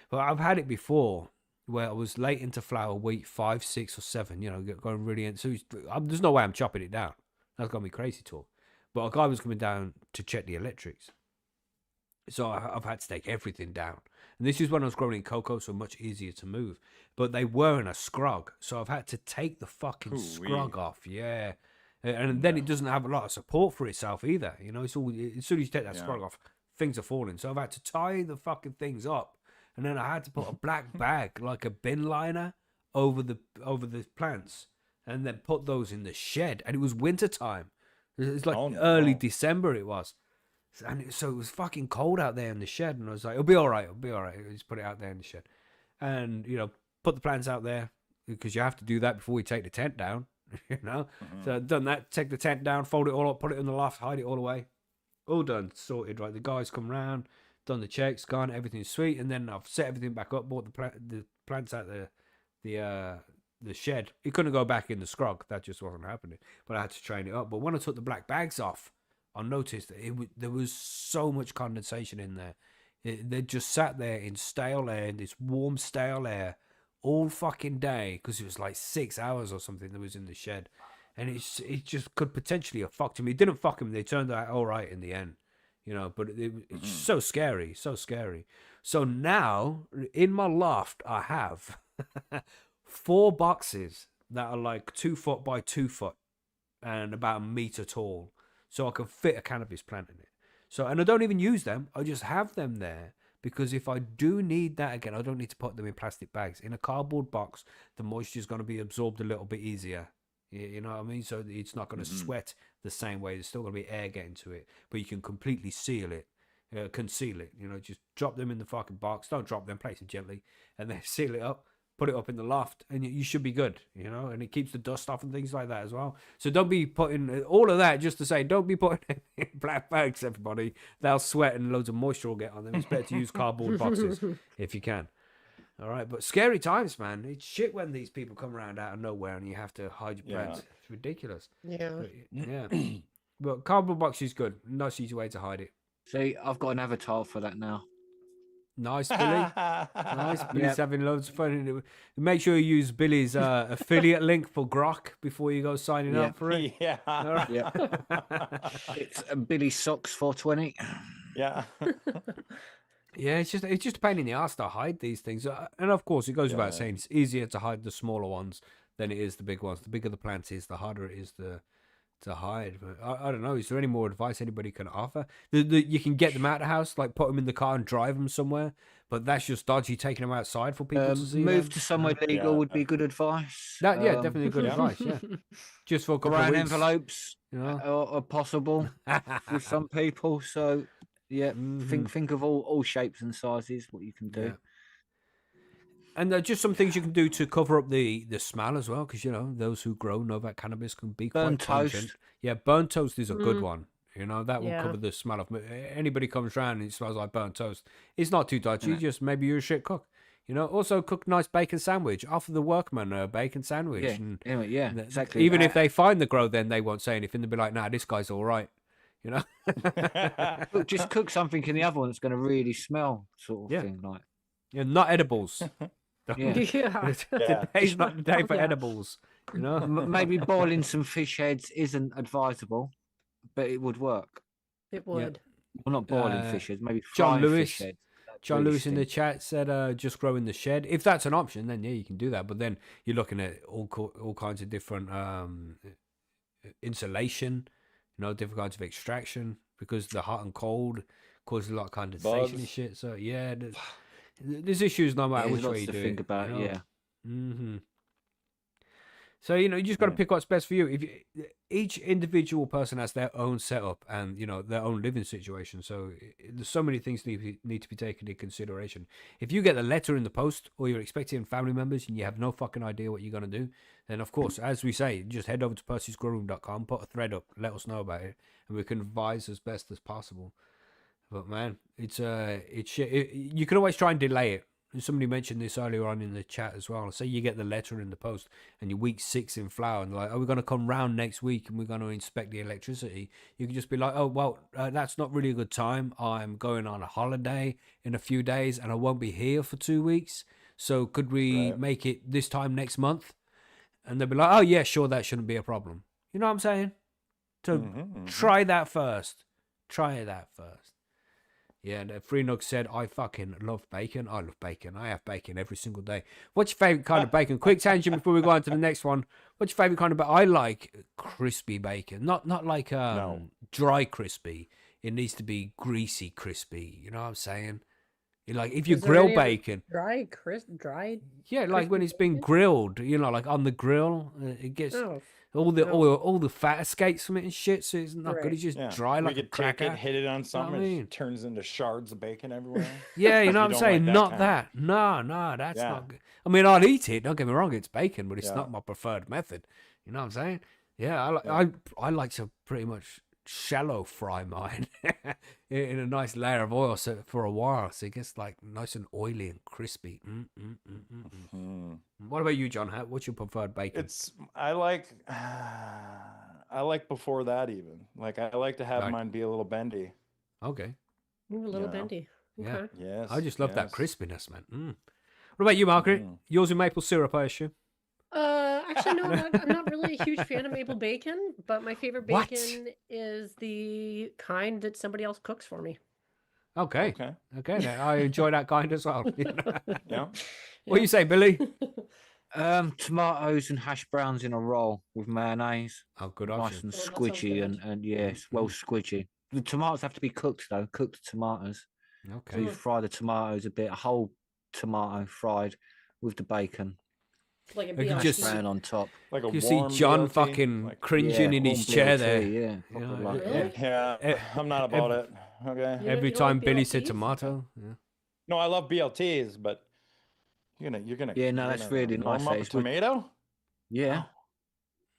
But I've had it before where I was late into flower week 5, 6, or 7, you know, going really in. So there's no way I'm chopping it down. That's going to be crazy talk. But a guy was coming down to check the electrics. So I've had to take everything down. And this is when I was growing in cocoa, so much easier to move. But they were in a scrog. So I've had to take the fucking scrog off. Yeah. And then it doesn't have a lot of support for itself either. You know, it's all, as soon as you take that scrog off, things are falling. So I've had to tie the fucking things up, and then I had to put a black bag, like a bin liner, over the plants, and then put those in the shed. And it was winter time. It was like early December it was. And so it was fucking cold out there in the shed. And I was like, it'll be all right. It'll be all right. Just put it out there in the shed. And, you know, put the plants out there because you have to do that before we take the tent down, you know. So I've done that, take the tent down, fold it all up, put it in the loft, hide it all away. All done, sorted, right? The guys come round, done the checks, gone, everything's sweet. And then I've set everything back up, bought the plants out the shed. It couldn't go back in the scrog. That just wasn't happening. But I had to train it up. But when I took the black bags off, I noticed that there was so much condensation in there. They just sat there in stale air, in this warm stale air, all fucking day, because it was like 6 hours or something that was in the shed. And it just could potentially have fucked him. It didn't fuck him. They turned out all right in the end, you know. But it's so scary, so scary. So now in my loft, I have 4 boxes that are like 2 foot by 2 foot and about 1 meter tall, so I can fit a cannabis plant in it. So, and I don't even use them. I just have them there because if I do need that again, I don't need to put them in plastic bags. In a cardboard box, the moisture is going to be absorbed a little bit easier. You know what I mean? So it's not going to sweat the same way. There's still going to be air getting to it, but you can completely seal it. Conceal it, you know, just drop them in the fucking box. Don't drop them, place them gently, and then seal it up, put it up in the loft, and you should be good, you know. And it keeps the dust off and things like that as well. So don't be putting all of that, just to say, don't be putting it in black bags, everybody. They'll sweat and loads of moisture will get on them. It's better to use cardboard boxes if you can. All right, but scary times, man. It's shit when these people come around out of nowhere and you have to hide your plants. It's ridiculous. Yeah. But cardboard box is good. Nice, easy way to hide it. See, I've got an avatar for that now. Nice, Billy. Nice. Billy's having loads of fun. Make sure you use Billy's affiliate link for Grok before you go signing up for it. Yeah. All right. Yeah. It's Billy Socks 420. Yeah. Yeah, it's just a pain in the ass to hide these things. And of course, it goes without saying, it's easier to hide the smaller ones than it is the big ones. The bigger the plant is, the harder it is to hide. But I don't know. Is there any more advice anybody can offer? You can get them out of the house, like put them in the car and drive them somewhere, but that's just dodgy taking them outside for people to see. Move them. to somewhere legal would be good advice. Definitely good advice. Yeah, just for a couple brown of weeks, envelopes, you know, are possible for some people. So yeah, think of all shapes and sizes. What you can do. Yeah. And just some things you can do to cover up the smell as well, because, you know, those who grow know that cannabis can be Burnt quite pungent. toast. Yeah, burnt toast is a good one. You know, that will Yeah. cover the smell of anybody comes around and it smells like burnt toast. It's not too dodgy, just maybe you're a shit cook. You know, also cook nice bacon sandwich. Offer the workman a bacon sandwich. Yeah, and exactly. Even if they find the grow, then they won't say anything. They'll be like, nah, this guy's all right. You know? just cook something in the oven that's going to really smell, sort of thing. Like, Yeah, not edibles. yeah. Today's not the day for edibles. You know? Maybe boiling some fish heads isn't advisable, but it would work. It would. Well, not boiling fish heads, maybe John frying Lewis. fish heads. John Lewis in the chat said, just grow in the shed. If that's an option, then yeah, you can do that. But then you're looking at all kinds of different insulation, you know, different kinds of extraction, because the hot and cold causes a lot of condensation and shit. So yeah, there's issues no matter which way you do it. Think about, you know? yeah. Mm-hmm. So, you know, you just got to pick what's best for you. Each individual person has their own setup and, you know, their own living situation. So there's so many things need to be taken into consideration. If you get a letter in the post or you're expecting family members and you have no fucking idea what you're going to do, then, of course, as we say, just head over to percysgrowroom.com, put a thread up, let us know about it, and we can advise as best as possible. But, man, it's shit. You can always try and delay it. Somebody mentioned this earlier on in the chat as well. Say you get the letter in the post and you're week 6 in flower and they're like, oh, we're going to come round next week and we're going to inspect the electricity. You can just be like, oh, well, that's not really a good time. I'm going on a holiday in a few days and I won't be here for 2 weeks. So could we make it this time next month? And they'll be like, oh, yeah, sure, that shouldn't be a problem. You know what I'm saying? So try that first. Try that first. Yeah, and Free Nug said, I fucking love bacon. I love bacon. I have bacon every single day. What's your favourite kind of bacon? Quick tangent before we go on to the next one. What's your favourite kind of bacon? I like crispy bacon. Not like dry crispy. it needs to be greasy, crispy. You know what I'm saying? Like if you Is there grill any other bacon, dried? yeah, like when crispy it's been bacon? grilled, like on the grill, it gets Oh, all the no. oil, all the fat escapes from it and shit. So it's not good. Right. It's just Yeah. dry We like a could take cracker. it, hit it on You know something, what I it mean? just turns into shards of bacon everywhere. Yeah, you know what You I'm don't saying? like that Not kind. that. No, that's Yeah. not good. I mean, I'll eat it. Don't get me wrong, it's bacon, but it's Yeah. not my preferred method. You know what I'm saying? Yeah, Yeah. I like to pretty much shallow fry mine in a nice layer of oil for a while, so it gets like nice and oily and crispy. What about you, John? What's your preferred bacon? I like before that even. Like I like to have Like- mine be a little bendy. Okay. Ooh, a little Yeah. bendy. Yeah. Okay. Yes. I just love that yes. crispiness, man. What about you, Margaret? Yours with maple syrup, I assume. Actually, no, I'm not really a huge fan of maple bacon, but my favorite What? bacon is the kind that somebody else cooks for me. Okay. Okay. Then I enjoy that kind as well. Yeah. What do you say, Billy? Tomatoes and hash browns in a roll with mayonnaise. Oh, good Nice option. and that sounds squidgy good. and yes, well squidgy. The tomatoes have to be cooked though, cooked tomatoes. So Okay. you fry the tomatoes a bit, a whole tomato fried with the bacon, Like a I can BLT. just- hash brown on top. Like a You see warm John BLT, fucking like- cringing in his warm chair BLT, there. Yeah, You know, proper like Really? Yeah, Eh, I'm not about it. Okay. You Every don't time like Billy said BLTs? tomato. Yeah. No, I love BLTs, but you're gonna Yeah, no, you're that's gonna really warm nice. up a It's with- tomato. yeah,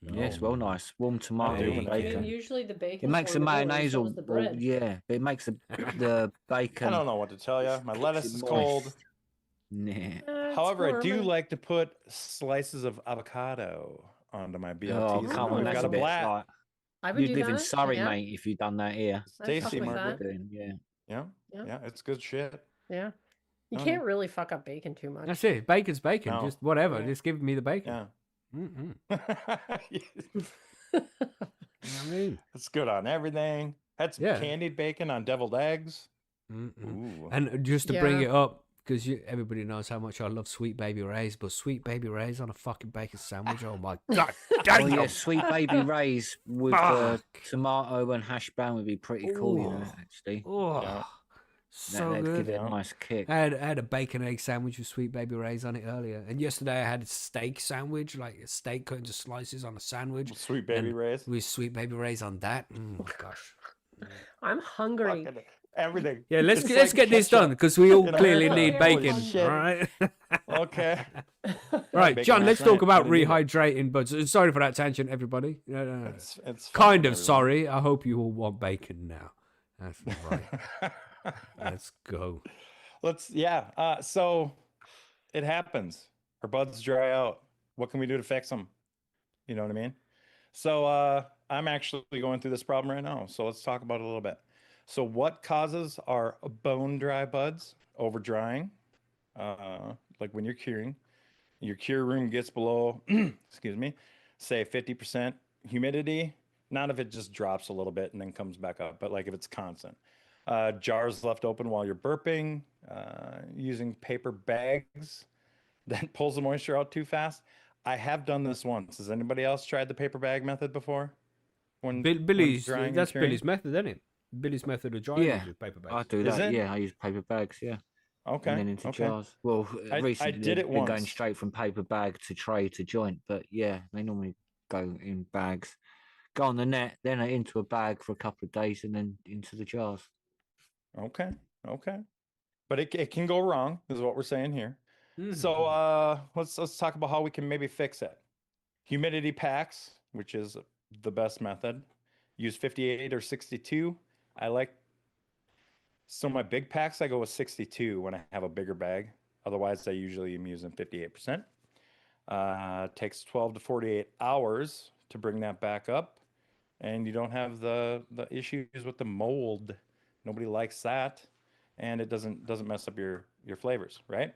No. yes, well nice. Warm tomato There with you I go. bacon. mean, usually the bacon. It makes the mayonnaise or yeah, but it makes the bacon. I don't know what to tell you. My lettuce it is moist. cold. Nah. However, I do like to put slices of avocado onto my BLTs. Oh, and come then on, we've that's got a a bit blat. like I would you'd do live in that, Surrey, yeah. mate, if you'd done that here. It's I'd fuck tasty, with Margaret. that. Doing, yeah. Yeah, Yeah. yeah, it's good shit. Yeah. You Oh, can't really fuck up bacon too much. That's it. Bacon's bacon. No. Just whatever. Yeah. Just give me the bacon. Yeah. Mm-mm. You know what I mean? It's good on everything. Had some Yeah. candied bacon on deviled eggs. Mm-mm. Ooh. And just to bring Yeah. it up, because everybody knows how much I love Sweet Baby Ray's, but Sweet Baby Ray's on a fucking bacon sandwich. Oh my god! Oh Damn. yeah, sweet baby Ray's with the Fuck. tomato and hash brown would be pretty cool, you know. Ooh. Actually, Oh, Yeah. so that'd give good. it a nice kick. I had a bacon egg sandwich with Sweet Baby Ray's on it earlier, and yesterday I had a steak sandwich, like a steak cut into slices on a sandwich Sweet baby and Ray's. with Sweet Baby Ray's on that. Oh my gosh! I'm hungry. Fucking everything. Yeah, let's It's let's like get this ketchup done because we all in clearly America. need Holy bacon. shit. All right, Okay. right, bacon John. last Let's talk night. about I didn't eat it. rehydrating. But sorry for that tangent, everybody. No. It's Kind fine, of sorry. I hope you all want bacon now. That's right. everyone. Let's go. So it happens. Our buds dry out. What can we do to fix them? You know what I mean? So I'm actually going through this problem right now. So let's talk about it a little bit. So what causes our bone dry buds? Over drying. Like when you're curing, your cure room gets below, excuse me, say 50% humidity. Not if it just drops a little bit and then comes back up, but like if it's constant. Jars left open while you're burping, using paper bags that pulls the moisture out too fast. I have done this once. Has anybody else tried the paper bag method before? When Billy's drying and that's curing? Billy's method, isn't it? Billy's method of drying Yeah, is with paper bags. I do Is that. it? Yeah, I use paper bags. Yeah, Okay. and then into okay. jars. Well, I recently did they've it been going once. straight from paper bag to tray to joint, but yeah, they normally go in bags. Go on the net, then into a bag for a couple of days, and then into the jars. Okay. Okay. But it can go wrong, is what we're saying here. Mhm. So let's talk about how we can maybe fix it. Humidity packs, which is the best method. Use 58 or 62. So my big packs, I go with 62 when I have a bigger bag. Otherwise, I usually am using 58%. Takes 12 to 48 hours to bring that back up, and you don't have the issues with the mold. Nobody likes that, and it doesn't mess up your flavors, right?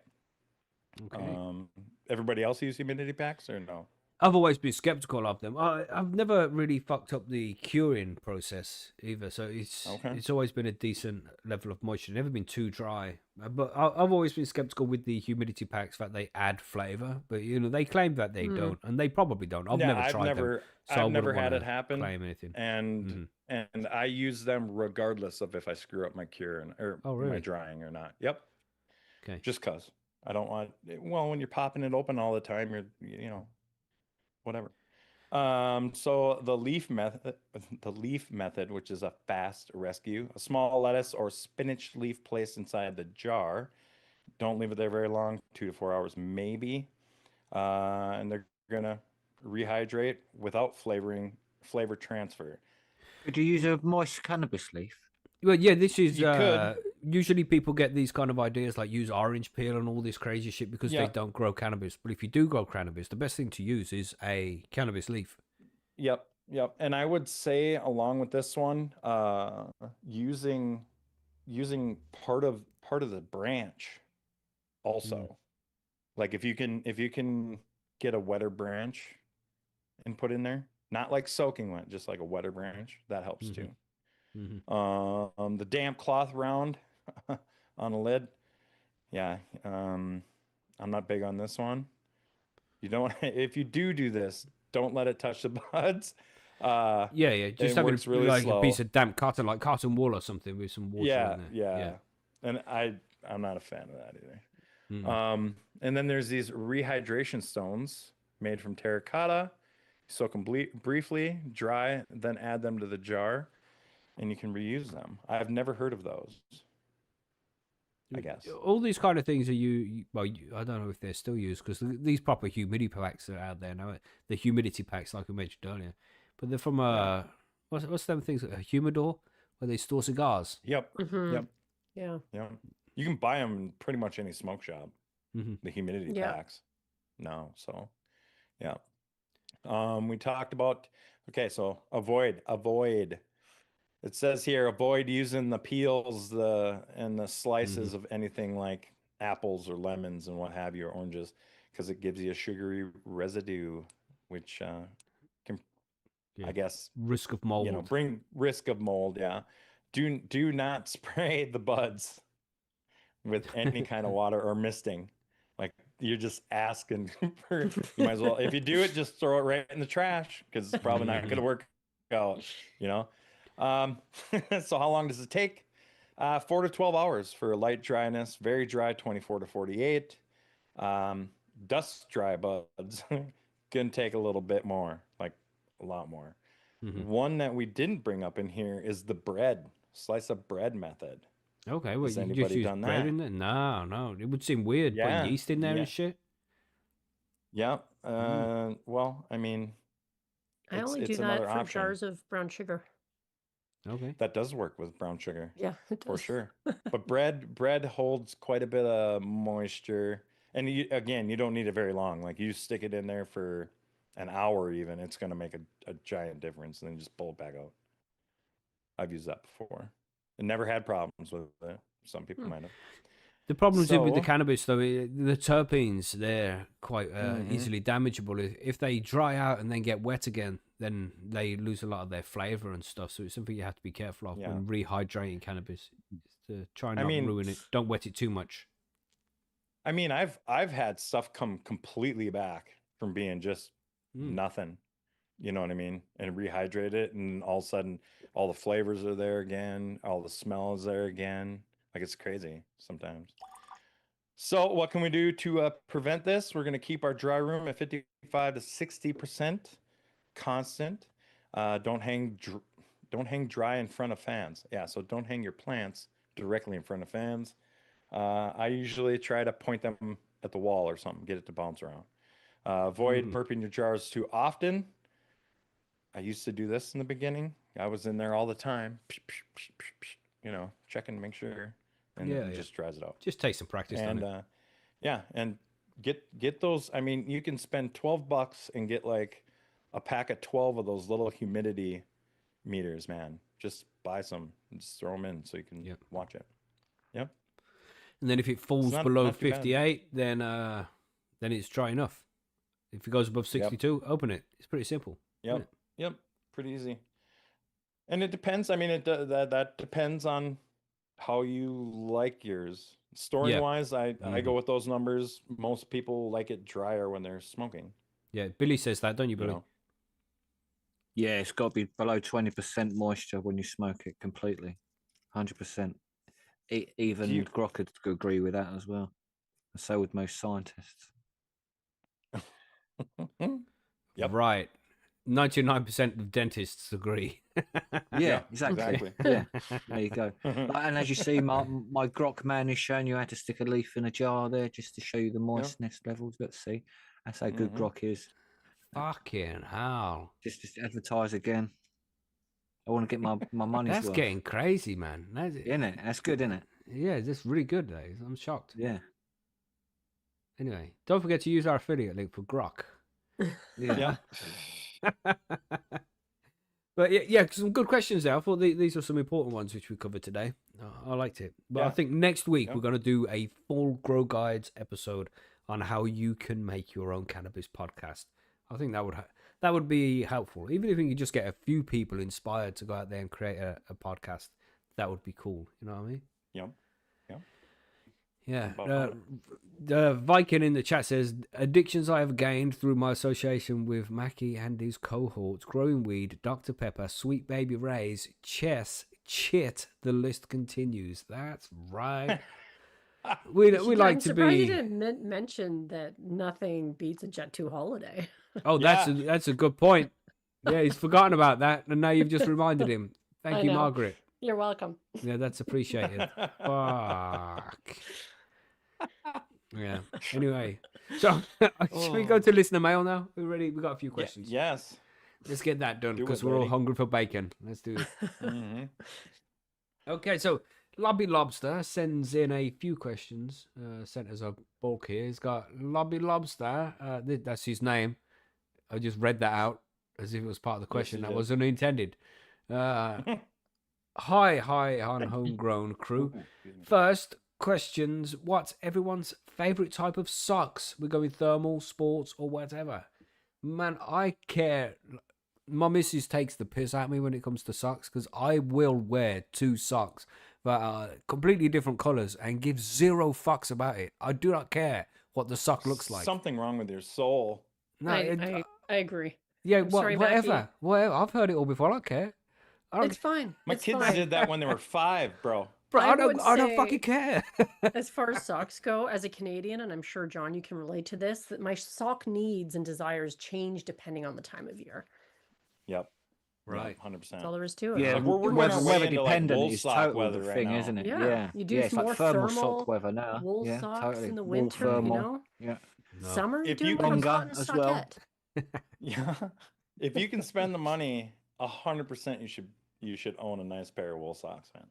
Okay. Everybody else use humidity packs or no? I've always been skeptical of them. I've never really fucked up the curing process either, so it's always been a decent level of moisture. Never been too dry, but I've always been skeptical with the humidity packs that they add flavor. But they claim that they don't, and they probably don't. I've never tried them, so I I've wouldn't never had wanna it happen. Claim anything. And and I use them regardless of if I screw up my cure or Oh, my really? drying or not. Yep. Okay. Just cause I don't want. Well, when you're popping it open all the time, whatever. So the leaf method, which is a fast rescue, a small lettuce or spinach leaf placed inside the jar. Don't leave it there very long, 2 to 4 hours maybe. And they're gonna rehydrate without flavor transfer. Could you use a moist cannabis leaf? Well, yeah, this is You could. usually people get these kind of ideas like use orange peel and all this crazy shit because they Yeah. don't grow cannabis. But if you do grow cannabis, the best thing to use is a cannabis leaf. Yep, yep. And I would say along with this one, using part of the branch also. Like if you can get a wetter branch and put in there, not like soaking wet, just like a wetter branch, that helps too. The damp cloth round on a lid. Yeah. I'm not big on this one. You don't if you do this, don't let it touch the buds. Yeah, just it having works really like slow. a piece of damp cotton, like cotton wool or something with some water Yeah, in there. yeah. And I'm not a fan of that either. Mm. And then there's these rehydration stones made from terracotta. Soak them briefly, dry, then add them to the jar, and you can reuse them. I've never heard of those. I guess. All these kind of things are I don't know if they're still used because these proper humidity packs are out there now. The humidity packs, like I mentioned earlier, but they're from what's them things? A humidor where they store cigars. Yep. Mhm. Yep. Yeah. Yeah. You can buy them in pretty much any smoke shop. The humidity Yeah. packs. No, so yeah. We talked about so avoid. It says here avoid using the peels and the slices of anything like apples or lemons and what have you, or oranges, because it gives you a sugary residue, which can, I guess, risk of mold. bring risk of mold. Yeah. Do not spray the buds with any kind of water or misting. Like you're just asking for, you might as well, if you do it, just throw it right in the trash because it's probably not going to work out, So how long does it take? 4 to 12 hours for light dryness, very dry, 24 to 48. Dust dry buds can take a little bit more, like a lot more. One that we didn't bring up in here is the slice of bread method. Okay, well, Has you can just anybody use done bread that? in there? No. It would seem weird putting Yeah, yeast in there yeah. and shit. Yeah. Well, I mean, I only do it's that another for option. jars of brown sugar. Okay. That does work with brown sugar. Yeah, it does. For sure. But bread holds quite a bit of moisture. And you don't need it very long. Like you stick it in there for an hour even, it's going to make a giant difference, and then just pull it back out. I've used that before and never had problems with it. Some people might have. The problems with the So- cannabis, though, the terpenes, they're quite easily damageable. If they dry out and then get wet again, then they lose a lot of their flavor and stuff. So it's something you have to be careful of when rehydrating cannabis. To try not ruin it. Don't wet it too much. I mean, I've had stuff come completely back from being just nothing. You know what I mean? And rehydrate it, and all of a sudden, all the flavors are there again. All the smell is there again. Like it's crazy sometimes. So what can we do to prevent this? We're going to keep our dry room at 55 to 60% constant. Don't hang dry in front of fans. Yeah, so don't hang your plants directly in front of fans. I usually try to point them at the wall or something, get it to bounce around. Avoid burping your jars too often. I used to do this in the beginning. I was in there all the time, checking to make sure, and it just dries it out. Just take some practice. And and get those. I mean, you can spend $12 and get like a pack of 12 of those little humidity meters, man. Just buy some and just throw them in so you can watch it. Yep. And then if it falls not below too bad. 58, then it's dry enough. If it goes above 62, open it. It's pretty simple. Yep. Yep. Pretty easy. And it depends. I mean, that depends on how you like yours. Storing wise, I go with those numbers. Most people like it drier when they're smoking. Yeah, Billy says that, don't you, Billy? Yeah, it's got to be below 20% moisture when you smoke it completely. 100%. Even you- Grok could agree with that as well. And so would most scientists. Yep. Right. 99% of dentists agree. Yeah, Yep, exactly. Yeah, there you go. And as you see, my Grok man is showing you how to stick a leaf in a jar there just to show you the moistness levels. Let's see. That's how good Grok is. Fucking hell. Just advertise again. I want to get my money's That's worth. getting crazy, man. Isn't it? That's good, isn't it? Yeah, that's really good, though. I'm shocked. Yeah. Anyway, don't forget to use our affiliate link for Grok. Yeah. But yeah, some good questions there. I thought these are some important ones which we covered today. I liked it. But I think next week we're going to do a full Grow Guides episode on how you can make your own cannabis podcast. I think that would be helpful. Even if you could just get a few people inspired to go out there and create a podcast, that would be cool. You know what I mean? Yep. Yeah. The Viking in the chat says, addictions I have gained through my association with Macky and his cohorts, growing weed, Dr. Pepper, Sweet Baby Ray's, chess, chit, the list continues. That's right. we like to surprised you be... didn't mention that nothing beats a Jet 2 holiday. Oh, that's a good point. Yeah, he's forgotten about that, and now you've just reminded him. Thank you, know. Margaret. You're welcome. Yeah, that's appreciated. Fuck. Yeah. Anyway, so should we go to listener mail now? We're ready. We got a few questions. Yes. Let's get that done Do it, because we're all lady. hungry for bacon. Let's do it. Okay, so Lobby Lobster sends in a few questions. Sent us a bulk here. He's got Lobby Lobster. That's his name. I just read that out as if it was part of the question. you That did. wasn't intended. Hi, on homegrown crew. First questions: what's everyone's favorite type of socks? We're going thermal, sports, or whatever. Man, I care. My missus takes the piss out of me when it comes to socks because I will wear 2 socks that are completely different colors and give 0 fucks about it. I do not care what the sock looks like. Something wrong with your soul. No, I agree. yeah, I'm sorry, whatever. Macky. Whatever. I've heard it all before. I don't care. It's fine. My It's kids fine. did that when they were 5, bro. Bro, I I don't would say- fucking care. As far as socks go, as a Canadian, and I'm sure, John, you can relate to this, that my sock needs and desires change depending on the time of year. Yep. Right. 100%. That's all there is to it. Yeah, Like, we're working weather, our way weather into, like, dependent wool is sock totally weather the right thing, now. isn't it? Yeah, you do it's more like thermal thermal sock weather now. wool yeah, socks totally. in the Wool winter, thermal. you know? Yeah. No. Summer, If you you do more Longer cotton as well. sockette. Yeah. If you can spend the money, 100% you should own a nice pair of wool socks, man.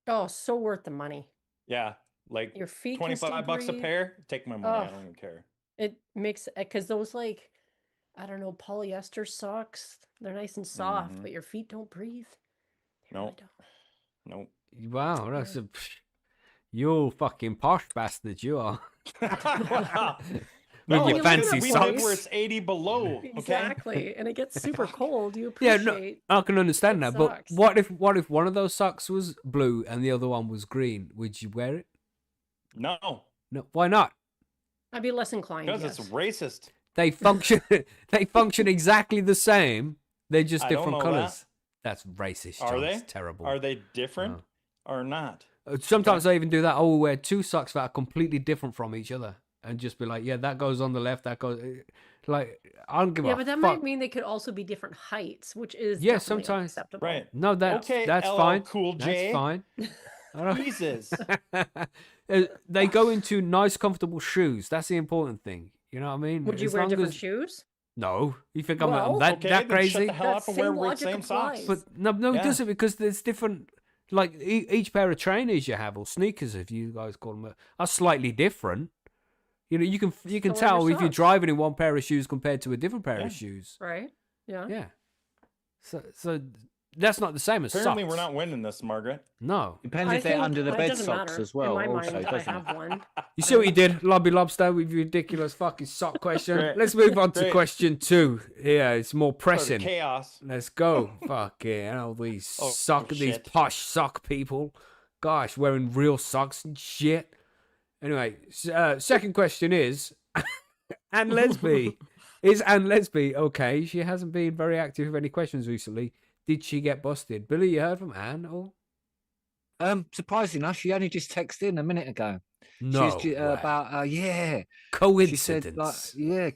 Oh, so worth the money. Yeah. Like Your feet can still 25 bucks a breathe. pair, take my money. I Oh. don't even care. It makes, because those, like, I don't know, polyester socks, they're nice and soft, Mhm. but your feet don't breathe. They Nope. really Nope. Wow, that's a... You fucking posh bastard, you are. With No, your you fancy live we in a live socks. where it's 80 below. don't. Okay. Exactly. And it gets super cold. You Yeah, appreciate. no, I can understand good that. But socks. what if one of those socks was blue and the other one was green? Would you wear it? No, No, why not? I'd be less inclined. because Yes. it's racist. They function. They function exactly the same. They're just I don't different know that. colors. That's racist. Are John. they? It's terrible. Are they different or not? Sometimes I even do that. I will wear 2 socks that are completely different from each other, and just be like, "Yeah, that goes on the left. That goes." Like, I don't give Yeah, a but that fuck. might mean they could also be different heights, which is Yeah, definitely sometimes. unacceptable. Right. No, that's Okay, that's LL fine. Cool J. That's fine. I don't- Jesus. They go into nice, comfortable shoes. That's the important thing. You know what I mean? Would you As wear long different as- shoes? No, you think I'm Well, that Okay, that then shut crazy? the hell That up and same wear logic same socks. applies. But no, it Yeah. doesn't, because there's different. Like each pair of trainers you have, or sneakers, if you guys call them, are slightly different. You know, you can So are your tell if you're socks. driving in one pair of shoes compared to a different pair Yeah. of shoes. Right? Yeah. Yeah. So that's not the same as Apparently, socks. we're not winning this, Margaret. No. Depends I if they're think under the it bed doesn't socks matter. as well. In my also, mind, I doesn't have it? one. You see what you did, Lobby Lobster, with your ridiculous fucking sock question? Great. Let's move on to Great. question 2. Yeah, it's more Sort of pressing. chaos. Let's go. Fucking hell, these Oh, these shit. posh sock people. Gosh, wearing real socks and shit. Anyway, second question is, and Lesby, Is Anne Lesby okay? She hasn't been very active with any questions recently. Did she get busted? Billy, you heard from Anne? Or Surprisingly enough, she only just texted in a minute ago. no She's way. about yeah. She said like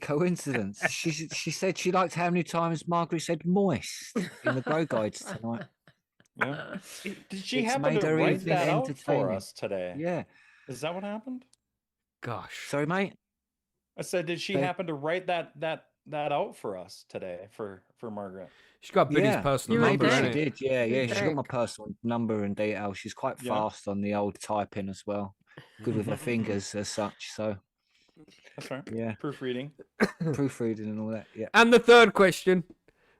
Coincidence. coincidence. She said she liked how many times Margaret said moist in the Grow Guides tonight. Yeah. Did she It's happen made to her write evening that out for entertaining. us today? Yeah. Is that what happened? Gosh. Sorry, mate. I said, did she They- happen to write that out for us today for Margaret? She got Billy's Yeah, personal You would number, maybe she think. innit? did. Yeah, You'd yeah. She got my think. personal number and details. She's quite Yeah. fast on the old typing as well. Good with her fingers as such. So That's right. yeah, Proofreading. proofreading and all that. Yeah. And the third question.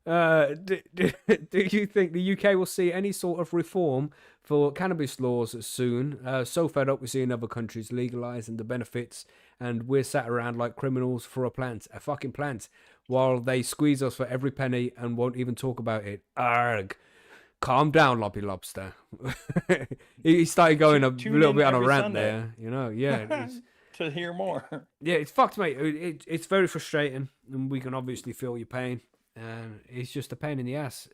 Do you think the UK will see any sort of reform for cannabis laws soon? So fed up with seeing other countries legalizing the benefits, and we're sat around like criminals for a fucking plant, while they squeeze us for every penny and won't even talk about it. Arg. Calm down, Lobby Lobster. He started going a Tune little in bit on a every rant Sunday. there, you know. Yeah, it's, To hear more. yeah, it's fucked, mate. It's very frustrating, and we can obviously feel your pain. And it's just a pain in the ass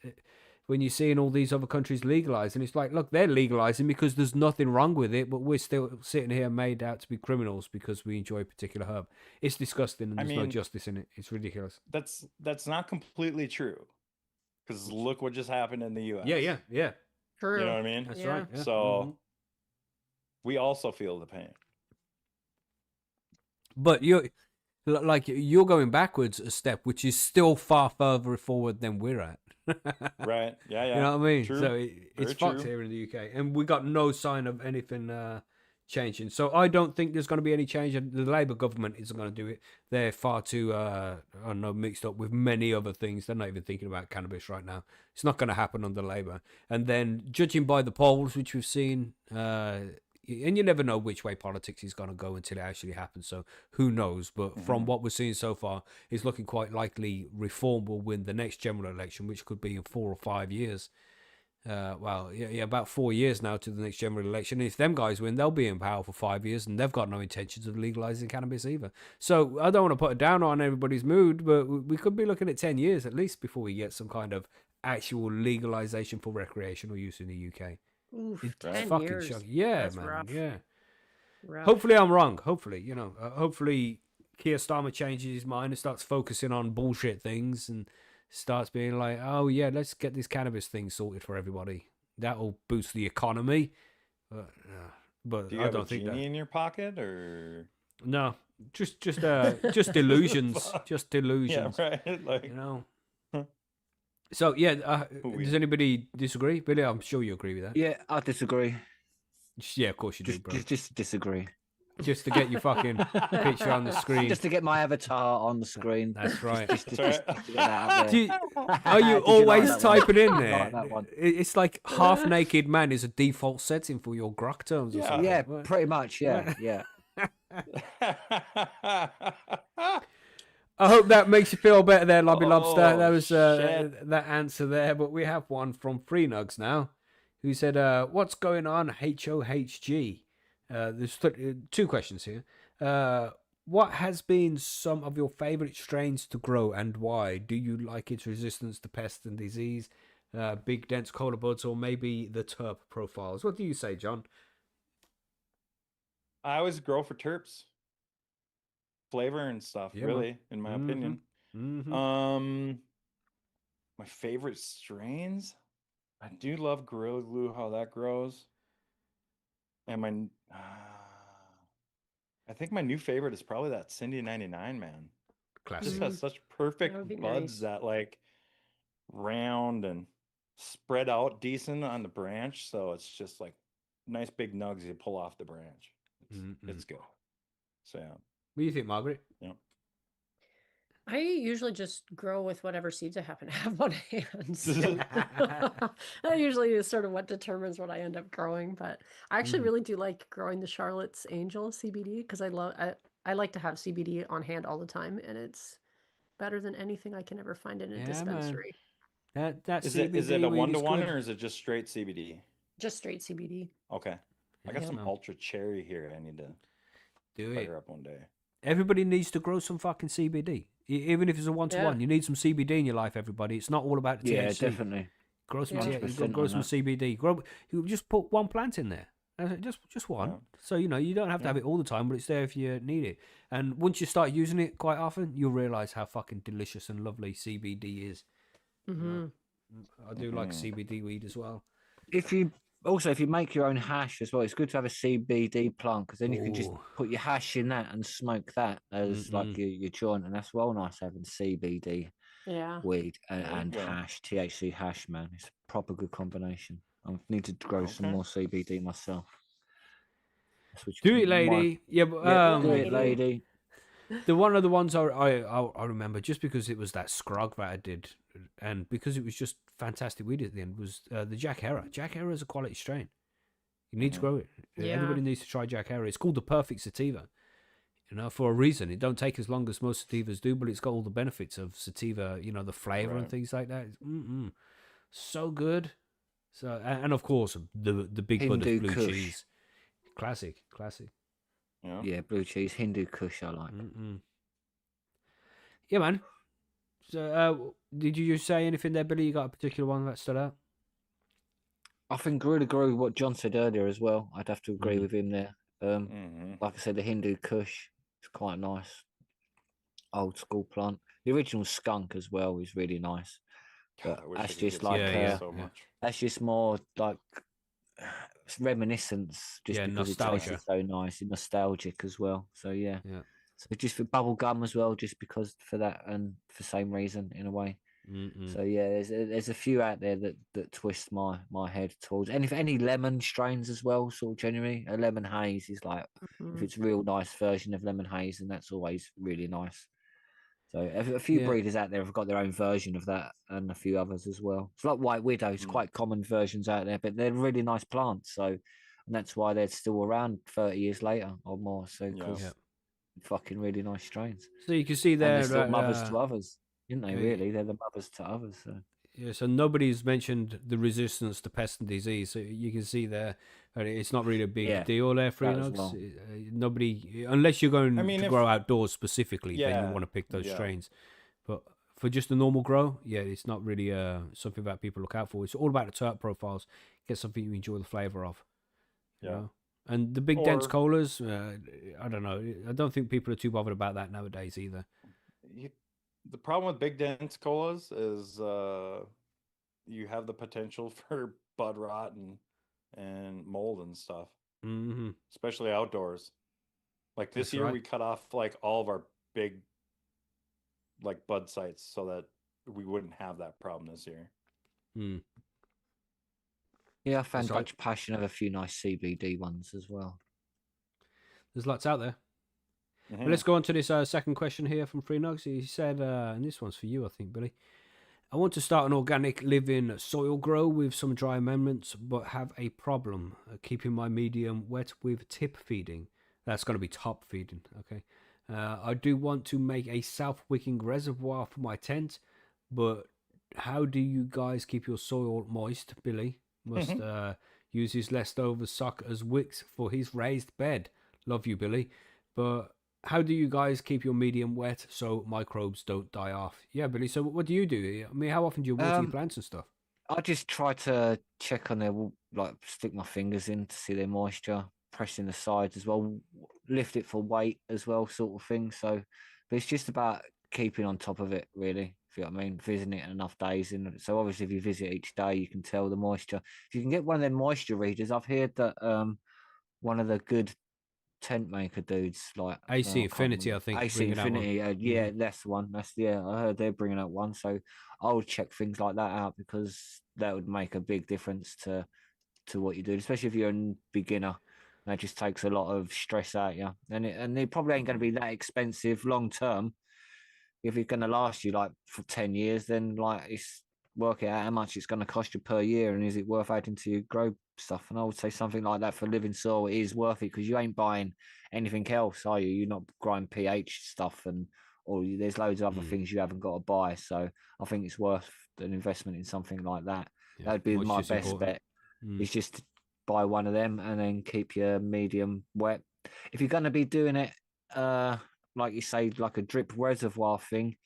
when you're seeing all these other countries legalize, and it's like, look, they're legalizing because there's nothing wrong with it, but we're still sitting here made out to be criminals because we enjoy a particular herb. It's disgusting, and I there's no mean, justice in it. It's ridiculous. That's not completely true. Because look what just happened in the US. Yeah. True. You know what I mean? That's Yeah. right. Yeah. So we also feel the pain. But you're going backwards a step, which is still far further forward than we're at. Right. Yeah, yeah. You know what I mean? True. So it's fucked true. here in the UK, and we got no sign of anything changing. So I don't think there's going to be any change. And the Labour government isn't going to do it. They're far too, I don't know, mixed up with many other things. They're not even thinking about cannabis right now. It's not going to happen under Labour. And then, judging by the polls, which we've seen, and you never know which way politics is going to go until it actually happens. So who knows? But from what we're seeing so far, it's looking quite likely Reform will win the next general election, which could be in 4 or 5 years. About 4 years now to the next general election. And if them guys win, they'll be in power for 5 years, and they've got no intentions of legalizing cannabis either. So I don't want to put it down on everybody's mood, but we could be looking at 10 years at least before we get some kind of actual legalization for recreational use in the UK. Oof, It's 10 fucking years. shocking. Yeah, That's man. rough. Yeah. Rough. Hopefully I'm wrong. Hopefully, hopefully Keir Starmer changes his mind and starts focusing on bullshit things and starts being like, oh yeah, let's get this cannabis thing sorted for everybody. That'll boost the economy. But Do you I have a don't think genie that. in your pocket or No, just delusions. Just delusions. yeah, right? Like You know. So yeah, Weird. does anybody disagree? Billy, I'm sure you agree with that. Yeah, I disagree. Yeah, of course you do, Just, bro. just disagree. Just to get your fucking picture on the screen. Just to get my avatar on the screen. That's right. Just to get that out Do there. you- Are you Did always like that one? typing in I there? like that one. It's like half naked man is a default setting for your grok terms or Yeah. something. Yeah, What? pretty much. Yeah, yeah. I hope that makes you feel better there, Lobby Lobster. That Oh, was shit. that answer there. But we have one from Free Nugs now, who said, "What's going on, HOHG?" There's two questions here. What has been some of your favorite strains to grow and why? Do you like its resistance to pest and disease, big dense cola buds, or maybe the terp profiles? What do you say, John? I always grow for terps, flavor and stuff. Yeah, man. Really, in my opinion. Mm-hmm. My favorite strains. I do love Gorilla Glue. How that grows. And my, I think my new favorite is probably that Cindy 99, man. Classic. Just has such perfect would be buds nice. that like round and spread out decent on the branch. So it's just like nice big nugs you pull off the branch. It's good. So yeah. What do you think, Margaret? I usually just grow with whatever seeds I happen to have on hand. So that usually is sort of what determines what I end up growing. But I actually really do like growing the Charlotte's Angel CBD because I like to have CBD on hand all the time, and it's better than anything I can ever find in a Yeah, man. dispensary. That Is it CBD a weed is 1-to-1 good. or is it just straight CBD? Just straight CBD. Okay. I got Yeah, some man. ultra cherry here. I need to Do it. fire up one day. Everybody needs to grow some fucking CBD. Even if it's a one-to-one, Yeah. you need some CBD in your life, everybody. It's not all about the Yeah, THC. definitely. Grow some, Yeah. you got to 100% grow on some that. CBD. You just put one plant in there, just one. Yeah. So you don't have to have it all the time, but it's there if you need it. And once you start using it quite often, you'll realize how fucking delicious and lovely CBD is. Mm-hmm. I do like CBD weed as well. If you make your own hash as well, it's good to have a CBD plant because then you can just Ooh. put your hash in that and smoke that as like your joint, and that's well nice having CBD Yeah. weed There you and go. hash, THC hash, man. It's a proper good combination. I need to grow some Okay. more CBD myself. That's what Do it, lady. Yeah, but, Yeah, do lady. it, lady. the one of the ones I remember just because it was that scrog that I did, and because it was just fantastic weed at the end was the Jack Herer. Jack Herer is a quality strain. You need to grow it. Yeah. Everybody needs to try Jack Herer. It's called the perfect sativa. For a reason. It don't take as long as most sativas do, but it's got all the benefits of sativa. The flavor and Right. things like that. So good. So and of course the big bud of Hindu blue Kush. cheese. Classic. Yeah. Yeah, blue cheese, Hindu Kush, I like. Yeah, man. So, did you say anything there, Billy? You got a particular one that stood out? I think I really agree with what John said earlier as well. I'd have to agree with him there. Like I said, the Hindu Kush is quite nice. Old school plant. The original skunk as well is really nice. God, But I wish that's I could just get like some of Yeah, that so yeah. much. that's just more like it's reminiscence, just Yeah, because nostalgia. it tasted so nice and nostalgic as well. So yeah. Yeah. So just for bubble gum as well, just because for that and for the same reason in a way. So yeah, there's a few out there that twist my head towards any lemon strains as well. Sort of generally, a lemon haze is like if it's a real nice version of lemon haze, and that's always really nice. So a few Yeah. breeders out there have got their own version of that, and a few others as well. It's like White Widows, quite common versions out there, but they're really nice plants. So, and that's why they're still around 30 years later or more. So, because Yeah. fucking really nice strains, So you can see and there they're still that mothers to others, isn't they? yeah, Really, they're the mothers to others. So. yeah, so nobody's mentioned the resistance to pest and disease. So you can see there, it's not really a big Yeah, deal there for that as inox. well. Nobody, unless you're going I mean, to if- grow outdoors specifically, then Yeah, you want to pick those yeah. strains. But for just a normal grow, yeah, it's not really something that people look out for. It's all about the terp profiles. Get something you enjoy the flavor of. You Yeah. know? And the big dense Or- colas, I don't know. I don't think people are too bothered about that nowadays either. The problem with big dense colas is you have the potential for bud rot and mold and stuff, Mm-hmm. especially outdoors. Like this That's year, right. we cut off like all of our big like bud sites so that we wouldn't have that problem this year. Mm. Yeah, I found That's right. Dutch Passion have a few nice CBD ones as well. There's lots out there. Mhm. But let's go on to this second question here from Free Nugs. He said, and this one's for you, I think, Billy. I want to start an organic living soil grow with some dry amendments, but have a problem keeping my medium wet with tip feeding. That's going to be top feeding, okay? I do want to make a self-wicking reservoir for my tent, but how do you guys keep your soil moist? Billy must use his leftover sock as wicks for his raised bed. Love you, Billy. But how do you guys keep your medium wet so microbes don't die off? Yeah, Billy. So what do you do? I mean, how often do you water your plants and stuff? I just try to check on their, like, stick my fingers in to see their moisture, pressing the sides as well, lift it for weight as well, sort of thing. So, but it's just about keeping on top of it, really. If you know what I mean, visiting it enough days. And so, obviously, if you visit each day, you can tell the moisture. If you can get one of them moisture readers, I've heard that one of the good tent maker dudes, like AC Infinity, I think. AC bringing out one. Infinity, yeah, that's the one. I heard they're bringing out one, so I would check things like that out because that would make a big difference to what you do, especially if you're a beginner. That just takes a lot of stress out of you, and it probably ain't going to be that expensive long term. If it's going to last you like for 10 years, then like it's work it out how much it's going to cost you per year, and is it worth adding to your grow stuff? And I would say something like that for living soil is worth it because you ain't buying anything else, are you? You're not growing pH stuff, or there's loads of other things you haven't got to buy. So I think it's worth an investment in something like that. Yeah, That would be my moisture's best important. bet. Is just to buy one of them and then keep your medium wet. If you're going to be doing it like you say, like a drip reservoir thing,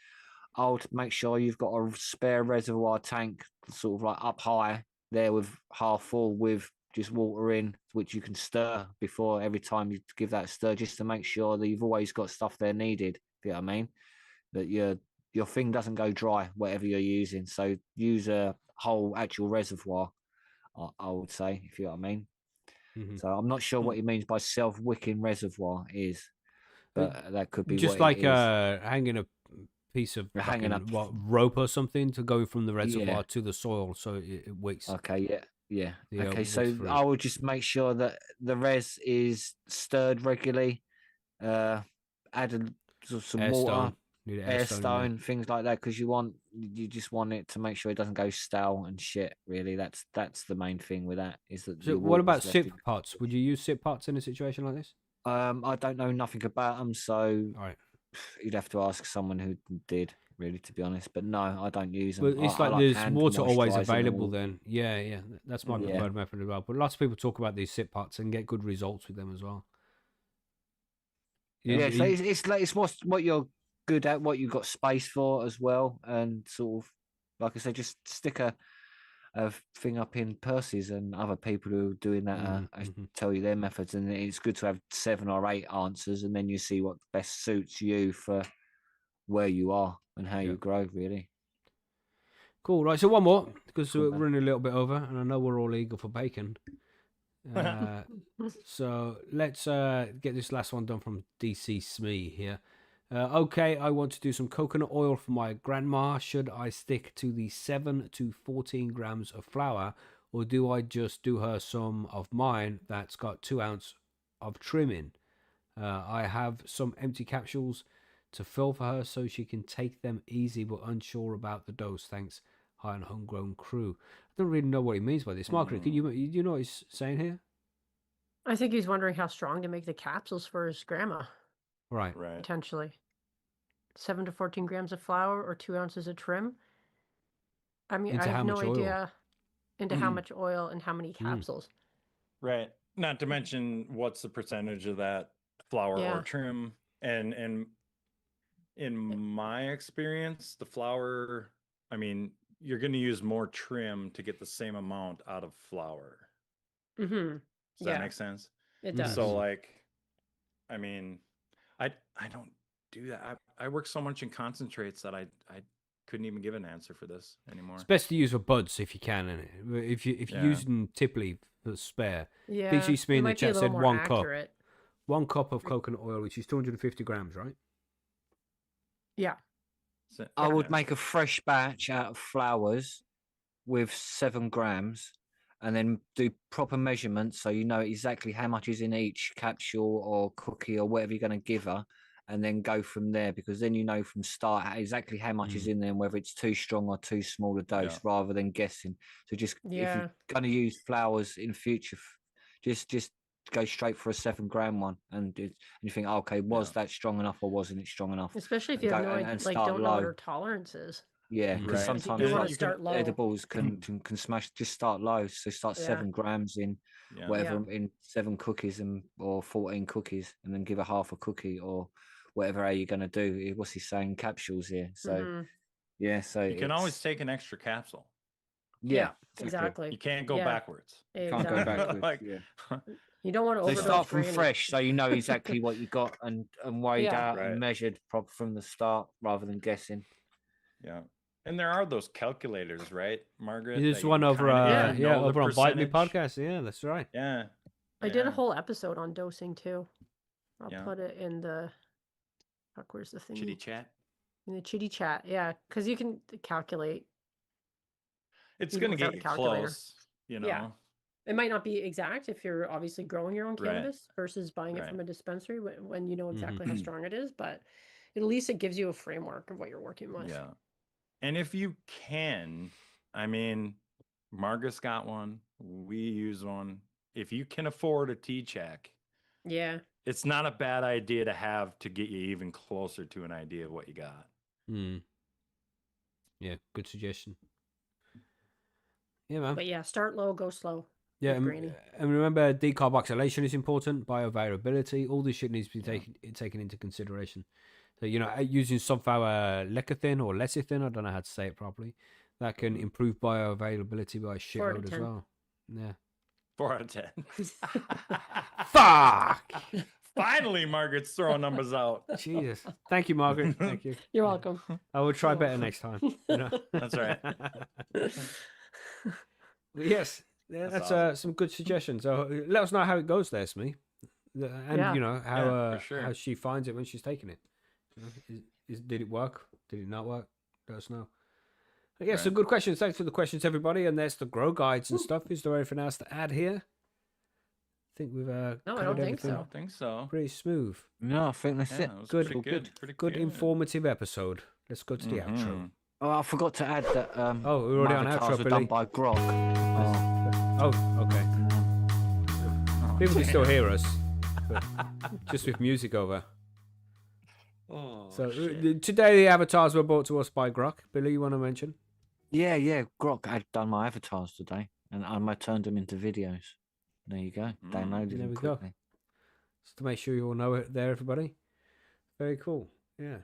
I would make sure you've got a spare reservoir tank, sort of like up high there with half full with just water in, which you can stir before every time you give that stir, just to make sure that you've always got stuff there needed. You know what I mean? That your thing doesn't go dry, whatever you're using. So use a whole actual reservoir, I would say, if you know what I mean. Mhm. So I'm not sure what he means by self-wicking reservoir is, but that could be Just what like it is. hanging a piece of Hanging fucking up. rope or something to go from the reservoir Yeah. to the soil, so it wicks. Okay. Yeah. Yeah, Okay. wicks So through. I would just make sure that the res is stirred regularly. Add some Air water, stone. Need an air in there. stone, things like that, because you just want it to make sure it doesn't go stale and shit. Really, that's the main thing with that, is that So your what about water's left sip pots? Would you use sip pots in a situation like this? I don't know nothing about them, so All right. you'd have to ask someone who did, really, to be honest. But no, I don't use them. But it's I like like there's hand water always moisturising them available all. then. Yeah. That's my Yeah. preferred method as well. But lots of people talk about these sip pots and get good results with them as well. Yeah, so it's like it's what you're good at, what you've got space for as well, and sort of, like I said, just stick a thing up in purses, and other people who are doing that tell you their methods, and it's good to have 7 or 8 answers, and then you see what best suits you for where you are and how you grow, really. Cool. Right. So one more, because Cool, we're man. running a little bit over, and I know we're all eager for bacon. So let's get this last one done from DC Smee here. Okay, I want to do some coconut oil for my grandma. Should I stick to the 7 to 14 grams of flour, or do I just do her some of mine that's got 2 ounces of trim in? I have some empty capsules to fill for her so she can take them easy, but unsure about the dose. Thanks, High and Homegrown Crew. I don't really know what he means by this. Margaret, do you know what he's saying here? I think he's wondering how strong to make the capsules for his grandma, Right. potentially. 7 to 14 grams of flour or 2 ounces of trim. I mean, Into I how have no much oil? idea into how much oil and how many capsules. Right. Not to mention what's the percentage of that flour or Yeah. trim. And in my experience, the flour, I mean, you're going to use more trim to get the same amount out of flour. Mm-hmm. Does that make sense? It does. So like, I mean, I don't do that. I work so much in concentrates that I couldn't even give an answer for this anymore. It's best to use for buds if you can. If you use them typically for spare. Yeah. DC Smee in the chat said 1 cup. Accurate. 1 cup of coconut oil, which is 250 grams, right? Yeah. So, I would make a fresh batch out of flours with 7 grams, and then do proper measurements so you know exactly how much is in each capsule or cookie or whatever you're going to give her, and then go from there, because then you know from start exactly how much is in there and whether it's too strong or too small a dose, rather than guessing. So just if you're going to use flours in future, just go straight for a 7 gram one, and you think, okay, was that strong enough or wasn't it strong enough? Especially if you have no idea, like don't know what her tolerance is. Yeah, because sometimes you want to start low. edibles can smash. Just start low, so start 7 grams in whatever in 7 cookies or 14 cookies, and then give her half a cookie or whatever you're gonna do. What's he saying? Capsules here. So so you can always take an extra capsule. Yeah, exactly. You can't go backwards. Can't go backwards. Like, you don't want to overdose. So start from fresh, so you know exactly what you got and weighed out and measured from the start, rather than guessing. Yeah. And there are those calculators, right, Margaret? There's one over over on Bite Me podcast. Yeah, that's right. Yeah. I did a whole episode on dosing too. I'll put it in the where's the thing? Chitty chat. In the chitty chat, yeah, because you can calculate. It's gonna get you close, you know. Yeah. It might not be exact if you're obviously growing your own cannabis versus buying it from a dispensary when you know exactly how strong it is, but at least it gives you a framework of what you're working with. Yeah. And if you can, I mean, Margaret's got one. We use one. If you can afford a T-check, it's not a bad idea to have to get you even closer to an idea of what you got. Yeah, good suggestion. Yeah, man. But yeah, start low, go slow. Yeah, With Granny. and remember, decarboxylation is important, bioavailability, all this shit needs to be taken into consideration. So, using sunflower lecithin or lecithin, I don't know how to say it properly, that can improve bioavailability by a 4 out of shitload as 10. well. Yeah. 4 out of 10. Fuck! Finally, Margaret's throwing numbers out. Jesus. Thank you, Margaret. Thank you. You're welcome. I will try better next time. That's right. Yes. Yeah, that's awesome. some good suggestions. So let us know how it goes there, Smee. And, Yeah. how for sure. how she finds it when she's taking it. Did it work? Did it not work? Let us know. But yeah, some good questions. Thanks for the questions, everybody. And there's the grow guides and stuff. Is there anything else to add here? I think we've No, I covered don't think everything so. I don't think so. pretty smooth. No, I think that's Yeah, it. it was Good, pretty good. Pretty Good informative episode. Let's go to the outro. Mhm. Oh, I forgot to add that. Oh, we're already on my outro, avatars were Billy. done by Grok. Oh. Oh, okay. People can still hear us, but just with music over. Oh, So shit. today the avatars were brought to us by Grok. Billy, you want to mention? Yeah, Grok had done my avatars today, and I turned them into videos. There you go. Downloaded There them we go. quickly. Just to make sure you all know it there, everybody. Very cool. Yeah.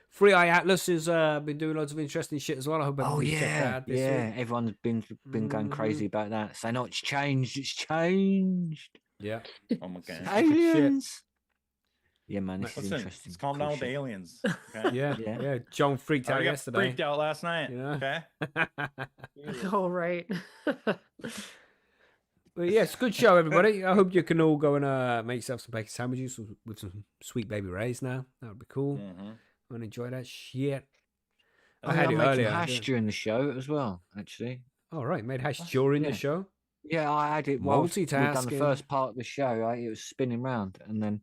Free Eye Atlas has been doing loads of interesting shit as well. I hope Oh everybody checked that out this week. Everyone's been going crazy about that. Saying, "Oh, it's changed. It's changed." Yeah. Oh my god. Aliens. Yeah, man, this is Listen, interesting. let's calm Cool down with the shit. aliens. Okay? Yeah. Yeah. Yeah. John freaked I out got yesterday. freaked out last night. You know? Okay. Oh, right. But yes, good show, everybody. I hope you can all go and make yourself some bacon sandwiches with some sweet baby rays now. That would be cool. Mhm. I'm gonna enjoy that shit. I Oh, had I'm it making earlier. hash during the show as well. Actually, All right, made hash during the Yeah. show. yeah, I had it whilst we'd done the Multitasking. first part of the show. It was spinning round, and then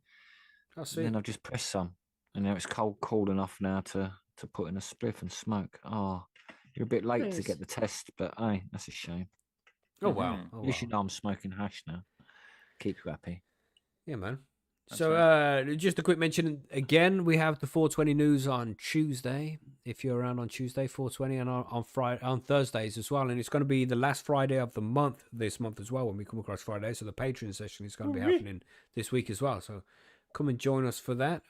I see. I've just pressed some, and now it's cool enough now to put in a spliff and smoke. Oh, you're a bit late to Nice. get the test, but hey, that's a shame. Oh wow. Mhm. Oh, At least you wow. know I'm smoking hash now. Keep you happy. Yeah, man. That's So just a quick mention again, we have the 420 news on Tuesday. If you're around on Tuesday, 420, and on Friday, on Thursdays as well. And it's going to be the last Friday of the month this month as well when we come across Friday. So the Patreon session is going to be happening this week as well. So come and join us for that.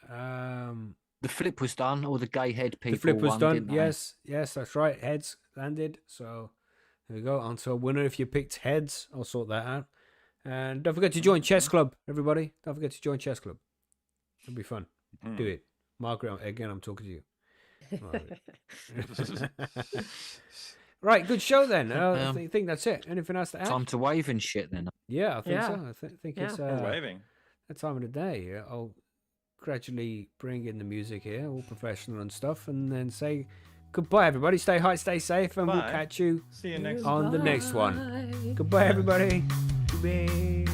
The flip was done. All the gay head people. The flip was won, done. didn't they? Yes, that's right. Heads landed. So there we go. On to a winner. If you picked heads, I'll sort that out. And don't forget to join Chess Club, everybody. Don't forget to join Chess Club. It'll be fun. Do it. Margaret, again, I'm talking to you. Right, good show then. I think that's it. Anything else to add? Time to wave and shit then. Yeah, I think Yeah. so. I think Yeah. it's We're waving. that time of the day. I'll gradually bring in the music here, all professional and stuff, and then say goodbye, everybody. Stay high, stay safe, and we'll Bye. catch you See you next on the next one. Goodbye, everybody. Goodbye.